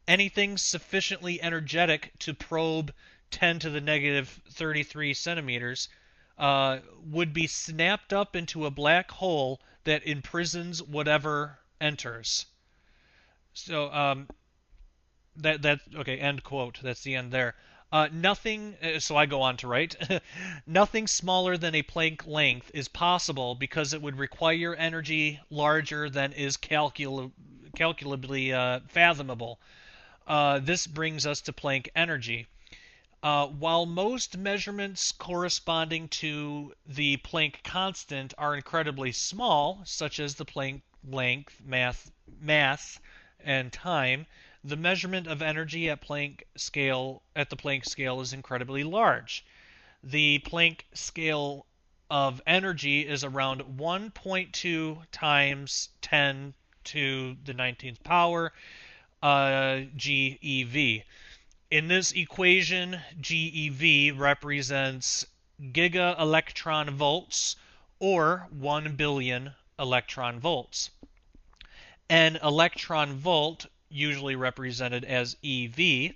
Anything sufficiently energetic to probe 10 to the negative 33 centimeters would be snapped up into a black hole that imprisons whatever enters. So Okay, end quote. That's the end there. Nothing. So I go on to write. Nothing smaller than a Planck length is possible because it would require energy larger than is calculably fathomable. This brings us to Planck energy. While most measurements corresponding to the Planck constant are incredibly small, such as the Planck length, mass, and time, the measurement of energy at the Planck scale is incredibly large. The Planck scale of energy is around 1.2 times 10 to the 19th power GeV. In this equation, GeV represents giga electron volts or 1 billion electron volts. An electron volt, usually represented as EV,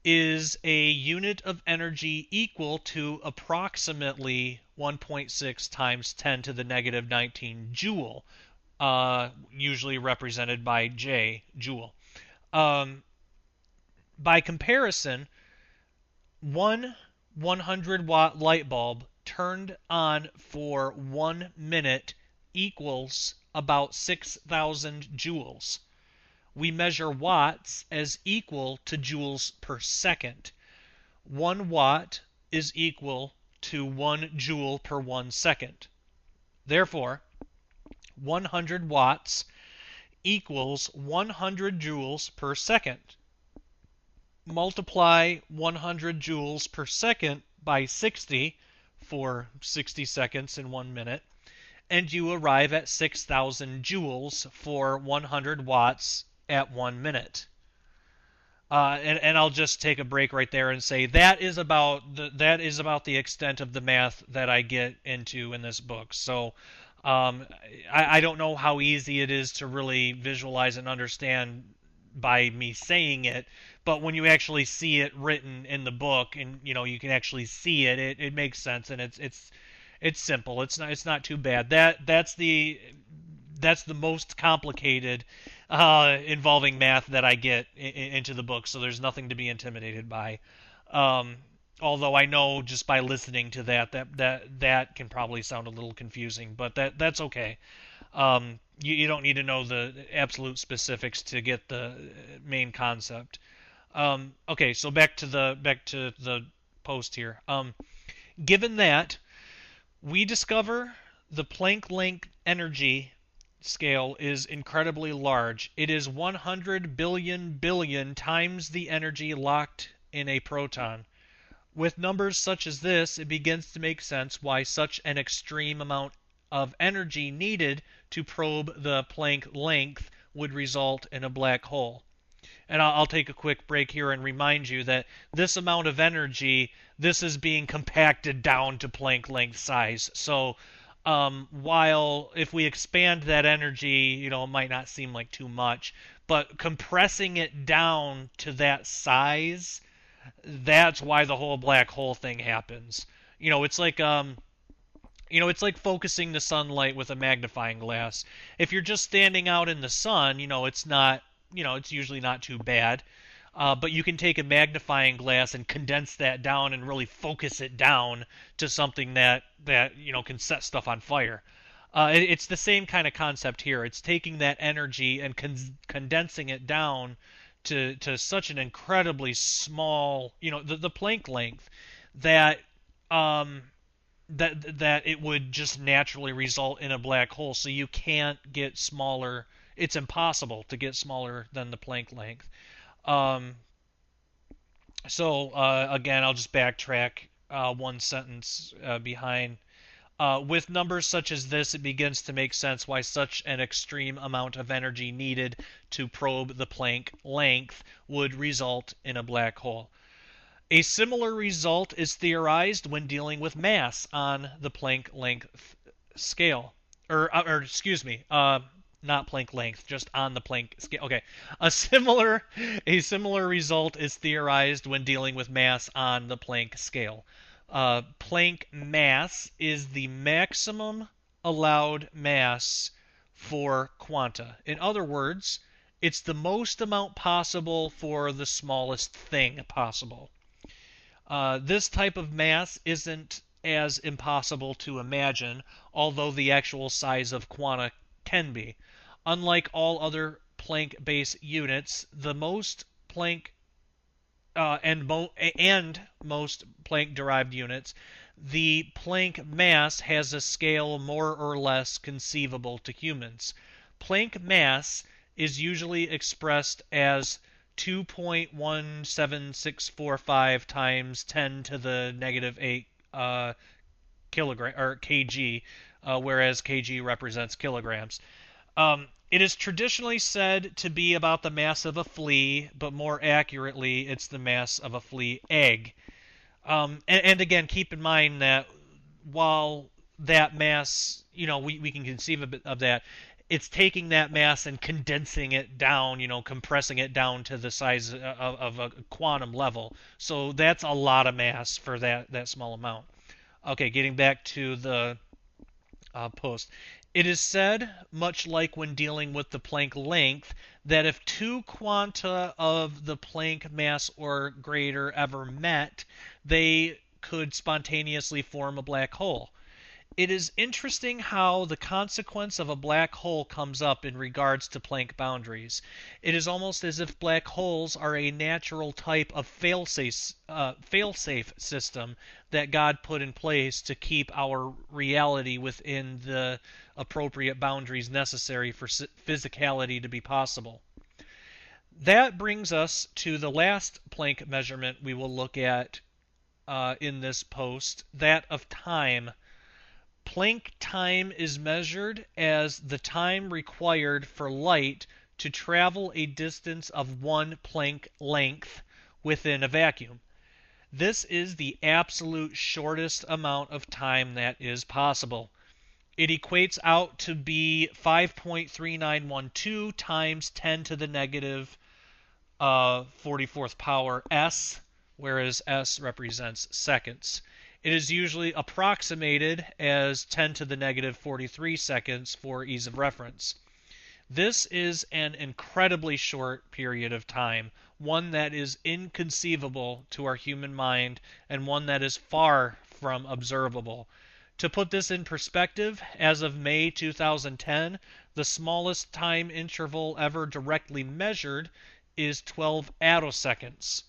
is a unit of energy equal to approximately 1.6 times 10 to the negative 19 joule, usually represented by J, joule. By comparison, one 100-watt light bulb turned on for 1 minute equals about 6,000 joules. We measure watts as equal to joules per second. 1 watt is equal to 1 joule per 1 second. Therefore, 100 watts equals 100 joules per second. Multiply 100 joules per second by 60 for 60 seconds in 1 minute, and you arrive at 6,000 joules for 100 watts at 1 minute. And I'll just take a break right there and say that is about the extent of the math that I get into in this book. So I don't know how easy it is to really visualize and understand by me saying it, but when you actually see it written in the book and you can actually see it, it makes sense, and it's simple. It's not too bad. That's the most complicated involving math that I get into the book, so there's nothing to be intimidated by. Although I know just by listening to that can probably sound a little confusing, but that's okay. You don't need to know the absolute specifics to get the main concept. Okay, so back to the post here. Given that we discover the Planck length energy scale is incredibly large. It is 100 billion times the energy locked in a proton. With numbers such as this, it begins to make sense why such an extreme amount of energy needed to probe the Planck length would result in a black hole. And I'll take a quick break here and remind you that this amount of energy, this is being compacted down to Planck length size. So while if we expand that energy, it might not seem like too much, but compressing it down to that size, that's why the whole black hole thing happens. It's like it's like focusing the sunlight with a magnifying glass. If you're just standing out in the sun, it's not, it's usually not too bad. But you can take a magnifying glass and condense that down and really focus it down to something that can set stuff on fire. It's the same kind of concept here. It's taking that energy and condensing it down to such an incredibly small, the Planck length that that it would just naturally result in a black hole. So you can't get smaller. It's impossible to get smaller than the Planck length. Again, I'll just backtrack one sentence behind. With numbers such as this, it begins to make sense why such an extreme amount of energy needed to probe the Planck length would result in a black hole. A similar result is theorized when dealing with mass on the Planck length scale. Excuse me, not Planck length, just on the Planck scale. Okay, a similar result is theorized when dealing with mass on the Planck scale. Planck mass is the maximum allowed mass for quanta. In other words, It's the most amount possible for the smallest thing possible. This type of mass isn't as impossible to imagine, although the actual size of quanta can be. Unlike all other Planck-based units, the most Planck and most Planck-derived units, the Planck mass has a scale more or less conceivable to humans. Planck mass is usually expressed as 2.17645 times 10 to the negative 8 kilogram or kg, whereas kg represents kilograms. It is traditionally said to be about the mass of a flea, but more accurately, it's the mass of a flea egg. And again, keep in mind that while that mass, we can conceive of that, it's taking that mass and condensing it down, compressing it down to the size of a quantum level. So that's a lot of mass for that small amount. Okay, getting back to the post. It is said, much like when dealing with the Planck length, that if two quanta of the Planck mass or greater ever met, they could spontaneously form a black hole. It is interesting how the consequence of a black hole comes up in regards to Planck boundaries. It is almost as if black holes are a natural type of fail-safe system that God put in place to keep our reality within the appropriate boundaries necessary for physicality to be possible. That brings us to the last Planck measurement we will look at in this post, that of time. Planck time is measured as the time required for light to travel a distance of 1 Planck length within a vacuum. This is the absolute shortest amount of time that is possible. It equates out to be 5.3912 times 10 to the negative 44th power s, whereas s represents seconds. It is usually approximated as 10 to the negative 43 seconds for ease of reference. This is an incredibly short period of time, one that is inconceivable to our human mind and one that is far from observable. To put this in perspective, as of May 2010, the smallest time interval ever directly measured is 12 attoseconds,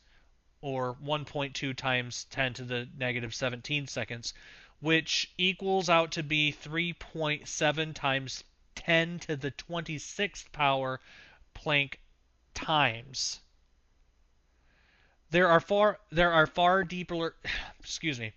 or 1.2 times 10 to the negative 17 seconds, which equals out to be 3.7 times 10 to the 26th power Planck times. There are far deeper, excuse me,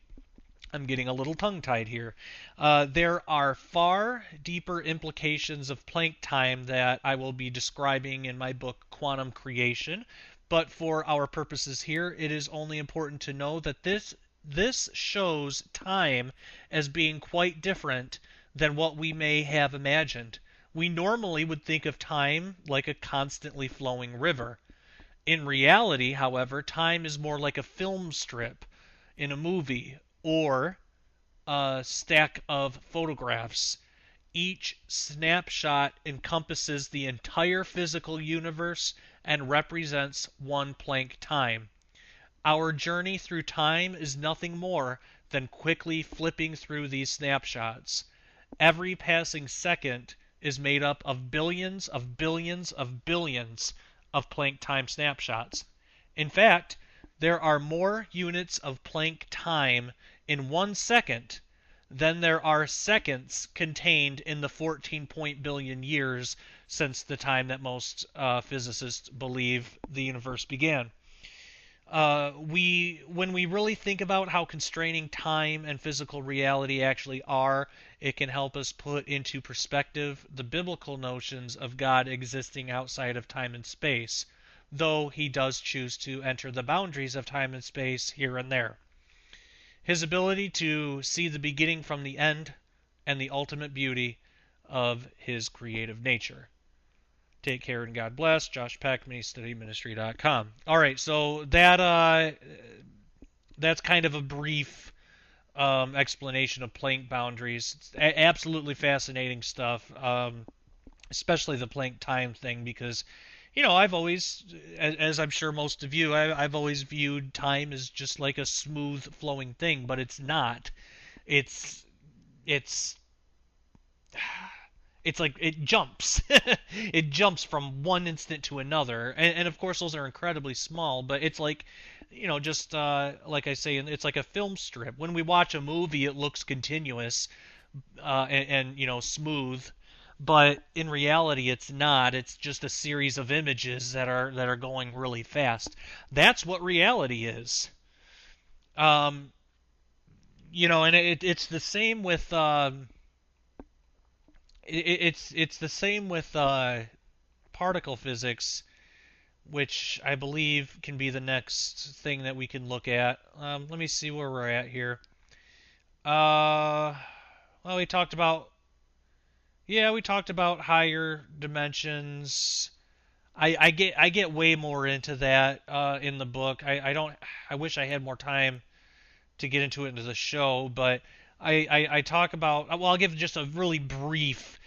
I'm getting a little tongue-tied here. There are far deeper implications of Planck time that I will be describing in my book Quantum Creation, but for our purposes here, it is only important to know that this shows time as being quite different than what we may have imagined. We normally would think of time like a constantly flowing river. In reality, however, time is more like a film strip in a movie or a stack of photographs. Each snapshot encompasses the entire physical universe and represents 1 Planck time. Our journey through time is nothing more than quickly flipping through these snapshots. Every passing second is made up of billions of billions of billions of Planck time snapshots. In fact, there are more units of Planck time in 1 second than there are seconds contained in the 14 billion years since the time that most physicists believe the universe began. When we really think about how constraining time and physical reality actually are, it can help us put into perspective the biblical notions of God existing outside of time and space, though he does choose to enter the boundaries of time and space here and there. His ability to see the beginning from the end and the ultimate beauty of his creative nature. Take care and God bless. Josh Peck, MiniStudyMinistry.com. All right, so that's kind of a brief explanation of Planck boundaries. It's absolutely fascinating stuff, especially the Planck time thing, because I've always, as I'm sure most of you, I've always viewed time as just like a smooth flowing thing, but it's not. It's it's it's like it jumps. It jumps from one instant to another, and of course those are incredibly small. But it's like, just like I say, it's like a film strip. When we watch a movie, it looks continuous, and smooth, but in reality it's not. It's just a series of images that are going really fast. That's what reality is. um and it's the same with it's the same with particle physics, which I believe can be the next thing that we can look at. Let me see where we're at here. uh well, we talked about higher dimensions. I get way more into that in the book. I don't. I wish I had more time to get into the show, but I talk about. Well, I'll give just a really brief.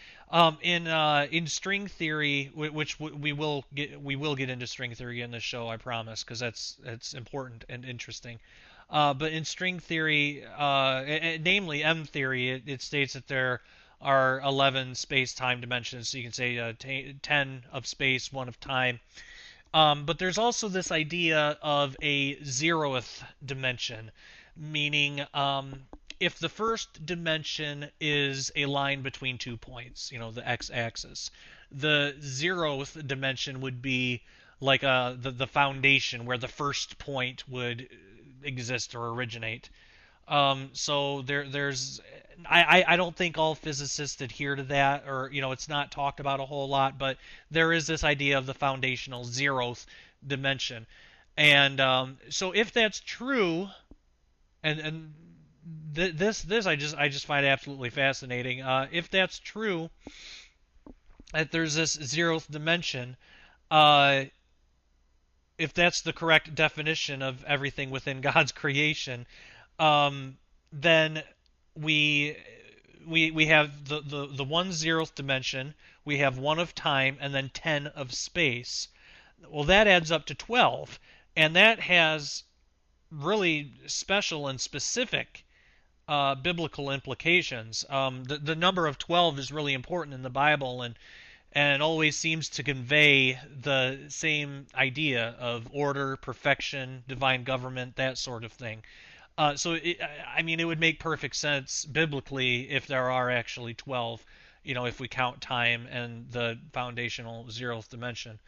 In string theory, which we will get into string theory in this show, I promise, because that's important and interesting. But in string theory, namely M theory, it states that there are 11 space-time dimensions. So you can say 10 of space, 1 of time. But there's also this idea of a zeroth dimension, meaning if the first dimension is a line between 2 points, the x-axis, the zeroth dimension would be like the foundation where the first point would exist or originate. So there's I don't think all physicists adhere to that, or it's not talked about a whole lot, but there is this idea of the foundational zeroth dimension. And so if that's true, and this I just find absolutely fascinating. If that's true, that there's this zeroth dimension, uh, if that's the correct definition of everything within God's creation, then we we have the 1/0th dimension, we have 1 of time, and then 10 of space. Well, that adds up to 12, and that has really special and specific biblical implications. The number of 12 is really important in the Bible, and always seems to convey the same idea of order, perfection, divine government, that sort of thing. I mean, it would make perfect sense biblically if there are actually 12, if we count time and the foundational zeroth dimension.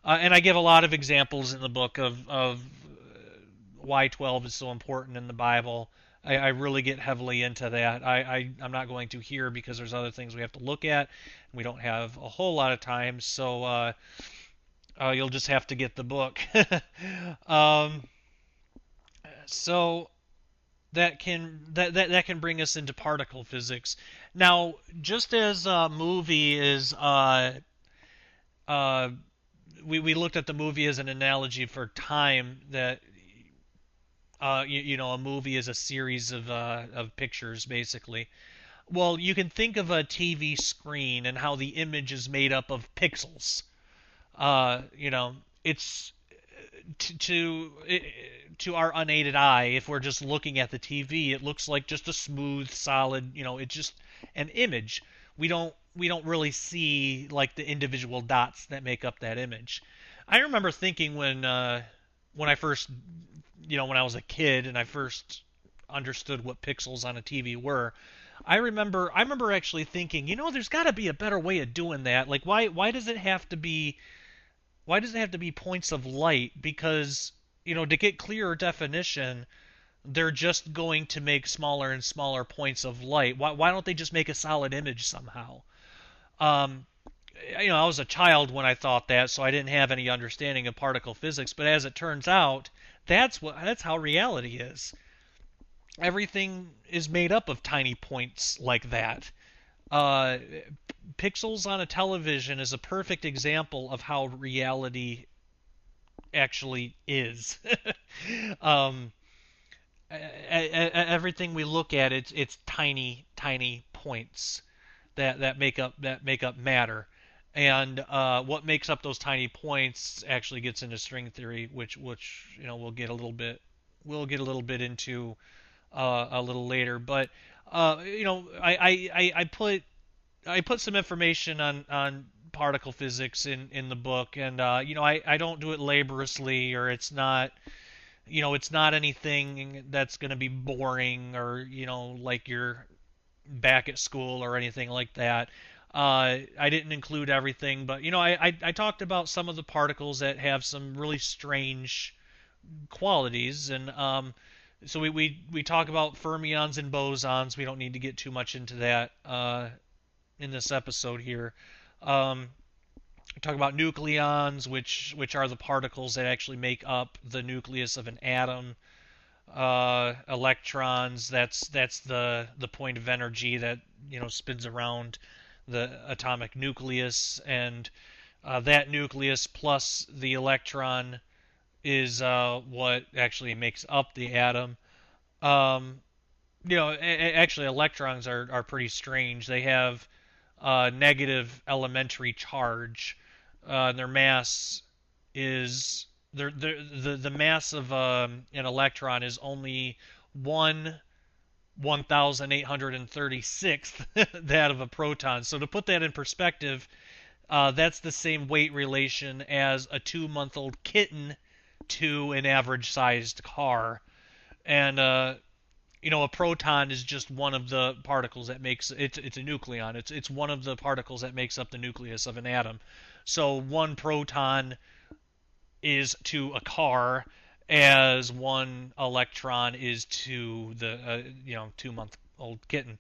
And I give a lot of examples in the book of why 12 is so important in the Bible. I really get heavily into that. I'm not going to here because there's other things we have to look at. We don't have a whole lot of time, so you'll just have to get the book. um, so that can bring us into particle physics. Now, just as a movie is, uh, we looked at the movie as an analogy for time. That a movie is a series of pictures, basically. Well, you can think of a TV screen and how the image is made up of pixels. It's to to our unaided eye, if we're just looking at the TV, it looks like just a smooth, solid, it's just an image. We don't really see like the individual dots that make up that image. I remember thinking when I first, when I was a kid and I first understood what pixels on a TV were. I remember actually thinking, there's got to be a better way of doing that. Like why does it have to be points of light? Because, to get clearer definition, they're just going to make smaller and smaller points of light. Why don't they just make a solid image somehow? Um, I was a child when I thought that, so I didn't have any understanding of particle physics. But as it turns out, that's how reality is. Everything is made up of tiny points like that. Uh, Pixels on a television is a perfect example of how reality actually is. um, Everything we look at, it's tiny, tiny points that make up matter. And what makes up those tiny points actually gets into string theory, which we'll get a little bit into a little later. But I put some information on particle physics in the book, and I don't do it laboriously, or it's not anything that's going to be boring, or like you're back at school or anything like that. I didn't include everything, but I talked about some of the particles that have some really strange qualities, and so we talk about fermions and bosons. We don't need to get too much into that in this episode here. We talk about nucleons, which are the particles that actually make up the nucleus of an atom. Electrons, that's the point of energy that spins around the atomic nucleus, and that nucleus plus the electron is what actually makes up the atom. Um, actually, electrons are pretty strange. They have negative elementary charge. Their mass is the mass of an electron is only 1/1836th that of a proton. So to put that in perspective, that's the same weight relation as a 2-month-old kitten to an average-sized car. And a proton is just one of the particles that makes it's a nucleon. It's one of the particles that makes up the nucleus of an atom. So one proton is to a car as one electron is to the 2-month-old kitten.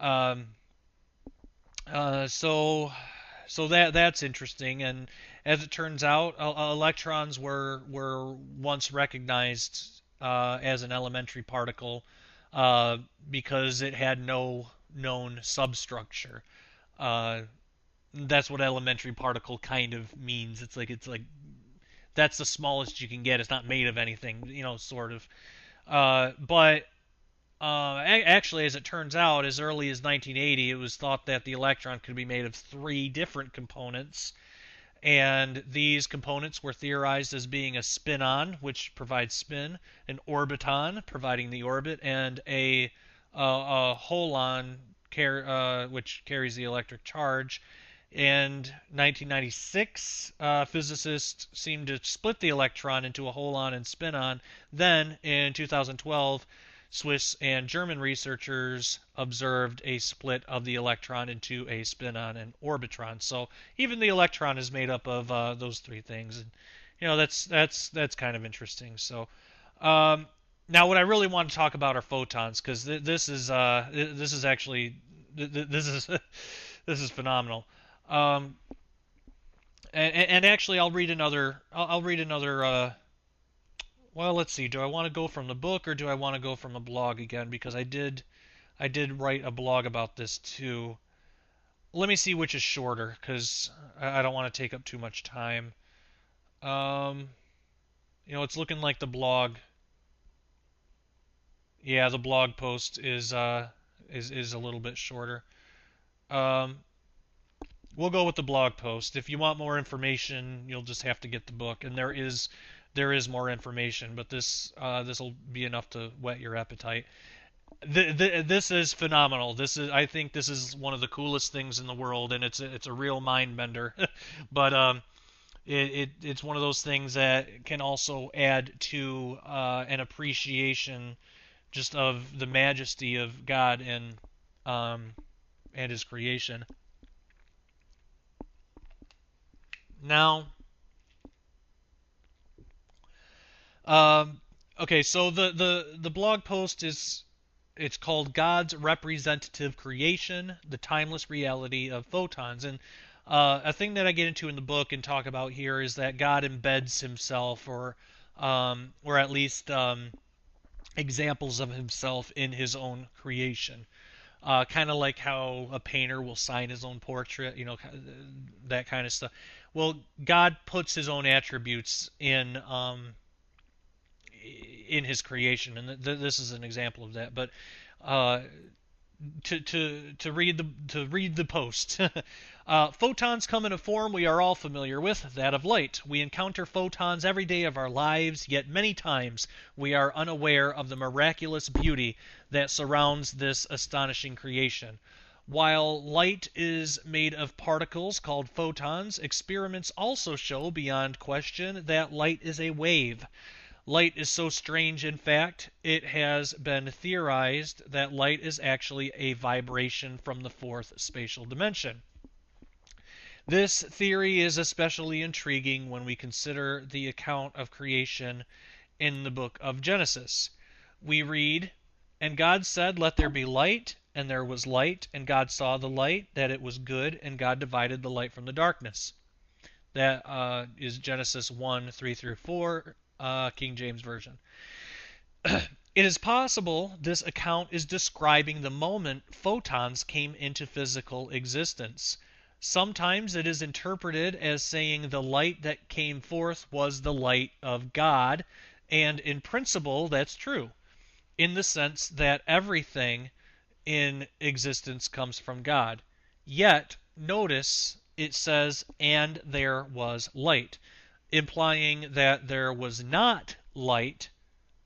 Um, so that's interesting, and as it turns out, electrons were once recognized as an elementary particle uh, because it had no known substructure. Uh, that's what elementary particle kind of means. It's like that's the smallest you can get. It's not made of anything, sort of. But actually, as it turns out, as early as 1980, it was thought that the electron could be made of three different components, and these components were theorized as being a spin-on, which provides spin, an orbiton, providing the orbit, and a holon, which carries the electric charge. In 1996, physicists seemed to split the electron into a holon and spin-on. Then, in 2012, Swiss and German researchers observed a split of the electron into a spin-on and orbitron. So even the electron is made up of those three things, and that's kind of interesting. So now, what I really want to talk about are photons, because this is actually this is this is phenomenal. Um, and actually, I'll read another. I'll read another. Well, let's see. Do I want to go from the book or do I want to go from the blog again? Because I did write a blog about this too. Let me see which is shorter, because I don't want to take up too much time. Um, it's looking like the blog. Yeah, the blog post is a little bit shorter. Um, we'll go with the blog post. If you want more information, you'll just have to get the book, and there is more information, but this will be enough to whet your appetite. This is phenomenal. I think this is one of the coolest things in the world, and it's a real mind bender. But it's one of those things that can also add to an appreciation just of the majesty of God um, and His creation. Now, um, okay, so the blog post is it's called God's Representative Creation: The Timeless Reality of Photons. And a thing that I get into in the book and talk about here is that God embeds Himself, or at least examples of Himself in His own creation. Kind of like how a painter will sign his own portrait, that kind of stuff. Well, God puts His own attributes in His creation, and this is an example of that. But uh, to read the post. Photons come in a form we are all familiar with, that of light. We encounter photons every day of our lives, yet many times we are unaware of the miraculous beauty that surrounds this astonishing creation. While light is made of particles called photons, experiments also show beyond question that light is a wave. Light is so strange, in fact, it has been theorized that light is actually a vibration from the fourth spatial dimension. This theory is especially intriguing when we consider the account of creation in the book of Genesis. We read, "And God said, Let there be light, and there was light, and God saw the light, that it was good, and God divided the light from the darkness." That is Genesis 1, 3 through 4, King James Version. It is possible this account is describing the moment photons came into physical existence. Sometimes it is interpreted as saying the light that came forth was the light of God, and in principle that's true, in the sense that everything in existence comes from God. Yet, notice it says, "and there was light," implying that there was not light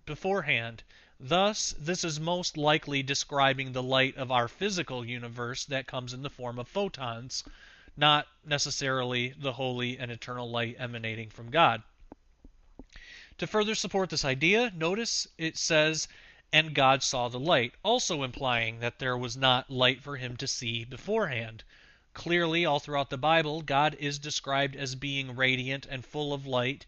beforehand. Thus, this is most likely describing the light of our physical universe that comes in the form of photons, not necessarily the holy and eternal light emanating from God. To further support this idea, notice it says, "and God saw the light," also implying that there was not light for him to see beforehand. Clearly, all throughout the Bible, God is described as being radiant and full of light,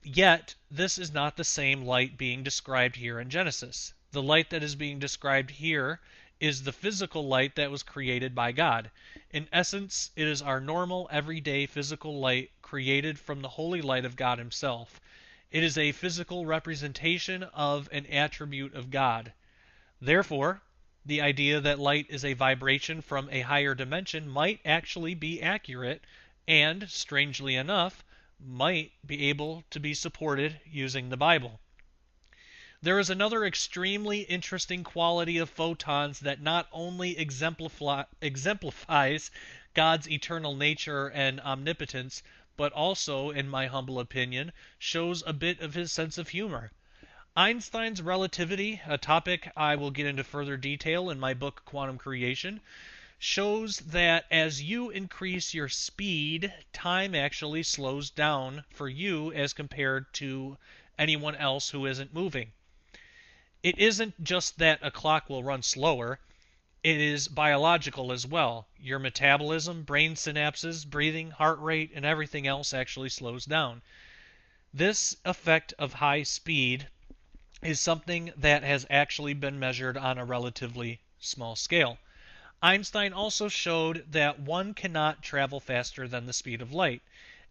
yet this is not the same light being described here in Genesis. The light that is being described here is the physical light that was created by God. In essence, it is our normal, everyday physical light created from the holy light of God himself. It is a physical representation of an attribute of God. Therefore, the idea that light is a vibration from a higher dimension might actually be accurate and, strangely enough, might be able to be supported using the Bible. There is another extremely interesting quality of photons that not only exemplifies God's eternal nature and omnipotence, but also, in my humble opinion, shows a bit of his sense of humor. Einstein's relativity, a topic I will get into further detail in my book Quantum Creation, shows that as you increase your speed, time actually slows down for you as compared to anyone else who isn't moving. It isn't just that a clock will run slower, it is biological as well. Your metabolism, brain synapses, breathing, heart rate, and everything else actually slows down. This effect of high speed is something that has actually been measured on a relatively small scale. Einstein also showed that one cannot travel faster than the speed of light.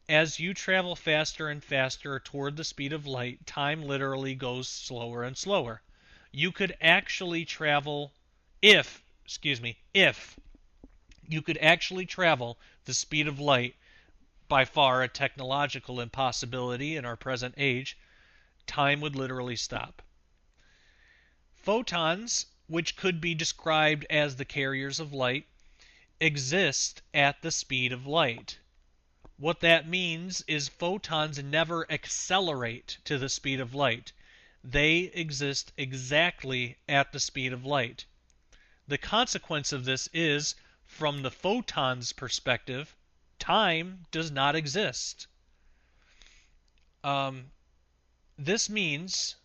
As you travel faster and faster toward the speed of light, time literally goes slower and slower. You could actually travel, if you could actually travel the speed of light, by far a technological impossibility in our present age, time would literally stop. Photons, which could be described as the carriers of light, exist at the speed of light. What that means is photons never accelerate to the speed of light. They exist exactly at the speed of light. The consequence of this is, from the photon's perspective, time does not exist. This means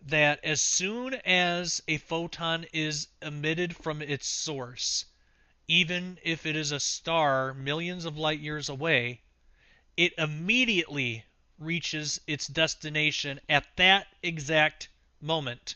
that as soon as a photon is emitted from its source, even if it is a star millions of light years away, it immediately reaches its destination at that exact moment.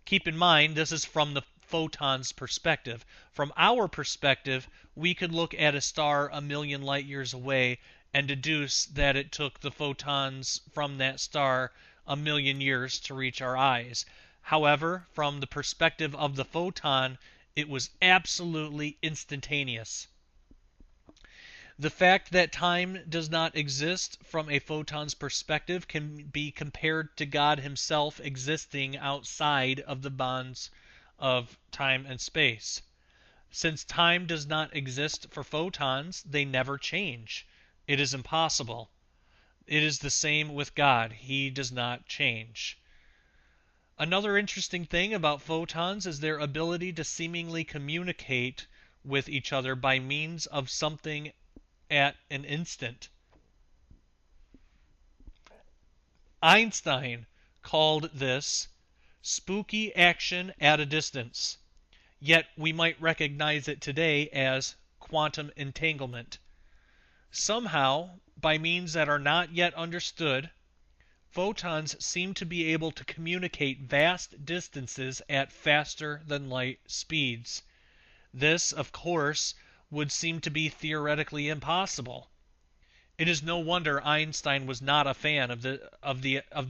Keep in mind, this is from the photon's perspective. From our perspective, we could look at a star a million light years away and deduce that it took the photons from that star a million years to reach our eyes. However, from the perspective of the photon, it was absolutely instantaneous. The fact that time does not exist from a photon's perspective can be compared to God himself existing outside of the bonds of time and space. Since time does not exist for photons, they never change. It is impossible. It is the same with God. He does not change. Another interesting thing about photons is their ability to seemingly communicate with each other by means of something at an instant. Einstein called this spooky action at a distance, yet we might recognize it today as quantum entanglement. Somehow, by means that are not yet understood, photons seem to be able to communicate vast distances at faster than light speeds. This, of course, would seem to be theoretically impossible. It is no wonder Einstein was not a fan of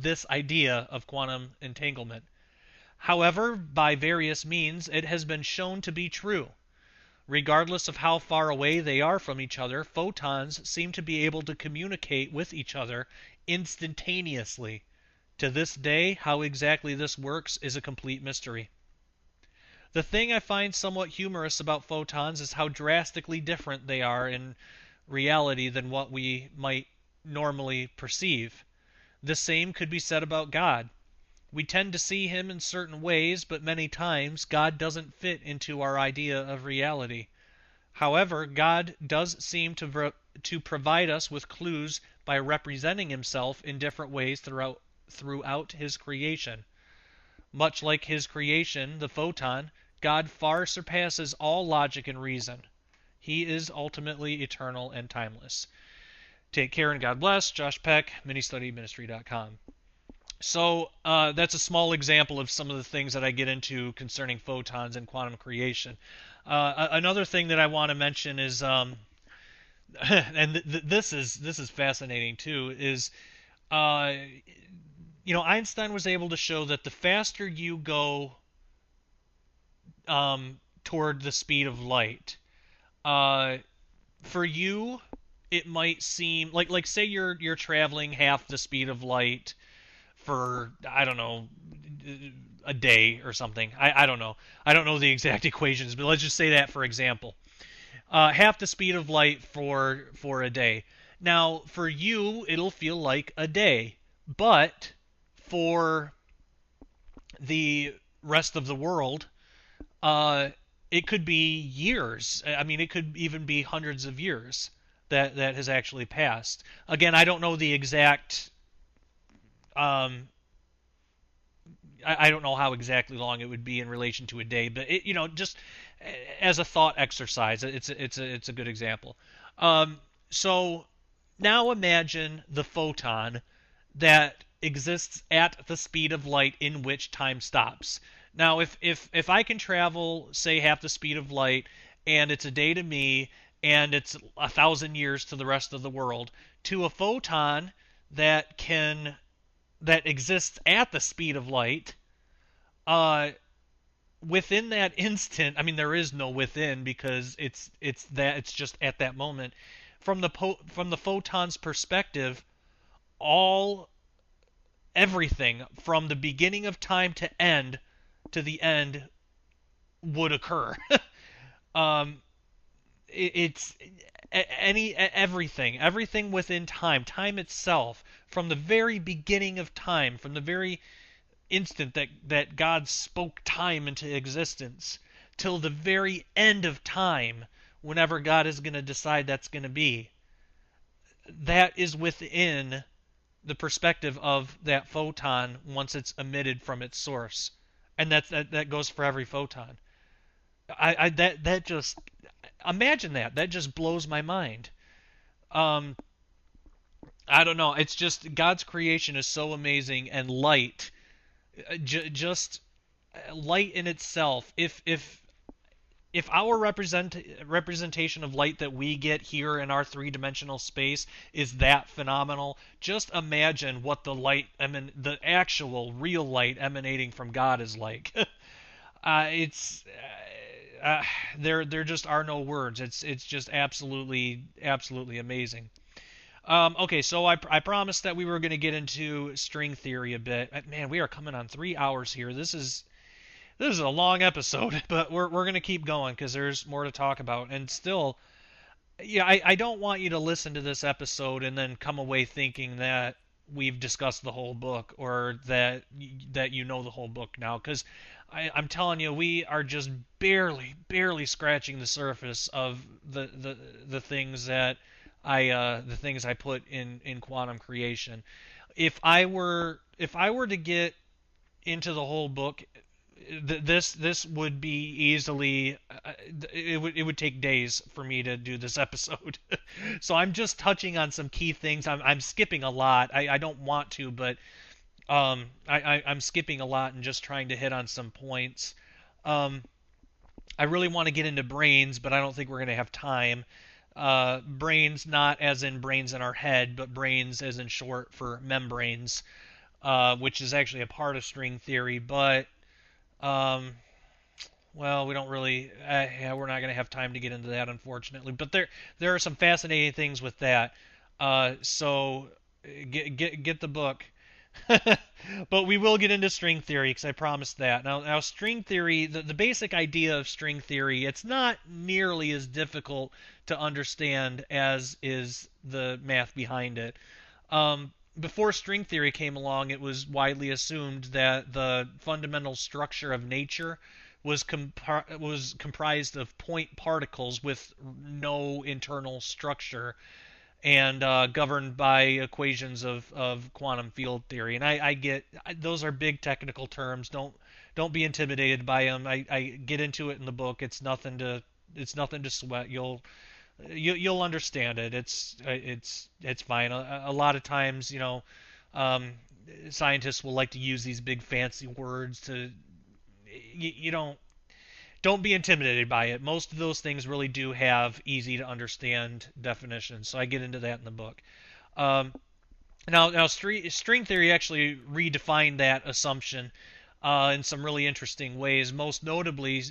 this idea of quantum entanglement. However, by various means, it has been shown to be true. Regardless of how far away they are from each other, photons seem to be able to communicate with each other instantaneously. To this day, how exactly this works is a complete mystery. The thing I find somewhat humorous about photons is how drastically different they are in reality than what we might normally perceive. The same could be said about God. We tend to see him in certain ways, but many times God doesn't fit into our idea of reality. However, God does seem to provide us with clues by representing himself in different ways throughout his creation. Much like his creation, the photon, God far surpasses all logic and reason. He is ultimately eternal and timeless. Take care and God bless. Josh Peck, ministudyministry.com. So that's a small example of some of the things that I get into concerning photons and quantum creation. Another thing that I want to mention is, and this is fascinating too, is Einstein was able to show that the faster you go toward the speed of light, for you, it might seem like say you're traveling half the speed of light for, I don't know, a day or something. I don't know. I don't know the exact equations, but let's just say that for example. Half the speed of light for a day. Now, for you, it'll feel like a day, but for the rest of the world, it could be years. I mean, it could even be hundreds of years that has actually passed. Again, I don't know the exact. I don't know how exactly long it would be in relation to a day, but just as a thought exercise, it's a good example. So now imagine the photon that exists at the speed of light in which time stops. Now, if I can travel, say, half the speed of light, and it's a day to me, and it's 1,000 years to the rest of the world, to a photon that exists at the speed of light, within that instant, I mean, there is no within because it's just at that moment. From the photon's perspective, everything from the beginning of time to the end would occur. It's everything within time itself, from the very beginning of time, from the very instant that God spoke time into existence, till the very end of time, whenever God is going to decide that's going to be. That is within the perspective of that photon once it's emitted from its source, and that goes for every photon. That just imagine that just blows my mind. I don't know. It's just God's creation is so amazing, and light, just light in itself. If our representation of light that we get here in our three-dimensional space is that phenomenal, just imagine what the actual real light emanating from God is like. There just are no words. It's just absolutely amazing. Okay, so I promised that we were going to get into string theory a bit. Man, we are coming on 3 hours here. This is this is a long episode, but we're gonna keep going because there's more to talk about. And still, yeah, I don't want you to listen to this episode and then come away thinking that we've discussed the whole book or that you know the whole book now, because I'm telling you, we are just barely scratching the surface of the things that the things I put in quantum creation. If I were to get into the whole book, this would be easily it would take days for me to do this episode. So I'm just touching on some key things. I'm skipping a lot. I don't want to, but I'm skipping a lot and just trying to hit on some points. Um, I really want to get into brains, but I don't think we're going to have time. Brains, not as in brains in our head, but brains as in short for membranes, which is actually a part of string theory. But um, well, we don't really. Yeah, we're not going to have time to get into that, unfortunately. But there are some fascinating things with that. So get the book. But we will get into string theory because I promised that. Now string theory, the basic idea of string theory, it's not nearly as difficult to understand as is the math behind it. Before string theory came along, it was widely assumed that the fundamental structure of nature was comprised of point particles with no internal structure and governed by equations of quantum field theory. And I get those are big technical terms. Don't be intimidated by them. I get into it in the book. It's nothing to sweat. You'll understand it. It's fine. A lot of times, um, scientists will like to use these big fancy words to you don't be intimidated by it. Most of those things really do have easy to understand definitions, so I get into that in the book. Um, now string theory actually redefined that assumption in some really interesting ways. Most notably,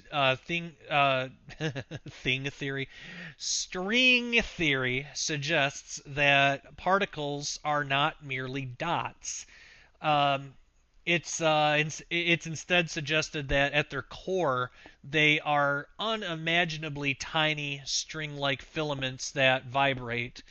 thing theory, string theory suggests that particles are not merely dots. Um, it's instead suggested that at their core they are unimaginably tiny string-like filaments that vibrate.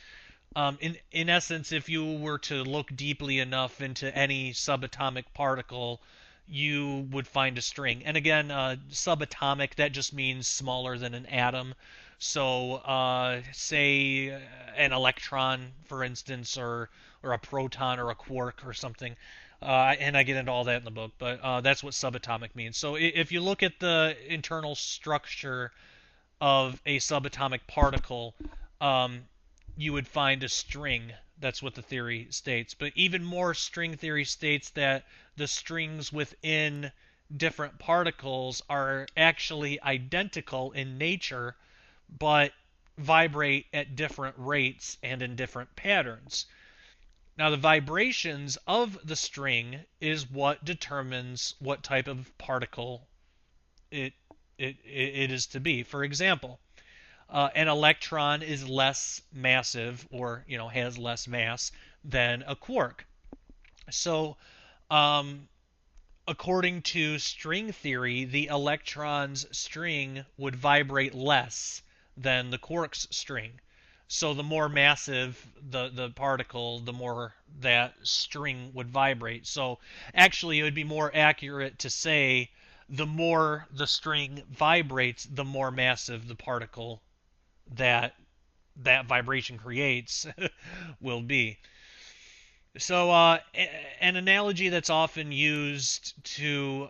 In essence, if you were to look deeply enough into any subatomic particle, you would find a string. And again, subatomic, that just means smaller than an atom. So, say an electron, for instance, or a proton or a quark or something. And I get into all that in the book, but that's what subatomic means. So if you look at the internal structure of a subatomic particle, um, you would find a string. That's what the theory states. But even more, string theory states that the strings within different particles are actually identical in nature, but vibrate at different rates and in different patterns. Now, the vibrations of the string is what determines what type of particle it it is to be. For example, an electron is less massive, or has less mass than a quark. So, um, according to string theory, the electron's string would vibrate less than the quark's string. So the more massive the particle, the more that string would vibrate. So actually, it would be more accurate to say the more the string vibrates, the more massive the particle that that vibration creates will be. So, an analogy that's often used to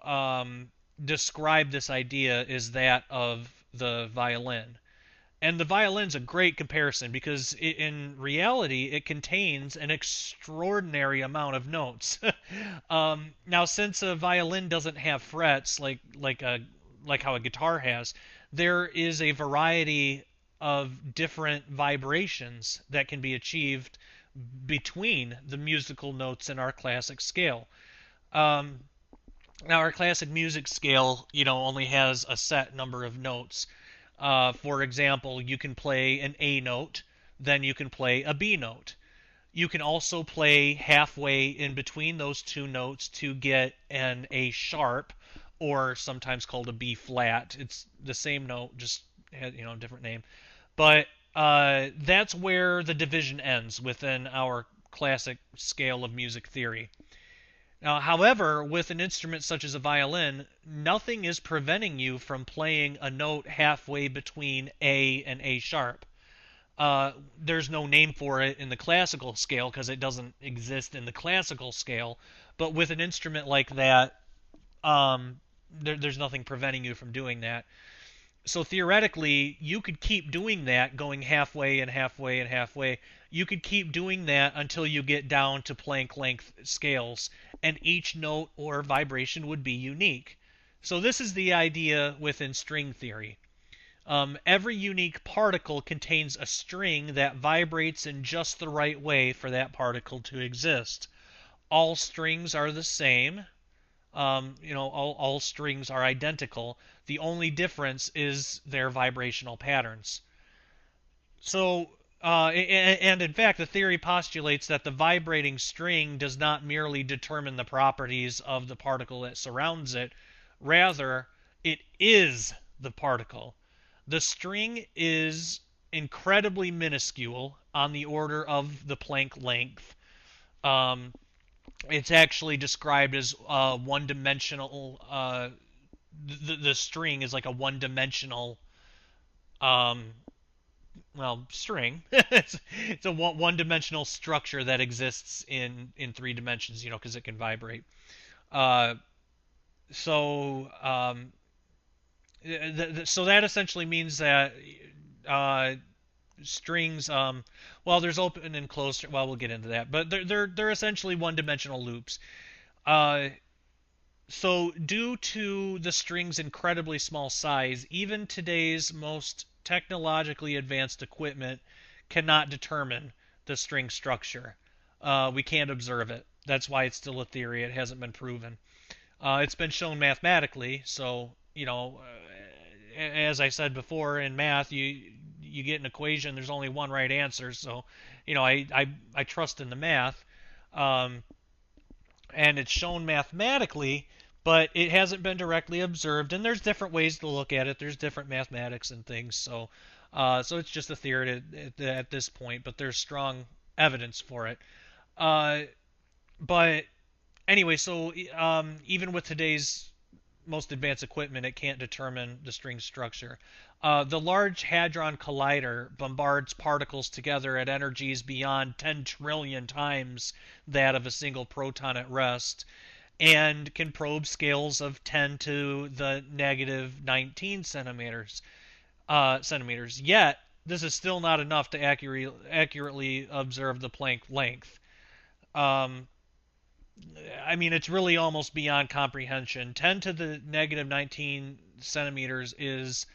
describe this idea is that of the violin. And the violin's a great comparison because in reality it contains an extraordinary amount of notes. Now, since a violin doesn't have frets like how a guitar has, there is a variety of different vibrations that can be achieved between the musical notes in our classic scale. Um, Now, our classic music scale, only has a set number of notes. For example, you can play an A note, then you can play a B note. You can also play halfway in between those two notes to get an A sharp, or sometimes called a B flat. It's the same note, just had different name. But that's where the division ends within our classic scale of music theory. Now, however, with an instrument such as a violin, nothing is preventing you from playing a note halfway between A and A sharp. There's no name for it in the classical scale because it doesn't exist in the classical scale. But with an instrument like that, there's nothing preventing you from doing that. So theoretically, you could keep doing that, going halfway and halfway and halfway. You could keep doing that until you get down to Planck length scales, and each note or vibration would be unique. So this is the idea within string theory. Every unique particle contains a string that vibrates in just the right way for that particle to exist. All strings are the same. All strings are identical. The only difference is their vibrational patterns. So, and in fact, the theory postulates that the vibrating string does not merely determine the properties of the particle that surrounds it. Rather, it is the particle. The string is incredibly minuscule, on the order of the Planck length. It's actually described as one-dimensional. The string is like a one-dimensional, string. It's a one-dimensional structure that exists in 3 dimensions, because it can vibrate. So that essentially means that strings, there's open and closed. Well, we'll get into that, but they're essentially one-dimensional loops. So due to the string's incredibly small size, even today's most technologically advanced equipment cannot determine the string structure. We can't observe it. That's why it's still a theory. It hasn't been proven. It's been shown mathematically, so as I said before, in math, you get an equation. There's only one right answer, so I trust in the math, and it's shown mathematically, but it hasn't been directly observed. And there's different ways to look at it. There's different mathematics and things, so it's just a theory at this point. But there's strong evidence for it. But anyway, so even with today's most advanced equipment, it can't determine the string structure. The Large Hadron Collider bombards particles together at energies beyond 10 trillion times that of a single proton at rest, and can probe scales of 10 to the negative 19 centimeters. Yet, this is still not enough to accurately observe the Planck length. It's really almost beyond comprehension. 10 to the negative 19 centimeters is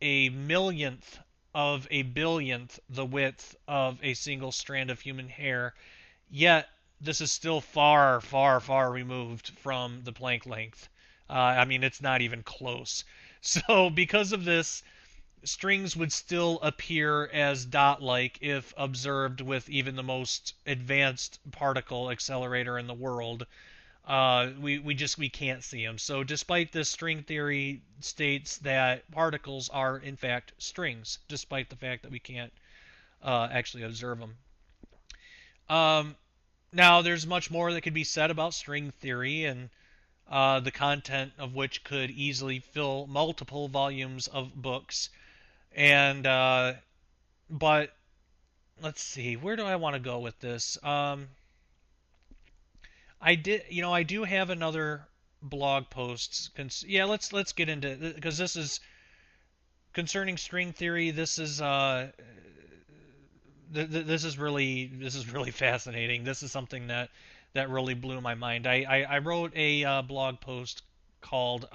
a millionth of a billionth the width of a single strand of human hair. Yet, this is still far, far, far removed from the Planck length. It's not even close. So, because of this, strings would still appear as dot-like if observed with even the most advanced particle accelerator in the world. We can't see them. So despite this, string theory states that particles are in fact strings, despite the fact that we can't actually observe them. Now there's much more that could be said about string theory, and the content of which could easily fill multiple volumes of books. And but let's see, where do I want to go with this? I do have another blog post. Let's get into it, because this is concerning string theory. This is this is really fascinating. This is something that really blew my mind. I wrote a blog post called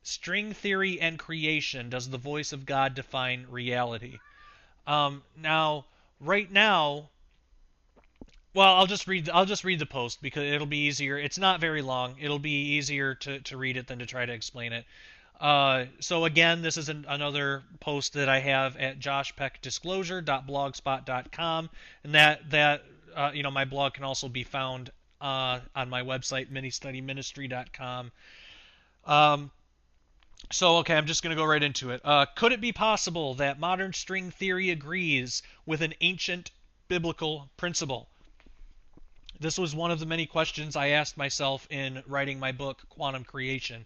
String Theory and Creation: Does the Voice of God Define Reality? Right now, I'll just read the post because it'll be easier. It's not very long. It'll be easier to read it than to try to explain it. So again, this is another post that I have at joshpeckdisclosure.blogspot.com, and that my blog can also be found on my website, ministudyministry.com. Okay, I'm just going to go right into it. Could it be possible that modern string theory agrees with an ancient biblical principle? This was one of the many questions I asked myself in writing my book, Quantum Creation.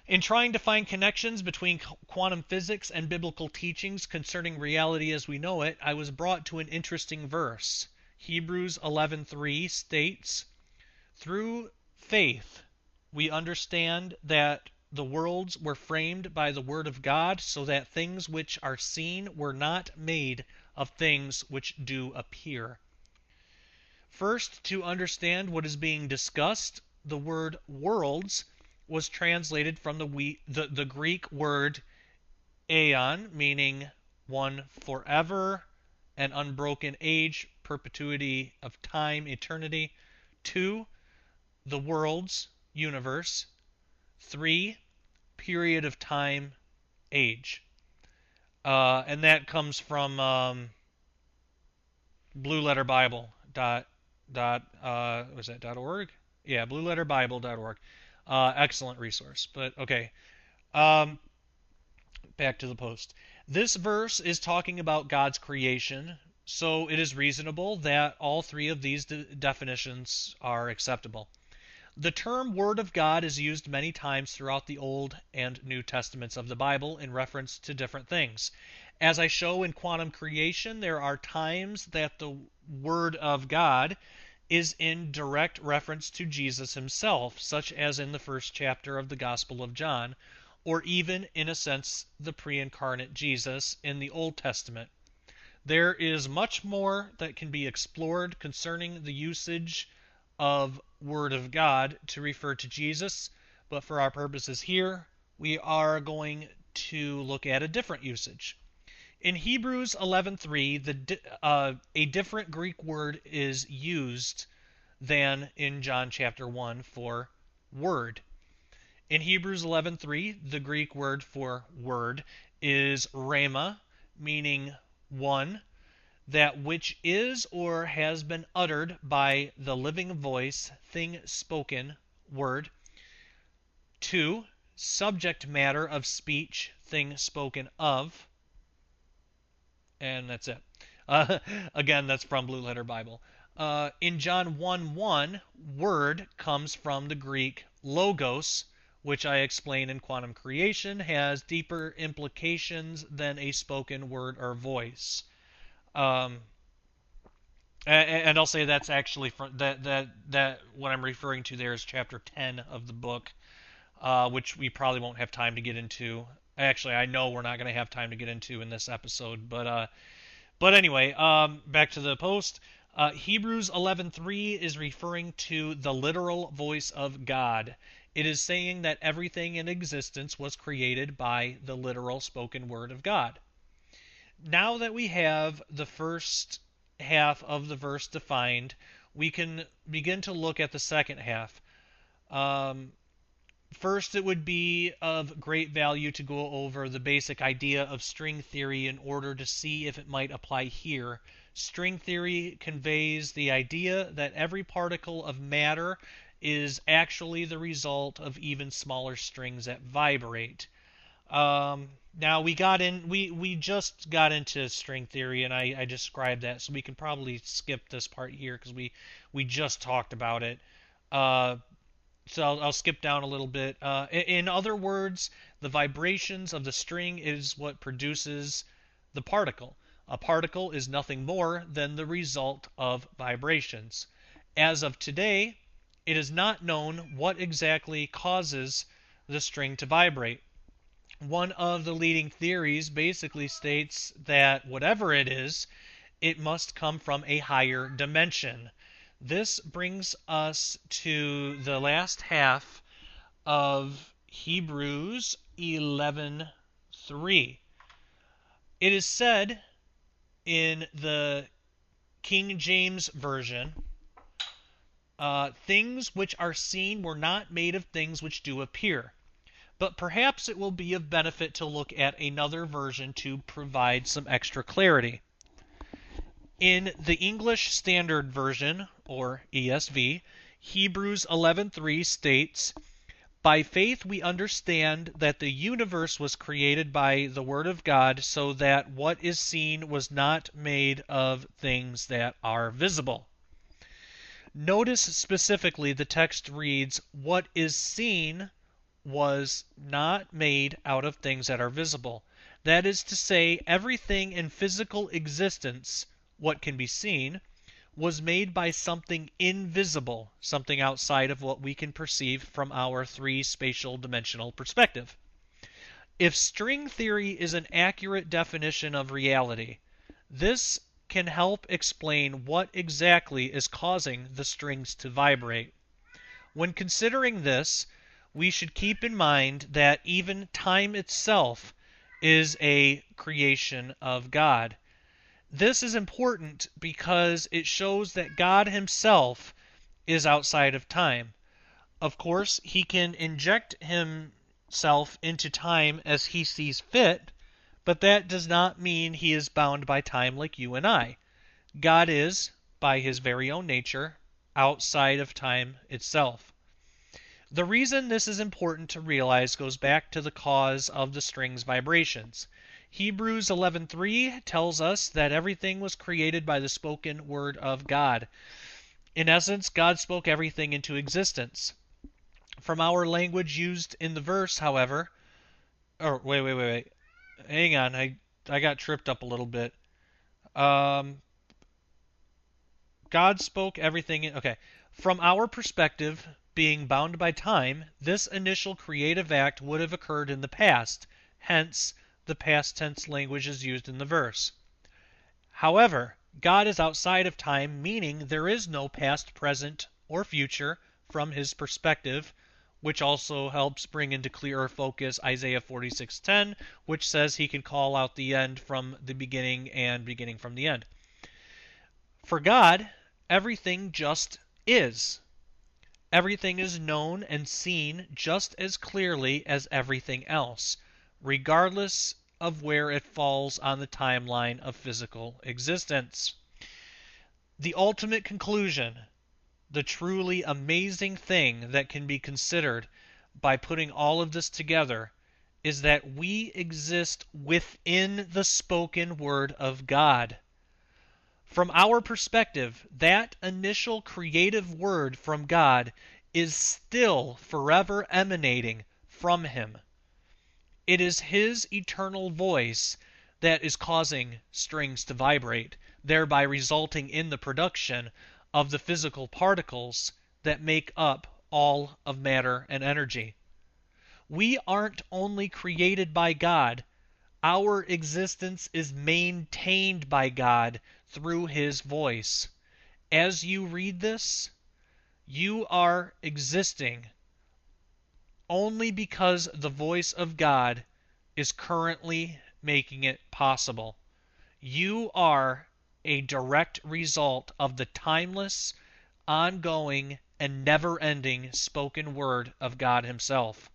In trying to find connections between quantum physics and biblical teachings concerning reality as we know it, I was brought to an interesting verse. Hebrews 11:3 states, "Through faith we understand that the worlds were framed by the word of God, so that things which are seen were not made of things which do appear." First, to understand what is being discussed, the word worlds was translated from the Greek word aeon, meaning one forever, an unbroken age, perpetuity of time, eternity. 2, the worlds, universe. 3, period of time, age. And that comes from blueletterbible.org? Yeah, blueletterbible.org. Excellent resource. But okay, back to the post. This verse is talking about God's creation, so it is reasonable that all three of these definitions are acceptable. The term Word of God is used many times throughout the Old and New Testaments of the Bible in reference to different things. As I show in Quantum Creation, there are times that the Word of God is in direct reference to Jesus himself, such as in the first chapter of the Gospel of John, or even, in a sense, the pre-incarnate Jesus in the Old Testament. There is much more that can be explored concerning the usage of Word of God to refer to Jesus, but for our purposes here, we are going to look at a different usage. In Hebrews 11:3, a different Greek word is used than in John chapter 1 for word. In Hebrews 11:3, the Greek word for word is rhema, meaning one, that which is or has been uttered by the living voice, thing spoken, word. 2, subject matter of speech, thing spoken of. And that's it. Again, that's from Blue Letter Bible. In John 1:1, word comes from the Greek logos, which I explain in Quantum Creation has deeper implications than a spoken word or voice. And I'll say that's actually from that what I'm referring to there is chapter 10 of the book, which we probably won't have time to get into. Actually, I know we're not going to have time to get into in this episode, but anyway, back to the post. Hebrews 11:3 is referring to the literal voice of God. It is saying that everything in existence was created by the literal spoken word of God. Now that we have the first half of the verse defined, we can begin to look at the second half. First, it would be of great value to go over the basic idea of string theory in order to see if it might apply here. String theory conveys the idea that every particle of matter is actually the result of even smaller strings that vibrate. Now we just got into string theory, and I described that, so we can probably skip this part here because we just talked about it. So I'll skip down a little bit. In other words, the vibrations of the string is what produces the particle. A particle is nothing more than the result of vibrations. As of today, it is not known what exactly causes the string to vibrate. One of the leading theories basically states that whatever it is, it must come from a higher dimension. This brings us to the last half of Hebrews 11:3. It is said in the King James Version, things which are seen were not made of things which do appear. But perhaps it will be of benefit to look at another version to provide some extra clarity. In the English Standard Version, or ESV, Hebrews 11:3 states, "By faith we understand that the universe was created by the word of God, so that what is seen was not made of things that are visible." Notice specifically the text reads, "What is seen was not made out of things that are visible." That is to say, everything in physical existence, what can be seen, was made by something invisible, something outside of what we can perceive from our three-spatial dimensional perspective. If string theory is an accurate definition of reality, this can help explain what exactly is causing the strings to vibrate. When considering this, we should keep in mind that even time itself is a creation of God. This is important because it shows that God himself is outside of time. Of course, he can inject himself into time as he sees fit, but that does not mean he is bound by time like you and I. God is, by his very own nature, outside of time itself. The reason this is important to realize goes back to the cause of the string's vibrations. Hebrews 11:3 tells us that everything was created by the spoken word of God. In essence, God spoke everything into existence. From our language used in the verse, however, wait. Hang on, I got tripped up a little bit. God spoke everything. Okay. From our perspective, being bound by time, this initial creative act would have occurred in the past. Hence, the past tense language is used in the verse. However, God is outside of time, meaning there is no past, present, or future from his perspective, which also helps bring into clearer focus Isaiah 46:10, which says he can call out the end from the beginning and beginning from the end. For God, everything just is. Everything is known and seen just as clearly as everything else, regardless of where it falls on the timeline of physical existence. The ultimate conclusion, the truly amazing thing that can be considered by putting all of this together, is that we exist within the spoken word of God. From our perspective, that initial creative word from God is still forever emanating from him. It is his eternal voice that is causing strings to vibrate, thereby resulting in the production of the physical particles that make up all of matter and energy. We aren't only created by God, our existence is maintained by God through his voice. As you read this, you are existing only because the voice of God is currently making it possible. You are a direct result of the timeless, ongoing, and never-ending spoken word of God himself.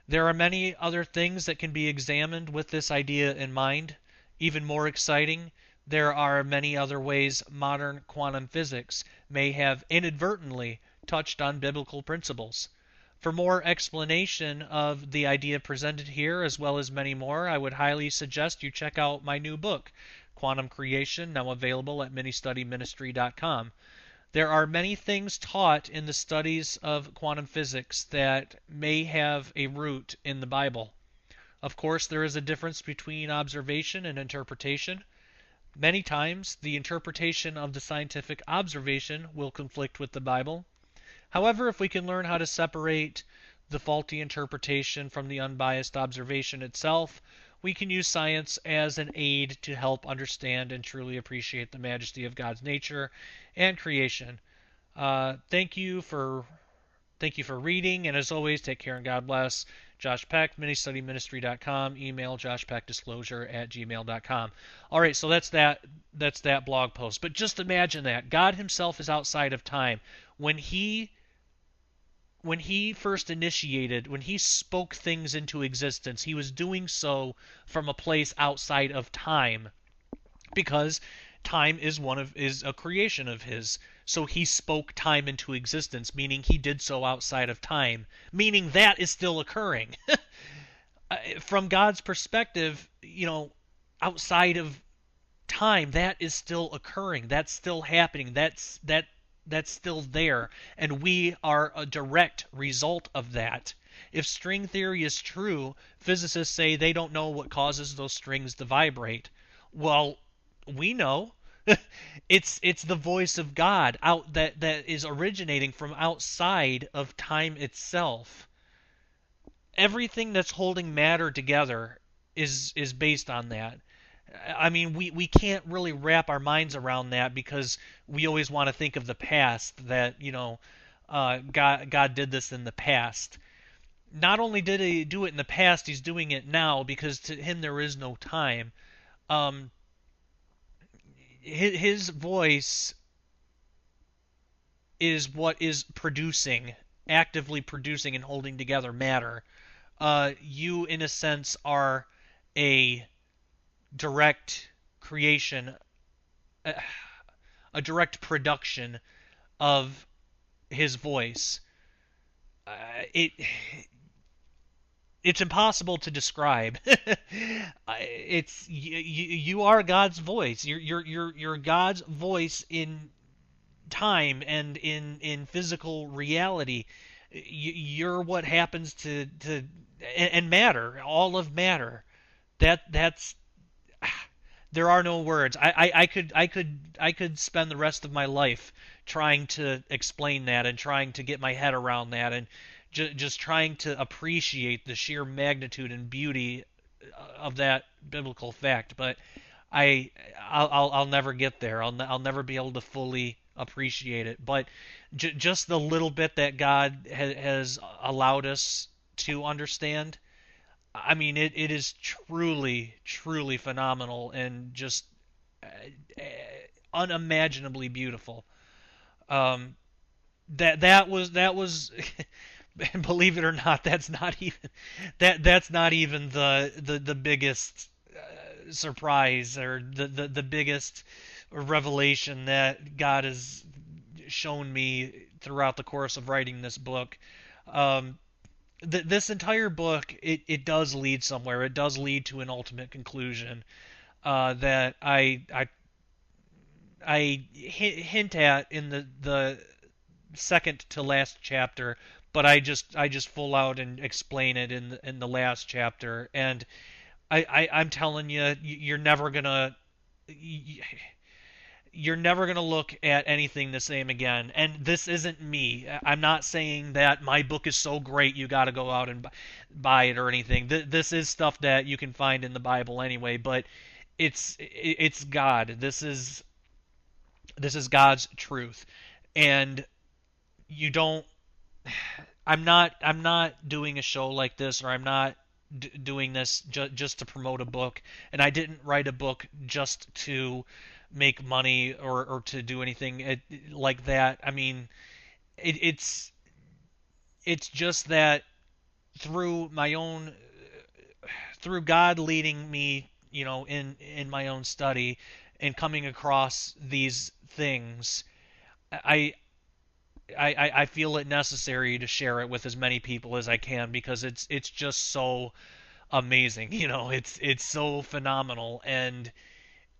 There are many other things that can be examined with this idea in mind. Even more exciting, there are many other ways modern quantum physics may have inadvertently touched on biblical principles. For more explanation of the idea presented here, as well as many more, I would highly suggest you check out my new book, Quantum Creation, now available at ministudyministry.com. There are many things taught in the studies of quantum physics that may have a root in the Bible. Of course, there is a difference between observation and interpretation. Many times, the interpretation of the scientific observation will conflict with the Bible. However, if we can learn how to separate the faulty interpretation from the unbiased observation itself, we can use science as an aid to help understand and truly appreciate the majesty of God's nature and creation. Thank you for reading, and as always, take care and God bless. Josh Peck, ministudyministry.com, email joshpeckdisclosure@gmail.com. All right, so that's that blog post. But just imagine that God himself is outside of time. When he first initiated, when he spoke things into existence, he was doing so from a place outside of time, because Time is a creation of his. So he spoke time into existence, meaning he did so outside of time, meaning that is still occurring. From God's perspective, outside of time, that is still occurring. That's still happening. That's still there, and we are a direct result of that. If string theory is true, physicists say they don't know what causes those strings to vibrate. Well, we know. It's the voice of God out that is originating from outside of time itself. Everything that's holding matter together is based on that. I mean, we can't really wrap our minds around that because we always want to think of the past, that, God did this in the past. Not only did he do it in the past, he's doing it now, because to him there is no time. Um, his voice is what is producing, actively producing and holding together matter. You, in a sense, are a direct creation, a direct production of his voice. It it's impossible to describe. You are God's voice. You're God's voice in time and in physical reality. You're what happens to and matter, all of matter. That's there are no words. I could spend the rest of my life trying to explain that and trying to get my head around that, and just trying to appreciate the sheer magnitude and beauty of that biblical fact. But I'll never get there. I'll never be able to fully appreciate it. But just the little bit that God has allowed us to understand, I mean, it is truly, truly phenomenal and just unimaginably beautiful. Um, that was believe it or not, that's not even the biggest surprise, or the biggest revelation that God has shown me throughout the course of writing this book. Um, this entire book, it does lead somewhere. It does lead to an ultimate conclusion that I hint at in the second to last chapter, but I just full out and explain it in the last chapter. And I'm telling you, you're never gonna look at anything the same again. And this isn't me. I'm not saying that my book is so great you got to go out and buy it or anything. This is stuff that you can find in the Bible anyway. But it's God. This is God's truth, and you don't. I'm not doing a show like this, or I'm not doing this just to promote a book. And I didn't write a book just to make money, or to do anything like that. I mean, it's just that through my own through God leading me, in my own study and coming across these things, I I feel it necessary to share it with as many people as I can, because it's just so amazing. It's so phenomenal, and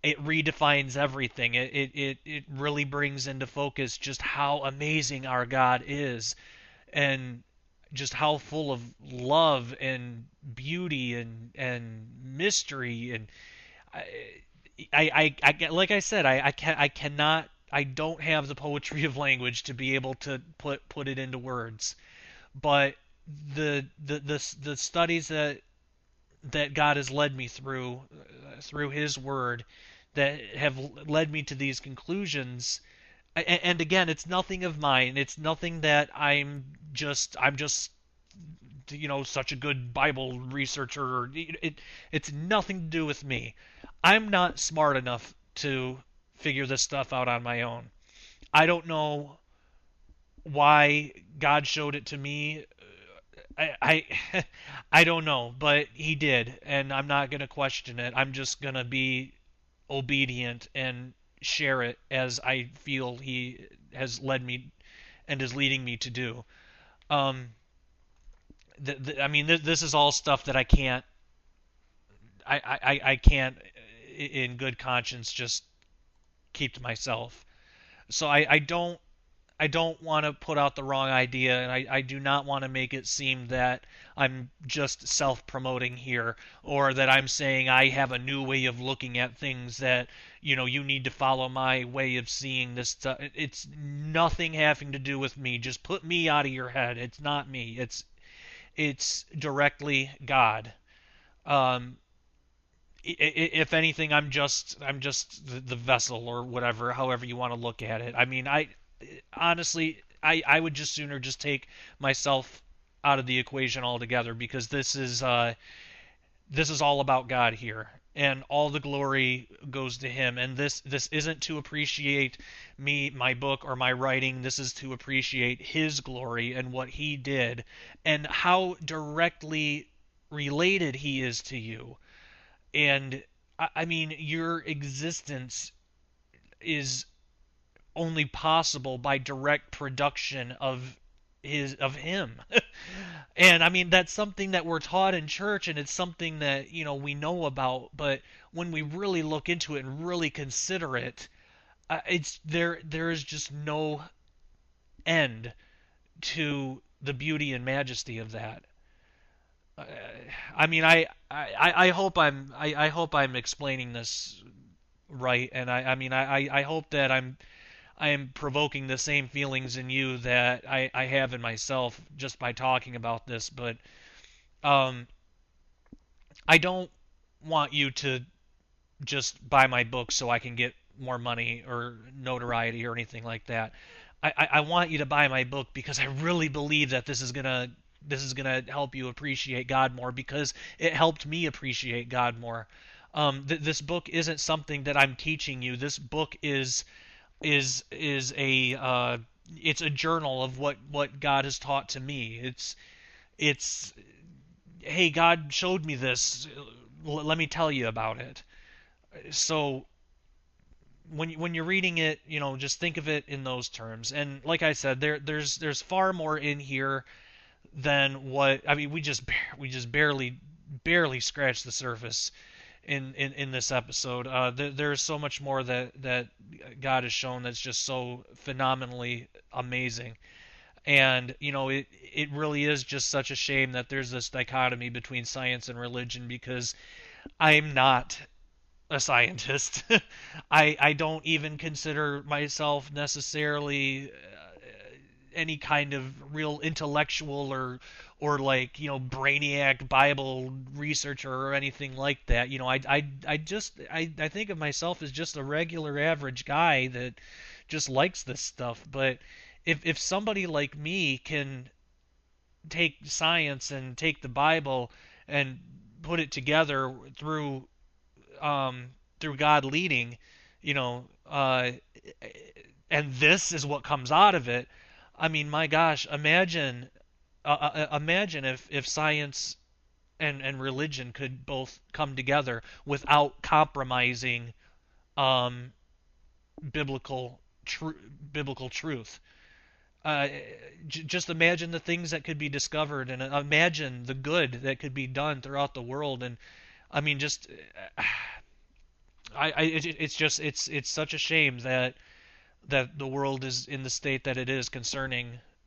it redefines everything. It really brings into focus just how amazing our God is, and just how full of love and beauty and mystery. And like I said, I don't have the poetry of language to be able to put it into words. But the studies that God has led me through His Word, that have led me to these conclusions. And again, it's nothing of mine. It's nothing that I'm just such a good Bible researcher. It's nothing to do with me. I'm not smart enough to figure this stuff out on my own. I don't know why God showed it to me. I don't know, but He did, and I'm not gonna question it. I'm just gonna be obedient and share it as I feel he has led me and is leading me to do. Um, I mean, this is all stuff that I can't, in good conscience, just keep to myself. So I don't want to put out the wrong idea, and I do not want to make it seem that I'm just self-promoting here, or that I'm saying I have a new way of looking at things, that, you need to follow my way of seeing this stuff. It's nothing having to do with me. Just put me out of your head. It's not me. It's directly God. Um, if anything, I'm just the vessel, or whatever, however you want to look at it. I mean, I honestly, I would just sooner just take myself out of the equation altogether, because this is all about God here, and all the glory goes to Him. And this isn't to appreciate me, my book, or my writing. This is to appreciate His glory and what He did, and how directly related He is to you. And I mean, your existence is only possible by direct production of him. And I mean, that's something that we're taught in church, and it's something that, we know about, but when we really look into it and really consider it, it's there is just no end to the beauty and majesty of that. Uh, I mean, I hope I hope I'm explaining this right, and I mean, I hope that I am provoking the same feelings in you that I have in myself just by talking about this. But um, I don't want you to just buy my book so I can get more money or notoriety or anything like that. I want you to buy my book because I really believe that this is gonna help you appreciate God more, because it helped me appreciate God more. This book isn't something that I'm teaching you. This book is a it's a journal of what God has taught to me. It's hey, God showed me this. Let me tell you about it. So when you're reading it, just think of it in those terms. And like I said, there's far more in here than what I mean. We just barely scratched the surface in this episode. There's so much more that God has shown that's just so phenomenally amazing. And it really is just such a shame that there's this dichotomy between science and religion, because I'm not a scientist. I don't even consider myself necessarily any kind of real intellectual or like brainiac Bible researcher or anything like that. I think of myself as just a regular average guy that just likes this stuff. But if somebody like me can take science and take the Bible and put it together through God leading, you know, uh, and this is what comes out of it. I mean, my gosh, imagine if science and religion could both come together without compromising um, biblical biblical truth. Uh, just imagine the things that could be discovered, and imagine the good that could be done throughout the world. And I mean, just it's just it's such a shame that the world is in the state that it is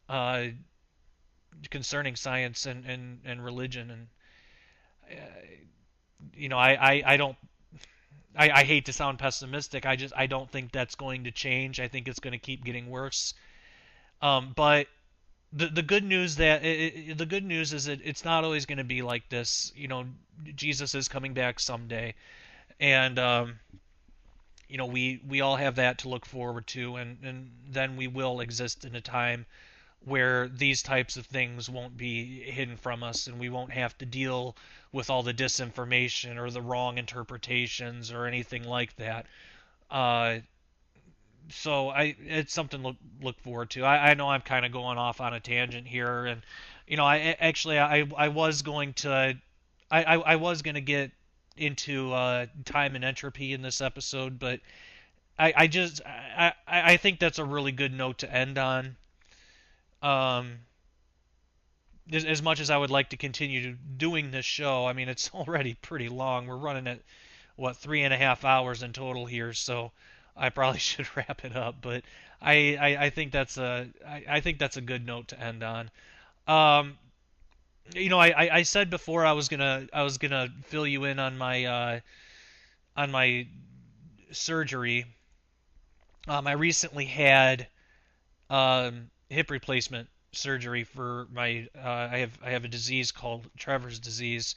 uh, concerning science and religion. And I don't I hate to sound pessimistic. I don't think that's going to change. I think it's going to keep getting worse. But the good news the good news is that it's not always going to be like this. Jesus is coming back someday, and we all have that to look forward to, and then we will exist in a time where these types of things won't be hidden from us, and we won't have to deal with all the disinformation or the wrong interpretations or anything like that. Uh, so it's something to look forward to. I know I'm kind of going off on a tangent here, and I was going to I was going to get into time and entropy in this episode, but I think that's a really good note to end on. Um, as much as I would like to continue doing this show, I mean, it's already pretty long. We're running at what 3.5 hours in total here, so I probably should wrap it up. But I think I think that's a good note to end on. Um, I said before I was gonna fill you in on my surgery. I recently had hip replacement surgery for my I have a disease called Trevor's disease.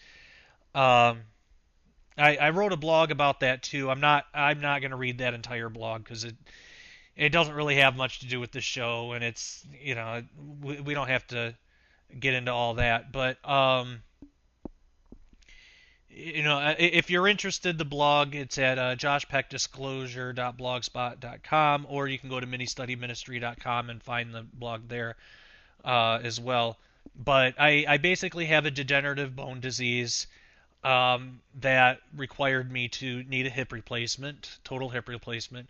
Um, I wrote a blog about that too. I'm not going to read that entire blog because it doesn't really have much to do with the show, and it's we don't have to get into all that. But if you're interested, the blog it's at joshpeckdisclosure.blogspot.com, or you can go to ministudyministry.com and find the blog there as well. But I basically have a degenerative bone disease that required me to need a hip replacement, total hip replacement.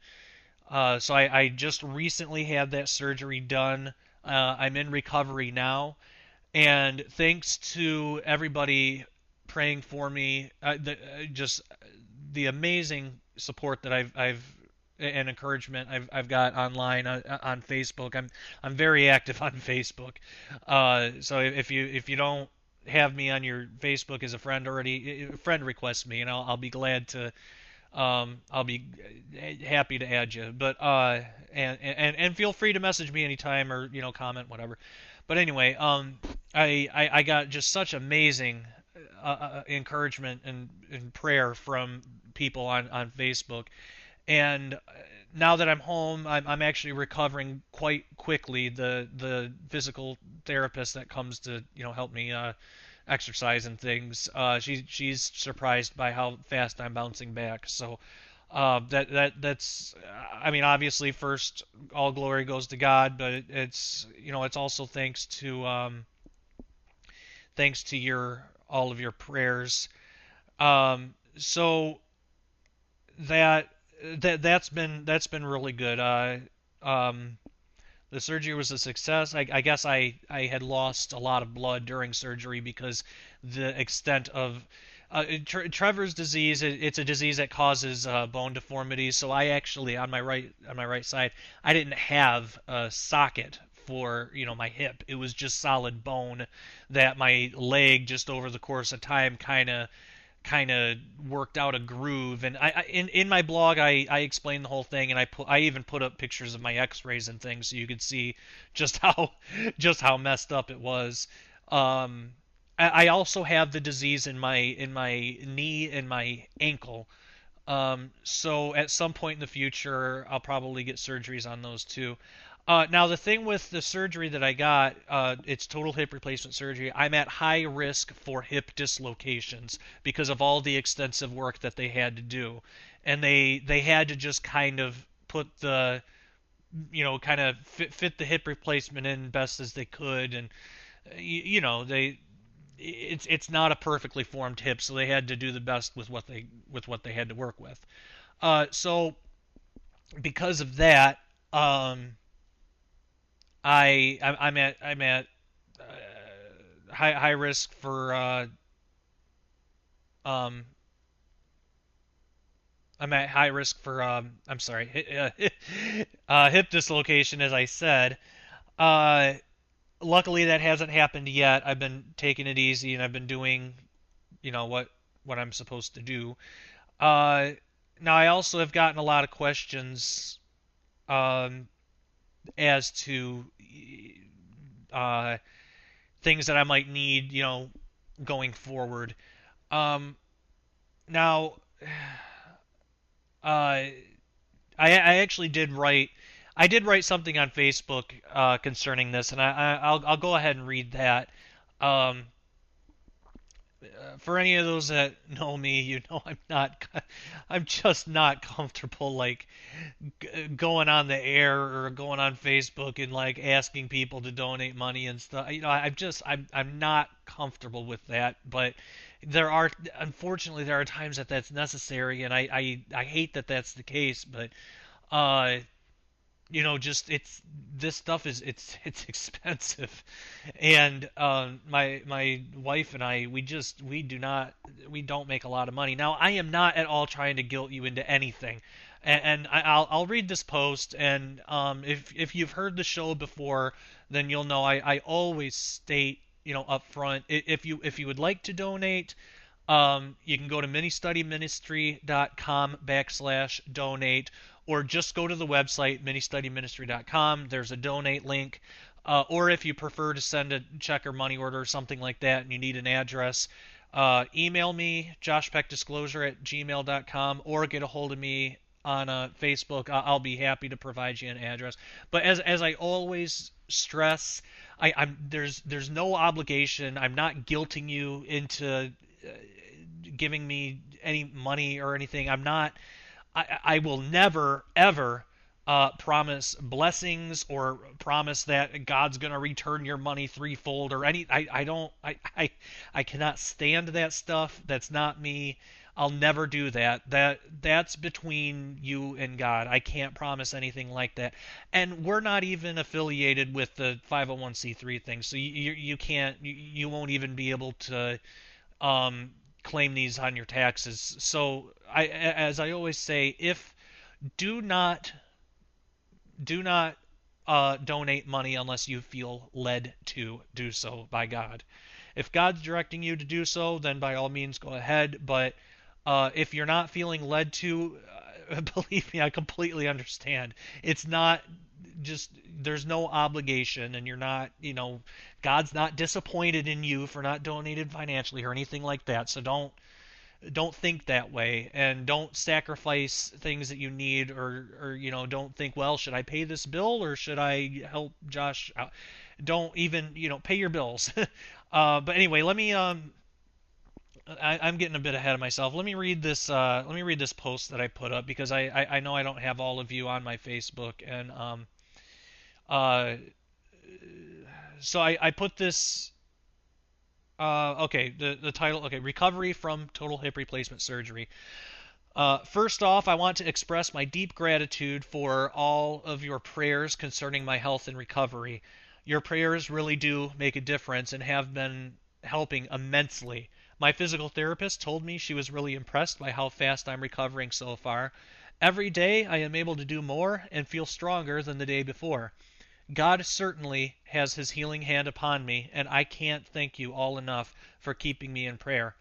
So I just recently had that surgery done. I'm in recovery now, and thanks to everybody praying for me, just the amazing support that I've and encouragement I've got online on Facebook. I'm very active on Facebook. So if you don't have me on your Facebook as a friend already, friend request me, and I'll be glad to. I'll be happy to add you. But and feel free to message me anytime or comment whatever. But anyway, I got just such amazing encouragement and prayer from people on Facebook. And now that I'm home, I'm actually recovering quite quickly. The physical therapist that comes to help me exercise and things, she's surprised by how fast I'm bouncing back. So that's I mean obviously first all glory goes to God, but it's also thanks to your all of your prayers. So that that's been really good. Um, the surgery was a success. I guess I had lost a lot of blood during surgery because the extent of Trevor's disease. It's a disease that causes bone deformities. So I actually on my right side, I didn't have a socket for my hip. It was just solid bone that my leg just over the course of time kind of worked out a groove. And in my blog I explained the whole thing, and I even put up pictures of my x-rays and things so you could see just how just how messed up it was. um I also have the disease in my knee and my ankle. So at some point in the future I'll probably get surgeries on those too. Now the thing with the surgery that I got, it's total hip replacement surgery. I'm at high risk for hip dislocations because of all the extensive work that they had to do, and they had to just kind of put the kind of fit the hip replacement in best as they could, and they it's not a perfectly formed hip, so they had to do the best with what they had to work with. So because of that. I'm at high risk for um I'm at high risk for I'm sorry hip dislocation, as I said. Uh, Luckily that hasn't happened yet. I've been taking it easy and I've been doing what I'm supposed to do. Uh, Now I also have gotten a lot of questions um as to uh, things that I might need, going forward. Um, Now, uh, I actually did write something on Facebook concerning this, and I'll go ahead and read that. Um, for any of those that know me, I'm just not comfortable like going on the air or going on Facebook and like asking people to donate money and stuff. I'm not comfortable with that. But unfortunately there are times that that's necessary, and I hate that that's the case. But Uh, just this stuff is it's expensive, and my wife and I we don't make a lot of money. Now I am not at all trying to guilt you into anything, and I'll read this post, and if you've heard the show before, then you'll know I always state up front, if you would like to donate. You can go to ministudyministry.com/donate, or just go to the website ministudyministry.com. There's a donate link. Or if you prefer to send a check or money order or something like that and you need an address, email me, joshpeckdisclosure@gmail.com, or get a hold of me on Facebook. I'll be happy to provide you an address. But as I always stress, there's no obligation. I'm not guilting you into giving me any money or anything. I will never ever promise blessings or promise that God's going to return your money threefold or any. I don't. I cannot stand that stuff. That's not me. I'll never do that. That's between you and God. I can't promise anything like that. And we're not even affiliated with the 501c3 thing, so you can't. You won't even be able to claim these on your taxes. So as I always say, do not donate money unless you feel led to do so by God. If God's directing you to do so, then by all means go ahead. But if you're not feeling led to, believe me, I completely understand. It's not just, there's no obligation, and you're not, God's not disappointed in you for not donating financially or anything like that. So don't think that way, and don't sacrifice things that you need, or don't think, well, should I pay this bill or should I help Josh out? Don't even pay your bills. But anyway, let me I'm getting a bit ahead of myself. Let me read this. Let me read this post that I put up, because I know I don't have all of you on my Facebook, and uh, so I put this. Okay, the title. Okay, recovery from total hip replacement surgery. First off, I want to express my deep gratitude for all of your prayers concerning my health and recovery. Your prayers really do make a difference and have been helping immensely. My physical therapist told me she was really impressed by how fast I'm recovering so far. Every day I am able to do more and feel stronger than the day before. God certainly has his healing hand upon me, and I can't thank you all enough for keeping me in prayer.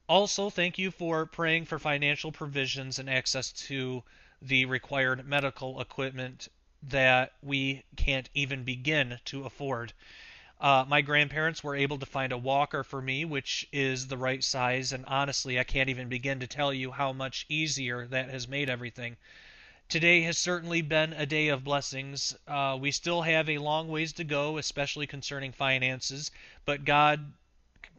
Also, thank you for praying for financial provisions and access to the required medical equipment that we can't even begin to afford. My grandparents were able to find a walker for me, which is the right size, and honestly, I can't even begin to tell you how much easier that has made everything. Today has certainly been a day of blessings. We still have a long ways to go, especially concerning finances, but God,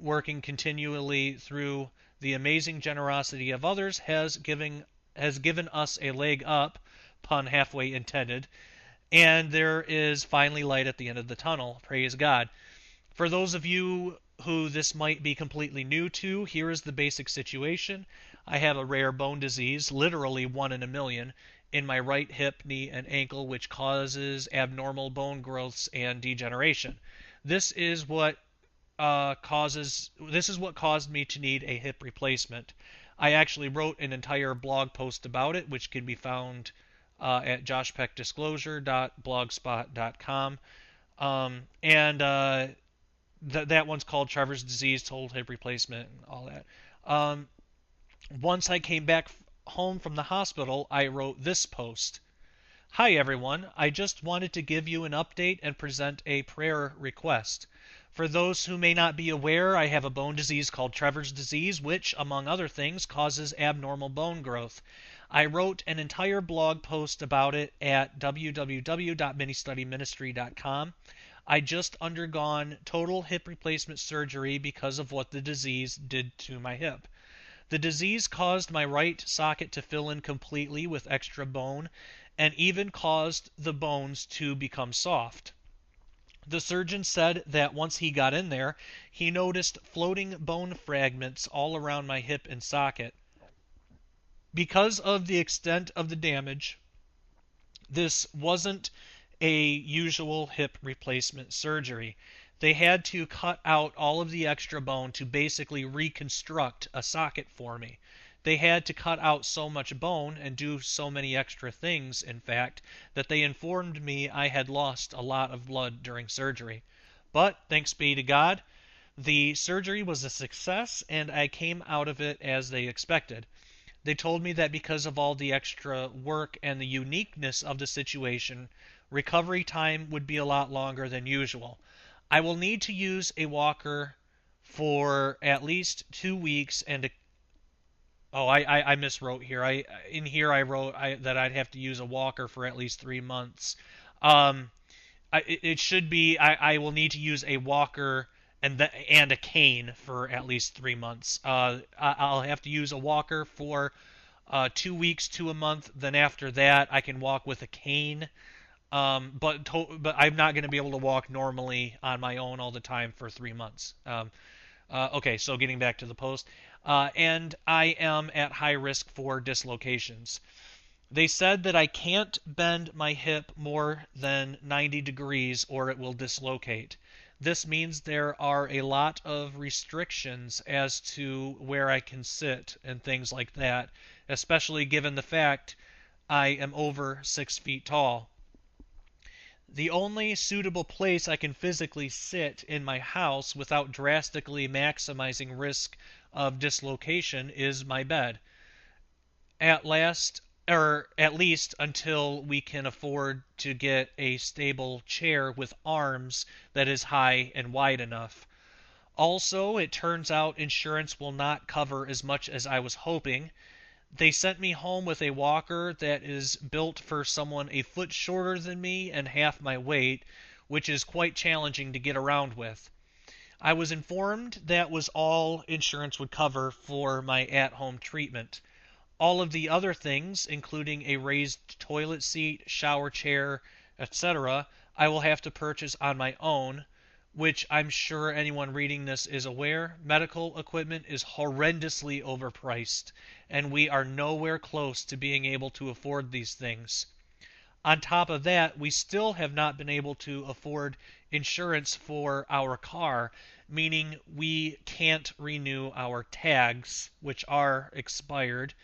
working continually through the amazing generosity of others, has given us a leg up, pun halfway intended, and there is finally light at the end of the tunnel. Praise God. For those of you who this might be completely new to, here is the basic situation. I have a rare bone disease, literally 1 in a million, in my right hip, knee, and ankle, which causes abnormal bone growths and degeneration. This is what caused me to need a hip replacement. I actually wrote an entire blog post about it, which can be found at joshpeckdisclosure.blogspot.com. And that one's called Trevor's Disease, Total Hip Replacement, and all that. Once I came back home from the hospital, I wrote this post. Hi everyone, I just wanted to give you an update and present a prayer request. For those who may not be aware, I have a bone disease called Trevor's disease, which, among other things, causes abnormal bone growth. I wrote an entire blog post about it at www.ministudyministry.com. I just undergone total hip replacement surgery because of what the disease did to my hip. The disease caused my right socket to fill in completely with extra bone, and even caused the bones to become soft. The surgeon said that once he got in there, he noticed floating bone fragments all around my hip and socket. Because of the extent of the damage, This wasn't a usual hip replacement surgery. They had to cut out all of the extra bone to basically reconstruct a socket for me. They had to cut out so much bone and do so many extra things, in fact, that they informed me I had lost a lot of blood during surgery. But, thanks be to God, the surgery was a success and I came out of it as they expected. They told me that because of all the extra work and the uniqueness of the situation, recovery time would be a lot longer than usual. I will need to use a walker for at least 2 weeks and I miswrote here. I wrote that I'd have to use a walker for at least 3 months. Um, it should be I will need to use a walker and a cane for at least 3 months. I'll have to use a walker for 2 weeks to a month. Then after that, I can walk with a cane. But I'm not going to be able to walk normally on my own all the time for 3 months. Okay, so getting back to the post, and I am at high risk for dislocations. They said that I can't bend my hip more than 90 degrees or it will dislocate. This means there are a lot of restrictions as to where I can sit and things like that, especially given the fact I am over 6 feet tall. The only suitable place I can physically sit in my house without drastically maximizing risk of dislocation is my bed. At least until we can afford to get a stable chair with arms that is high and wide enough. Also, it turns out insurance will not cover as much as I was hoping. They sent me home with a walker that is built for someone a foot shorter than me and half my weight, which is quite challenging to get around with. I was informed that was all insurance would cover for my at-home treatment. All of the other things, including a raised toilet seat, shower chair, etc., I will have to purchase on my own, which I'm sure anyone reading this is aware. Medical equipment is horrendously overpriced, and we are nowhere close to being able to afford these things. On top of that, we still have not been able to afford insurance for our car, meaning we can't renew our tags, which are expired,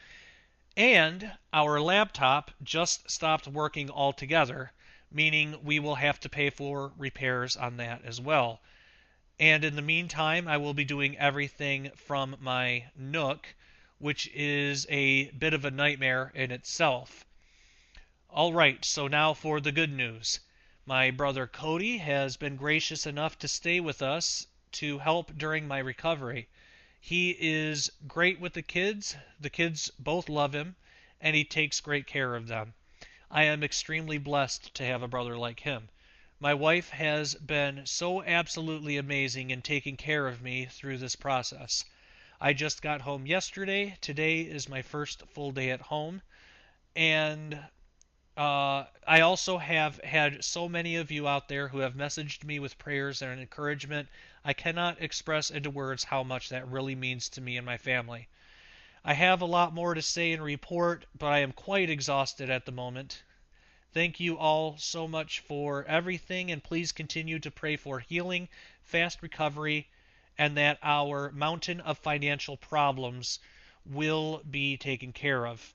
and our laptop just stopped working altogether, meaning we will have to pay for repairs on that as well. And in the meantime, I will be doing everything from my Nook, which is a bit of a nightmare in itself. Alright, so now for the good news. My brother Cody has been gracious enough to stay with us to help during my recovery. He is great with the kids both love him, and he takes great care of them. I am extremely blessed to have a brother like him. My wife has been so absolutely amazing in taking care of me through this process. I just got home yesterday. Today is my first full day at home. And I also have had so many of you out there who have messaged me with prayers and encouragement. I cannot express into words how much that really means to me and my family. I have a lot more to say and report, but I am quite exhausted at the moment. Thank you all so much for everything, and please continue to pray for healing, fast recovery, and that our mountain of financial problems will be taken care of.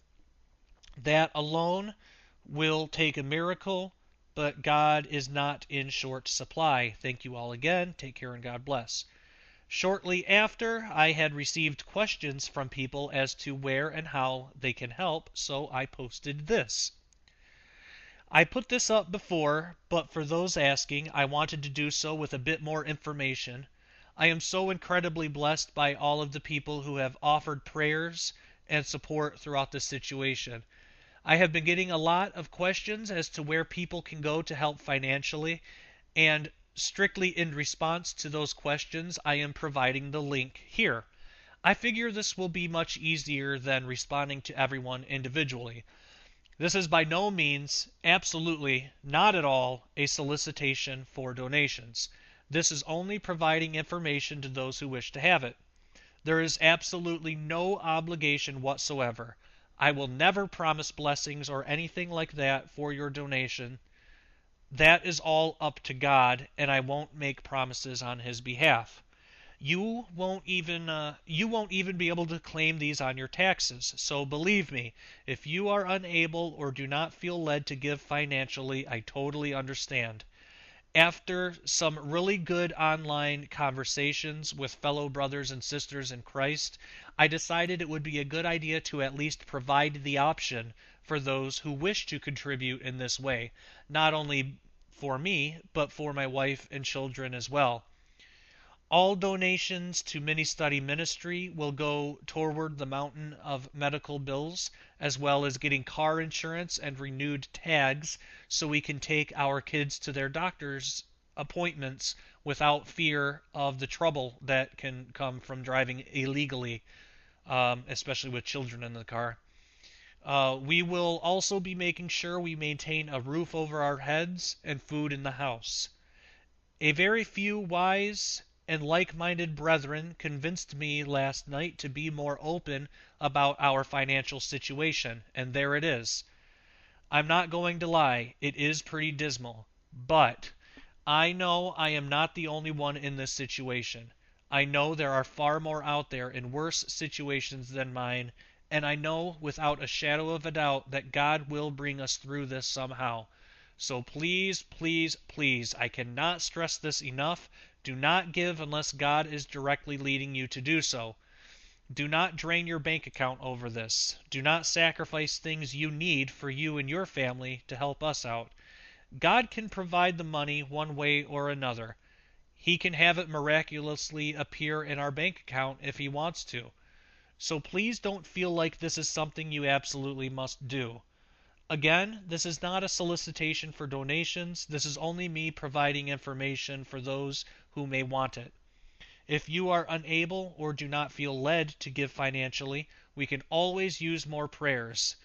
That alone will take a miracle, but God is not in short supply. Thank you all again. Take care and God bless. Shortly after, I had received questions from people as to where and how they can help, so I posted this. I put this up before, but for those asking, I wanted to do so with a bit more information. I am so incredibly blessed by all of the people who have offered prayers and support throughout this situation. I have been getting a lot of questions as to where people can go to help financially, and strictly in response to those questions, I am providing the link here. I figure this will be much easier than responding to everyone individually. This is by no means, absolutely not at all, a solicitation for donations. This is only providing information to those who wish to have it. There is absolutely no obligation whatsoever. I will never promise blessings or anything like that for your donation. That is all up to God, and I won't make promises on his behalf. You won't even be able to claim these on your taxes. So believe me, if you are unable or do not feel led to give financially, I totally understand. After some really good online conversations with fellow brothers and sisters in Christ, I decided it would be a good idea to at least provide the option for those who wish to contribute in this way, not only for me, but for my wife and children as well. All donations to Mini Study Ministry will go toward the mountain of medical bills, as well as getting car insurance and renewed tags so we can take our kids to their doctor's appointments without fear of the trouble that can come from driving illegally, especially with children in the car. We will also be making sure we maintain a roof over our heads and food in the house. A very few wise and like-minded brethren convinced me last night to be more open about our financial situation, and there it is. I'm not going to lie, it is pretty dismal, but I know I am not the only one in this situation. I know there are far more out there in worse situations than mine, and I know without a shadow of a doubt that God will bring us through this somehow. So please, please, please, I cannot stress this enough. Do not give unless God is directly leading you to do so. Do not drain your bank account over this. Do not sacrifice things you need for you and your family to help us out. God can provide the money one way or another. He can have it miraculously appear in our bank account if he wants to. So please don't feel like this is something you absolutely must do. Again, this is not a solicitation for donations. This is only me providing information for those who may want it. If you are unable or do not feel led to give financially, we can always use more prayers.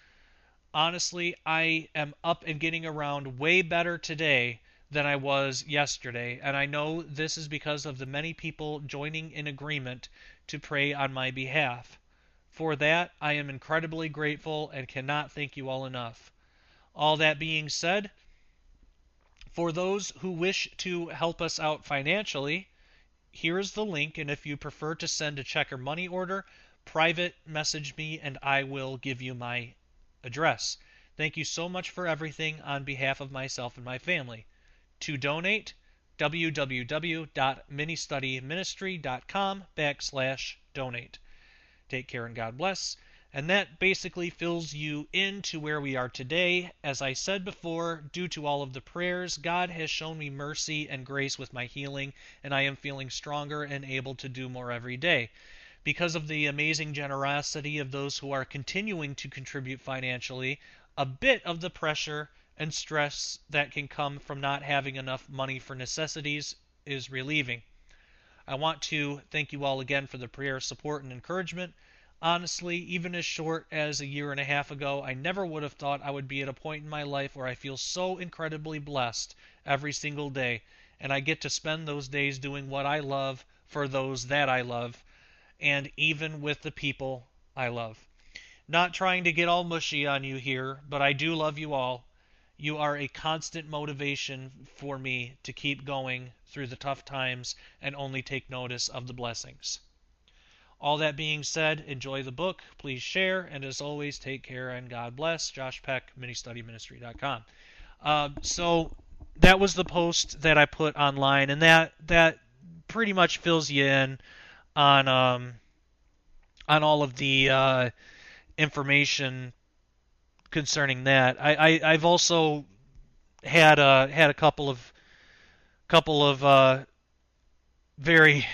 Honestly, I am up and getting around way better today than I was yesterday, and I know this is because of the many people joining in agreement to pray on my behalf. For that, I am incredibly grateful and cannot thank you all enough. All that being said, for those who wish to help us out financially, here is the link, and if you prefer to send a check or money order, private message me and I will give you my address. Thank you so much for everything on behalf of myself and my family. To donate, www.ministudyministry.com/donate. Take care and God bless. And that basically fills you into where we are today. As I said before, due to all of the prayers, God has shown me mercy and grace with my healing, and I am feeling stronger and able to do more every day. Because of the amazing generosity of those who are continuing to contribute financially, a bit of the pressure and stress that can come from not having enough money for necessities is relieving. I want to thank you all again for the prayer, support, and encouragement. Honestly, even as short as a year and a half ago, I never would have thought I would be at a point in my life where I feel so incredibly blessed every single day, and I get to spend those days doing what I love for those that I love, and even with the people I love. Not trying to get all mushy on you here, but I do love you all. You are a constant motivation for me to keep going through the tough times and only take notice of the blessings. All that being said, enjoy the book, please share, and as always, take care and God bless. Josh Peck, ministudyministry.com. So that was the post that I put online, and that pretty much fills you in on all of the information concerning that. I've also had a couple of very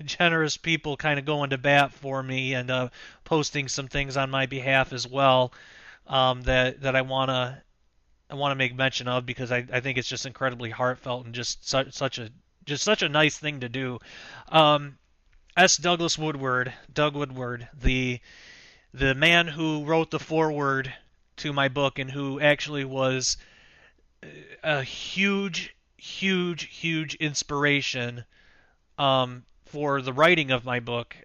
generous people kind of going to bat for me and posting some things on my behalf as well, that I wanna make mention of, because I think it's just incredibly heartfelt and just such a nice thing to do. S. Douglas Woodward, Doug Woodward, the man who wrote the foreword to my book and who actually was a huge inspiration for the writing of my book.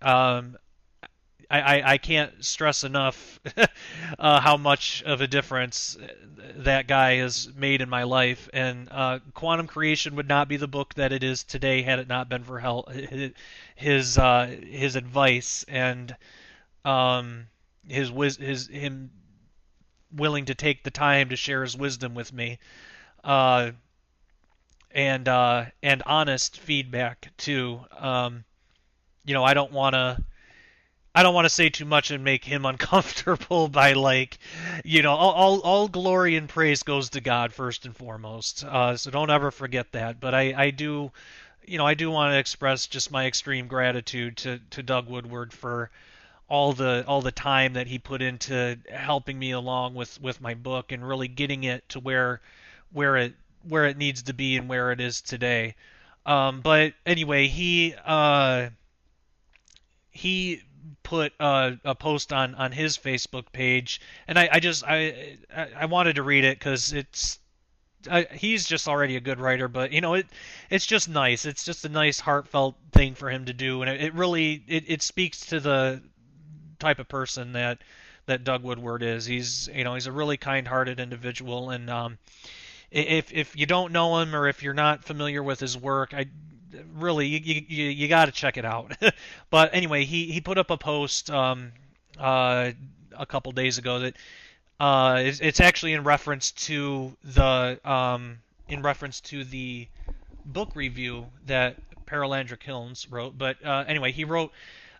I can't stress enough how much of a difference that guy has made in my life. And Quantum Creation would not be the book that it is today had it not been for his advice and him willing to take the time to share his wisdom with me, uh, and honest feedback too. I don't want to say too much and make him uncomfortable by like, all glory and praise goes to God first and foremost. So don't ever forget that. But I do, I do want to express just my extreme gratitude to Doug Woodward for all the time that he put into helping me along with my book and really getting it to where it needs to be and where it is today. But anyway, he put a post on his Facebook page, and I wanted to read it because he's just already a good writer, but it's just nice. It's just a nice heartfelt thing for him to do, and it really it speaks to the type of person that Doug Woodward is. He's a really kind-hearted individual, and if you don't know him or if you're not familiar with his work, I really you got to check it out. But anyway, he put up a post a couple days ago that it's actually in reference to the book review that Paralandra Kilns wrote. But anyway, he wrote,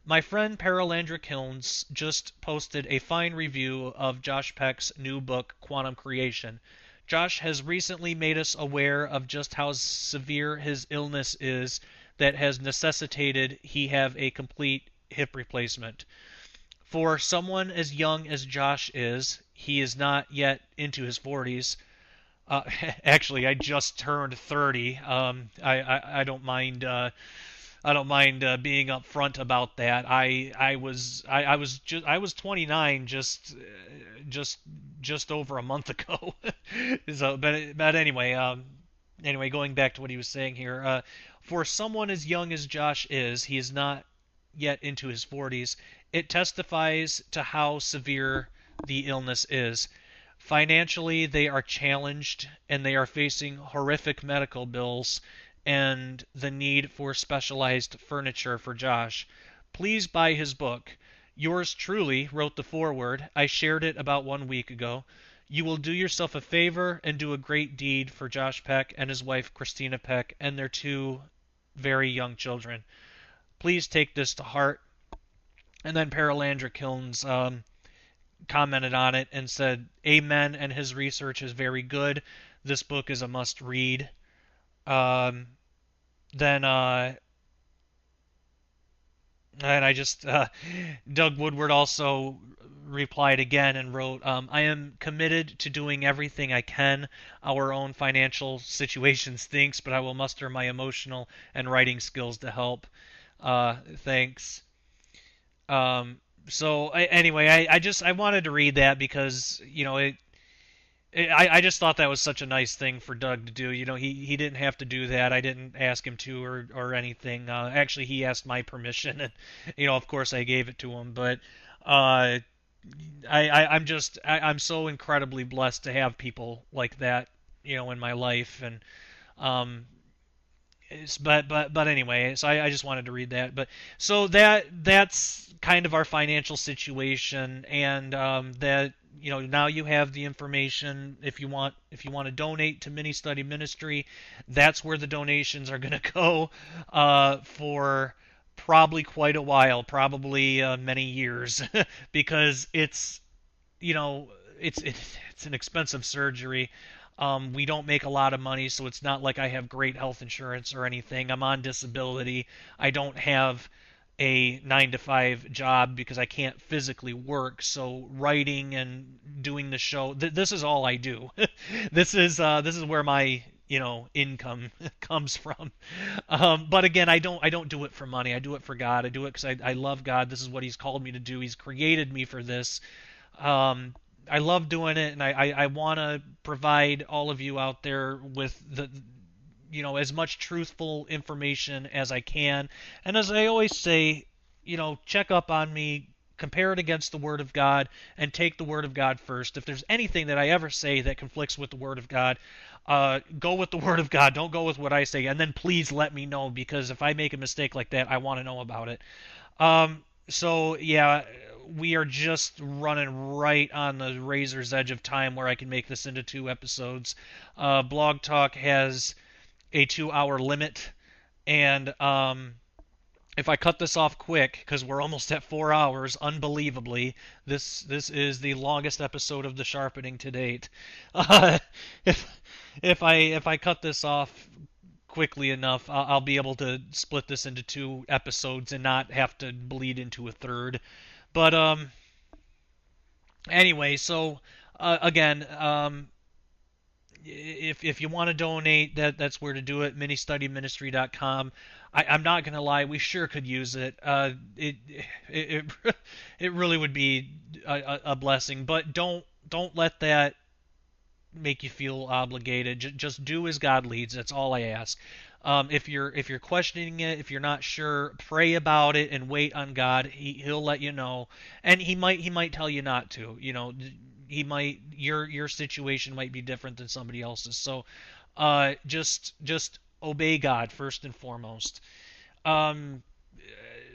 "My friend Paralandra Kilns just posted a fine review of Josh Peck's new book, Quantum Creation. Josh has recently made us aware of just how severe his illness is that has necessitated he have a complete hip replacement. For someone as young as Josh is, he is not yet into his 40s. Actually, I just turned 30. I don't mind. I don't mind being upfront about that. I was 29 just over a month ago. So, but anyway, going back to what he was saying here, for someone as young as Josh is, he is not yet into his 40s. It testifies to how severe the illness is. Financially, they are challenged and they are facing horrific medical bills and the need for specialized furniture for Josh. Please buy his book. Yours truly wrote the foreword. I shared it about 1 week ago. You will do yourself a favor and do a great deed for Josh Peck and his wife Christina Peck and their 2 very young children. Please take this to heart." And then Paralandra Kilns commented on it and said, "Amen, and his research is very good. This book is a must-read." Then and I just Doug Woodward also replied again and wrote, "I am committed to doing everything I can. Our own financial situation stinks, but I will muster my emotional and writing skills to help. Thanks." Anyway, I wanted to read that because I just thought that was such a nice thing for Doug to do. He didn't have to do that. I didn't ask him to or anything. Actually, he asked my permission, and of course, I gave it to him. But I'm so incredibly blessed to have people like that, in my life, and but anyway, so I just wanted to read that. But so that's kind of our financial situation, and that now you have the information. If you want to donate to Mini Study Ministry, that's where the donations are going to go for probably quite a while, probably many years, because it's it's an expensive surgery. We don't make a lot of money, so it's not like I have great health insurance or anything. I'm on disability. I don't have a 9 to 5 job because I can't physically work. So writing and doing the show, this is all I do. This is where my income comes from. But again, I don't do it for money. I do it for God. I do it because I love God. This is what He's called me to do. He's created me for this. I love doing it, and I want to provide all of you out there with as much truthful information as I can. And as I always say, check up on me, compare it against the Word of God, and take the Word of God first. If there's anything that I ever say that conflicts with the Word of God, go with the Word of God. Don't go with what I say. And then please let me know, because if I make a mistake like that, I want to know about it. So yeah, we are just running right on the razor's edge of time where I can make this into 2 episodes. Blog Talk has a 2-hour limit, and if I cut this off quick, because we're almost at 4 hours, unbelievably, this is the longest episode of the Sharpening to date. Uh, if if I cut this off quickly enough, I'll be able to split this into 2 episodes and not have to bleed into a third. But anyway, so again, if you want to donate, that's where to do it. Ministudyministry.com. I'm not gonna lie, we sure could use it. It it really would be a blessing, but don't let that make you feel obligated. Just do as God leads. That's all I ask. If you're questioning it, if you're not sure, pray about it and wait on God. He'll let you know, and he might tell you not to. He might your situation might be different than somebody else's. So, just obey God first and foremost. Um,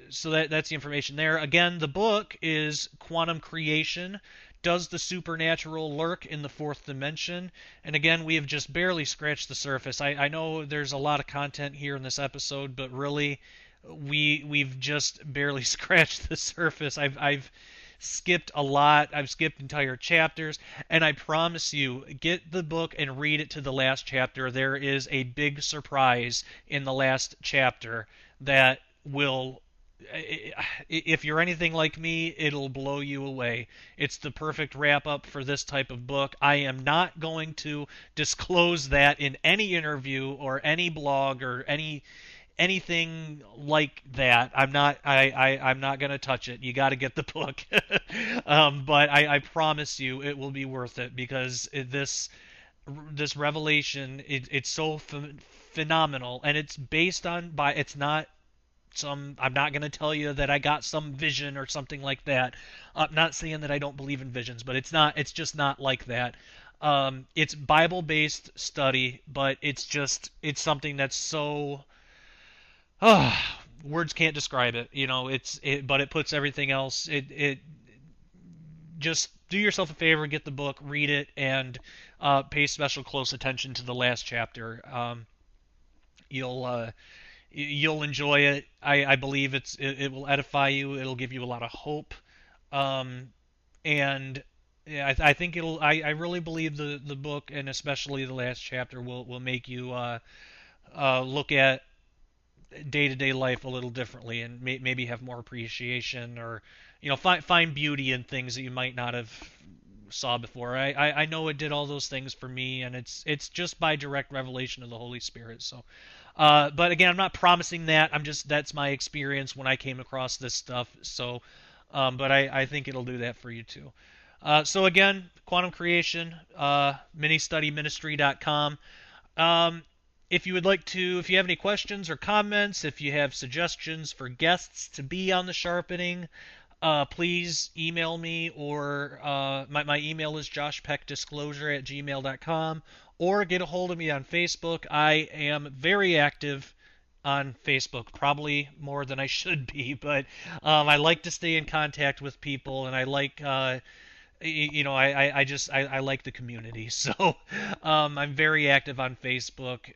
so that's the information there. Again, the book is Quantum Creation. Does the supernatural lurk in the fourth dimension? And again, we have just barely scratched the surface. I know there's a lot of content here in this episode, but really, we've just barely scratched the surface. I've skipped a lot. I've skipped entire chapters, and I promise you, get the book and read it to the last chapter. There is a big surprise in the last chapter that will, if you're anything like me, it'll blow you away. It's the perfect wrap up for this type of book. I am not going to disclose that in any interview or any blog or anything like that. I'm not going to touch it. You got to get the book. But I promise you it will be worth it, because this revelation, it's so phenomenal, and it's based on, it's not I'm not going to tell you that I got some vision or something like that. I'm not saying that I don't believe in visions, but it's just not like that. It's Bible-based study, but it's something that's so, words can't describe it. But it puts everything else. It just do yourself a favor, get the book, read it, and pay special close attention to the last chapter. You'll enjoy it. I believe it will edify you. It'll give you a lot of hope, and yeah, I think I really believe the book, and especially the last chapter, will make you look at day-to-day life a little differently, and maybe have more appreciation, or find beauty in things that you might not have saw before. I know it did all those things for me, and it's just by direct revelation of the Holy Spirit. So, but again, I'm not promising that. That's my experience when I came across this stuff. So, but I think it'll do that for you too. So again, Quantum Creation, ministudyministry.com. If you have any questions or comments, if you have suggestions for guests to be on the Sharpening, please email me, or my email is joshpeckdisclosure@gmail.com, or get a hold of me on Facebook. I am very active on Facebook, probably more than I should be, but I like to stay in contact with people, and I like I like the community. So I'm very active on Facebook.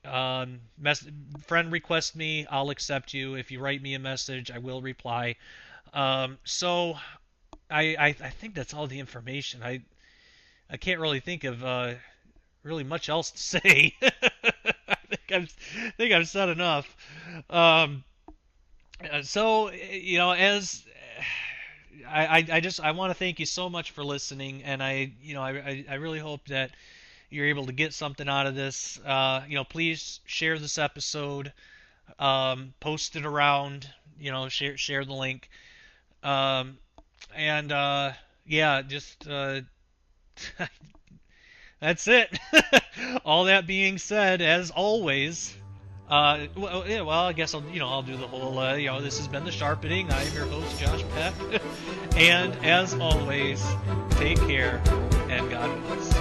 Friend request me, I'll accept you. If you write me a message, I will reply. So I think that's all the information. I can't really think of really much else to say. I think I've said enough. So as I want to thank you so much for listening, and I really hope that you're able to get something out of this. Please share this episode, post it around, share the link. And yeah, just that's it. All that being said, as always, Well, I guess I'll do the whole, this has been the Sharpening. I am your host, Josh Peck. And as always, take care and God bless.